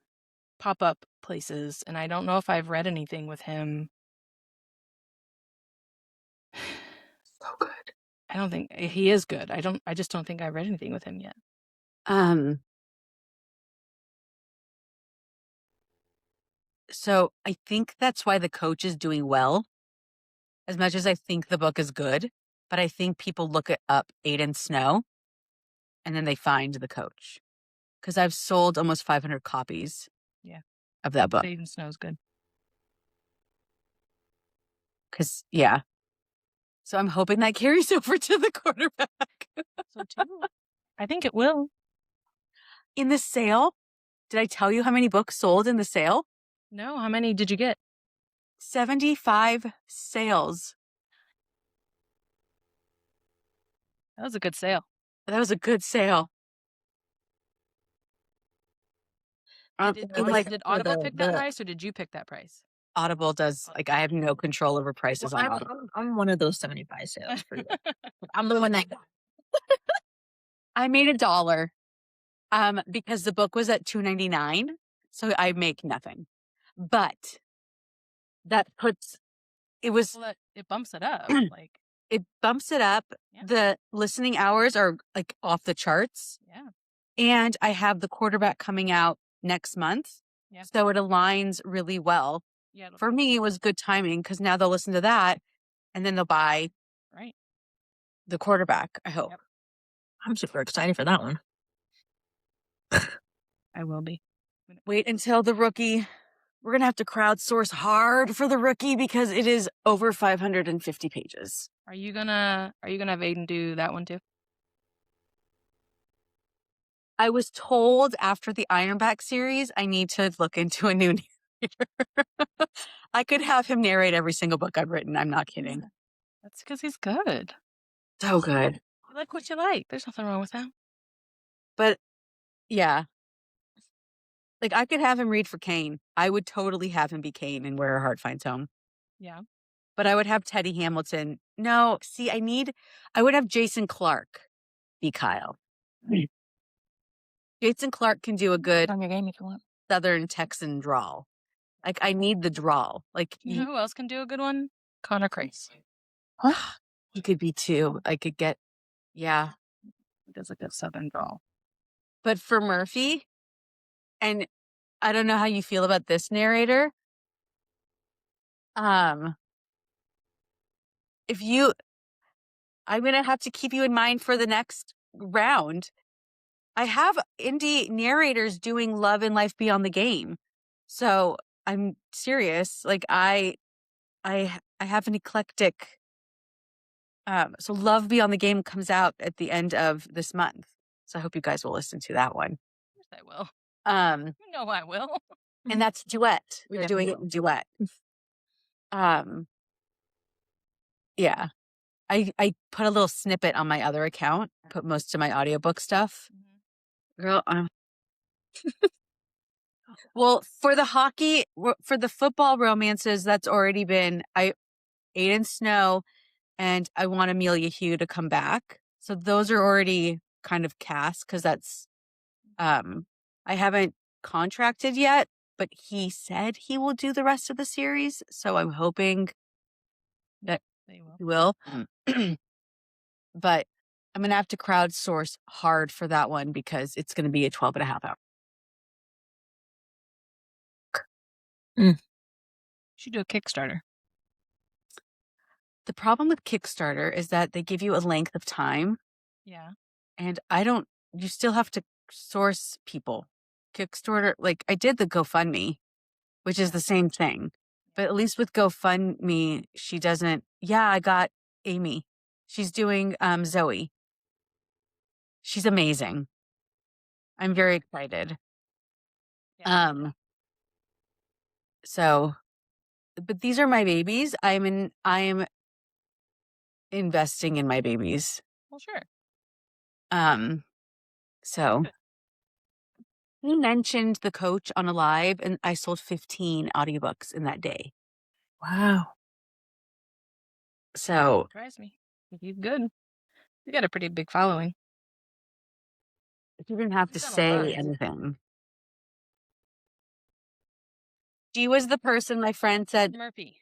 pop up places, and I don't know if I've read anything with him. So good. I don't think he is good. I just don't think I've read anything with him yet. So I think that's why The Coach is doing well. As much as I think the book is good, but I think people look up Aiden Snow and then they find The Coach. Because I've sold almost 500 copies. Yeah. of that book. Fade and Snow's good. Because, yeah. So I'm hoping that carries over to the quarterback. So too. I think it will. In the sale, did I tell you how many books sold in the sale? No, how many did you get? 75 sales. That was a good sale. That was a good sale. Did like Audible pick that price or did you pick that price? Audible does, like, I have no control over prices on Audible. I'm one of those 75 sales for you. I'm the one that got. I made $1 because the book was at $2.99, so I make nothing. But that puts it was Well, it bumps it up. Like it bumps it up. Yeah. The listening hours are like off the charts. Yeah. And I have the quarterback coming out next month. Yeah. So it aligns really well. Yeah. For me, it was good timing because now they'll listen to that and then they'll buy Right. the quarterback, I hope. Yep. I'm super excited for that one. I will be. Wait until the rookie. We're going to have to crowdsource hard for the rookie because it is over 550 pages. Are you gonna have Aiden do that one too? I was told after the Ironback series, I need to look into a new narrator. I could have him narrate every single book I've written. I'm not kidding. That's because he's good. So good. You like what you like. There's nothing wrong with that. But yeah. Like I could have him read for Kane. I would totally have him be Kane in Where Her Heart Finds Home. Yeah. But I would have Teddy Hamilton. No, see, I would have Jason Clark be Kyle. Jason Clark can do a good On your game if you want. Southern Texan drawl. Like I need the drawl. Like You know who else can do a good one? Connor Crace. he could be too. I could get, yeah. He does a good Southern drawl. But for Murphy, and I don't know how you feel about this narrator. I'm gonna have to keep you in mind for the next round. I have indie narrators doing Love and Life Beyond the Game. So I'm serious. Like I have an eclectic. So Love Beyond the Game comes out at the end of this month. So I hope you guys will listen to that one. Of course I will. You know I will. And that's duet. We're doing it in duet. Yeah. I put a little snippet on my other account, put most of my audiobook stuff. Girl, well, for the football romances, that's already been Aiden Snow and I want Amelia Hugh to come back. So those are already kind of cast because that's I haven't contracted yet, but he said he will do the rest of the series. So I'm hoping that he will. But I'm going to have to crowdsource hard for that one because it's going to be a 12 and a half hour. You should do a Kickstarter. The problem with Kickstarter is that they give you a length of time. Yeah. And you still have to source people. Kickstarter, like I did the GoFundMe, which is the same thing. But at least with GoFundMe, she doesn't. Yeah, I got Amy. She's doing Zoe. She's amazing. I'm very excited. Yeah. So, but these are my babies. I am investing in my babies. Well, sure. So he mentioned the coach on a live, and I sold 15 audiobooks in that day. Wow. So Surprise me. He's good. You got a pretty big following. You didn't have to say anything. She was the person my friend said, Murphy.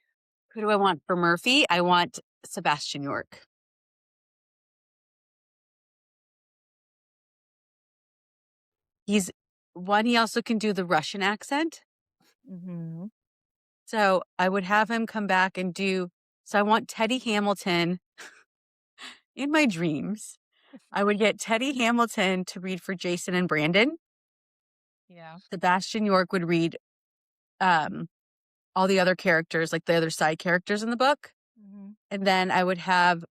Who do I want for Murphy? I want Sebastian York. He also can do the Russian accent. Mm-hmm. So I would have him come back and so I want Teddy Hamilton in my dreams. I would get Teddy Hamilton to read for Jason and Brandon. Yeah. Sebastian York would read all the other characters, like the other side characters in the book. Mm-hmm. And then I would have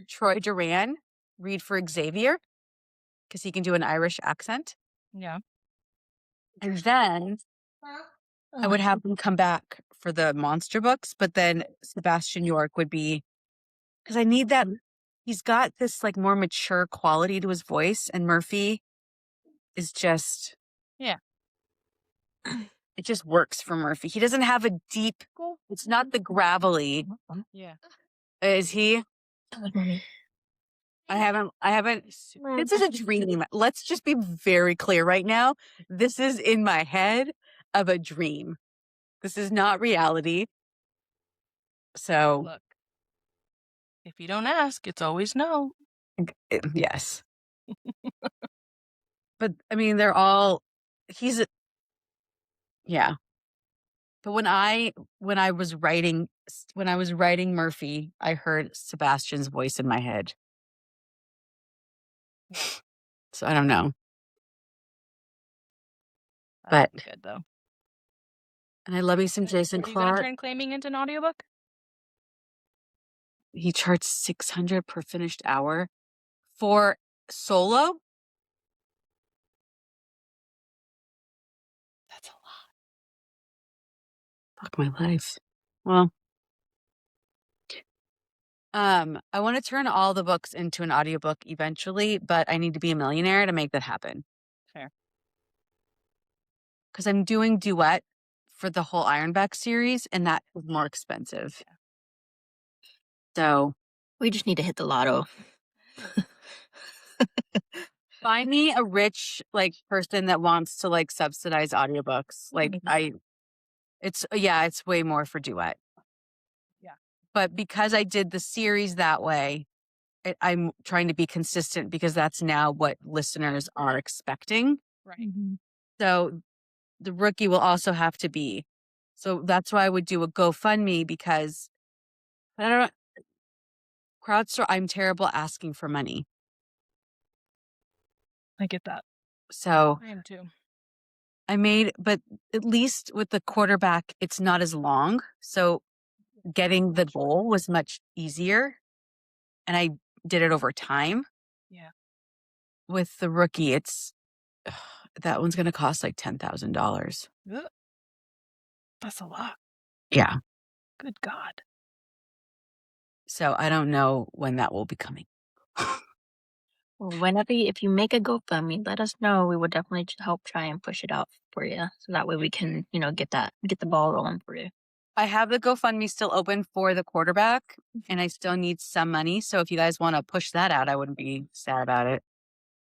Troy Duran read for Xavier because he can do an Irish accent. Yeah. And then I would have him come back for the monster books, but then Sebastian York would be, because I need that. He's got this like more mature quality to his voice, and Murphy is just, Yeah. it just works for Murphy. He doesn't have a deep, it's not the gravelly. Yeah. Is he? I haven't, this is a dream. Let's just be very clear right now. This is in my head of a dream. This is not reality. So, Look, if you don't ask, it's always no. yes. But I mean, they're all, yeah. But when I was writing Murphy, I heard Sebastian's voice in my head. So I don't know. That'd But be good though. and I love me some Jason Are you gonna Clark. turn claiming into an audiobook? He charged $600 per finished hour for solo. That's a lot. Fuck my life. Well, I want to turn all the books into an audiobook eventually, but I need to be a millionaire to make that happen. Fair. Because I'm doing duet for the whole Ironback series, and that is more expensive. Yeah. So We just need to hit the lotto. find me a rich like person that wants to like subsidize audiobooks. Like it's way more for duet. Yeah. But because I did the series that way, I'm trying to be consistent because that's now what listeners are expecting. Right. So the rookie will also have to be. So that's why I would do a GoFundMe because I don't know. Crowdsource, I'm terrible asking for money. I get that. So I am too. but at least with the quarterback, it's not as long. So getting the goal was much easier. And I did it over time. Yeah. With the rookie, that one's going to cost like $10,000. Ugh. That's a lot. Yeah. Good God. So I don't know when that will be coming. Well, if you make a GoFundMe, let us know. We will definitely help try and push it out for you, so that way we can, get the ball rolling for you. I have the GoFundMe still open for the quarterback, and I still need some money. So if you guys want to push that out, I wouldn't be sad about it.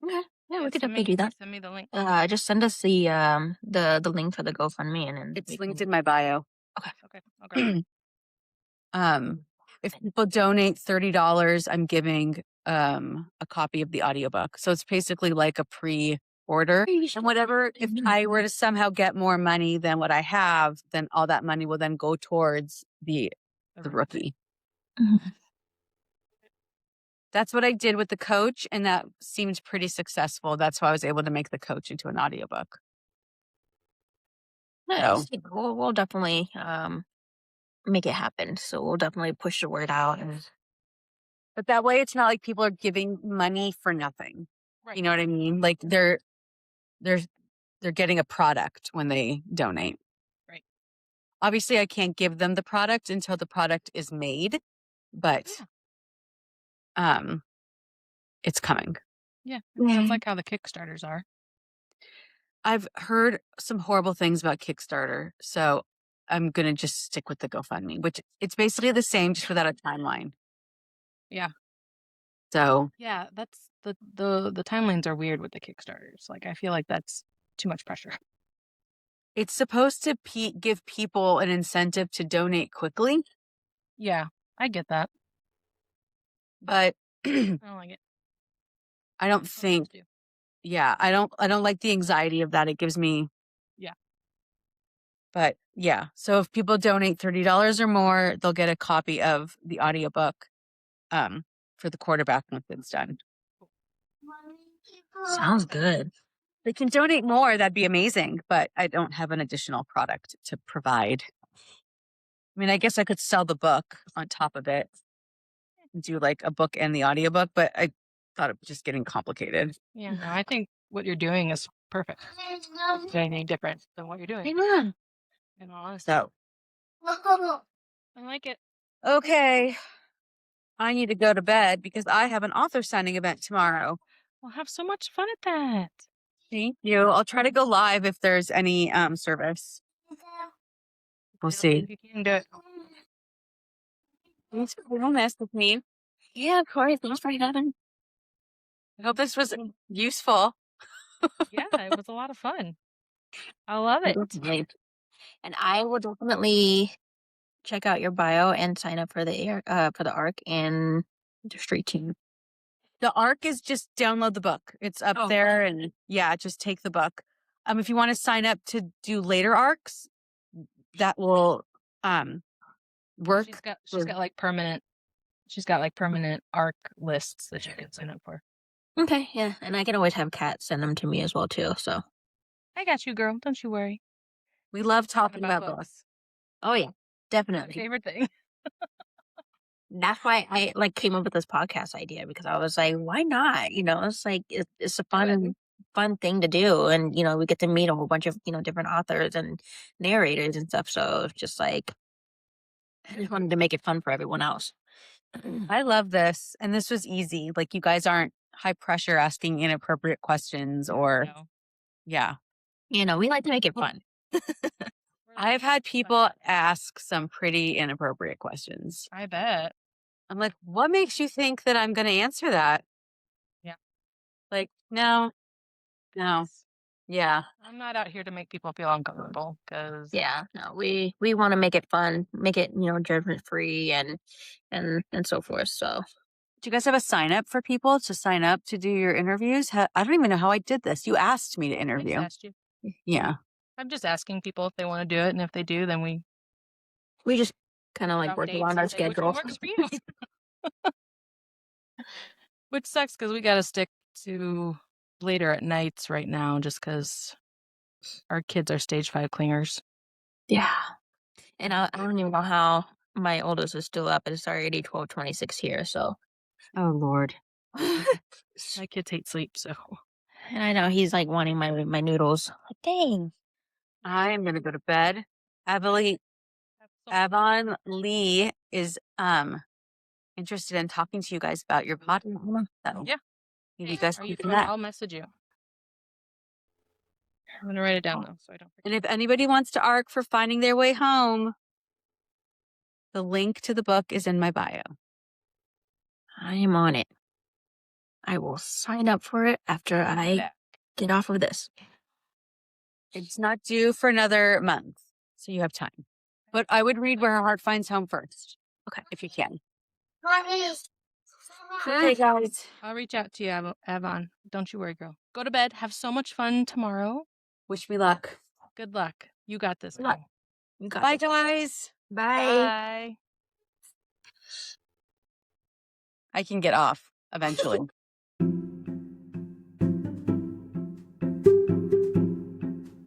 Okay. Yeah, we could send definitely do that. Send me the link. Just send us the link for the GoFundMe, and then It's linked in my bio. Okay. Okay. If people donate $30, I'm giving a copy of the audiobook. So it's basically like a pre-order. And whatever, if I were to somehow get more money than what I have, then all that money will then go towards the rookie. That's what I did with the coach, and that seemed pretty successful. That's why I was able to make the coach into an audiobook. Nice. We'll definitely make it happen. So we'll definitely push the word out. But that way, it's not like people are giving money for nothing. Right. You know what I mean? Like they're getting a product when they donate. Right. Obviously, I can't give them the product until the product is made, but it's coming. Yeah. That's like how the Kickstarters are. I've heard some horrible things about Kickstarter, so I'm gonna just stick with the GoFundMe, which it's basically the same, just without a timeline. Yeah. So yeah, that's the timelines are weird with the Kickstarters. Like I feel like that's too much pressure. It's supposed to give people an incentive to donate quickly. Yeah, I get that, but I don't like it. I don't think. Yeah, I don't like the anxiety of that. It gives me. Yeah. But yeah, so if people donate $30 or more, they'll get a copy of the audiobook for the quarterback once it's done. Sounds good. they can donate more. That'd be amazing. But I don't have an additional product to provide. I mean, I guess I could sell the book on top of it and do like a book and the audiobook, but I thought it was just getting complicated. Yeah, no, I think what you're doing is perfect. It's anything different than what you're doing. Amen. In all honesty. So, I like it. okay. I need to go to bed because I have an author signing event tomorrow. We'll have so much fun at that. Thank you. I'll try to go live if there's any service. We'll see. If you can do it. Thanks for doing this with me. Yeah, of course. Thanks for having. I hope this was useful. Yeah, it was a lot of fun. I love it. And I will definitely check out your bio and sign up for the ARC and the street team. The ARC is just download the book. It's up there, and yeah, just take the book. If you want to sign up to do later ARCs, that will work. She's got like permanent ARC lists that you can sign up for. Okay, yeah, and I can always have Kat send them to me as well too. So I got you, girl. Don't you worry. We love talking about books. Oh yeah, My definitely. favorite thing. That's why I came up with this podcast idea, because I was like, why not? It's like it's a fun thing to do, and we get to meet a whole bunch of different authors and narrators and stuff. So it's just like I just wanted to make it fun for everyone else. I love this, and this was easy. Like, you guys aren't high pressure asking inappropriate questions or yeah. We like to make it fun. I've had people ask some pretty inappropriate questions. I bet. I'm like, what makes you think that I'm going to answer that? Yeah. Like, no. Yeah. I'm not out here to make people feel uncomfortable, because no, we want to make it fun, make it judgment free and so forth. So Do you guys have a sign up for people to sign up to do your interviews? I don't even know how I did this. You asked me to I interview. just asked you. Yeah. I'm just asking people if they want to do it, and if they do, then we just kind of like work around our schedule. Works for you. Which sucks, because we got to stick to later at nights right now, just because our kids are stage 5 clingers. Yeah. And I don't even know how my oldest is still up. It's already 12:26 here. So, oh Lord, my kids hate sleep, so. And I know he's like wanting my noodles. Dang. I am gonna go to bed. Avon Lee is interested in talking to you guys about your podcast. So yeah, maybe you guys can do that. I'll message you. I'm gonna write it down though, so I don't forget. And if anybody wants to ARC for finding their way home, the link to the book is in my bio. I am on it. I will sign up for it after I get off of this. It's not due for another month, so you have time. But I would read Where Her Heart Finds Home first. Okay, if you can. Okay, guys. I'll reach out to you, Avon. Don't you worry, girl. Go to bed. Have so much fun tomorrow. Wish me luck. Good luck. You got this. Girl. Bye, guys. Bye. I can get off eventually.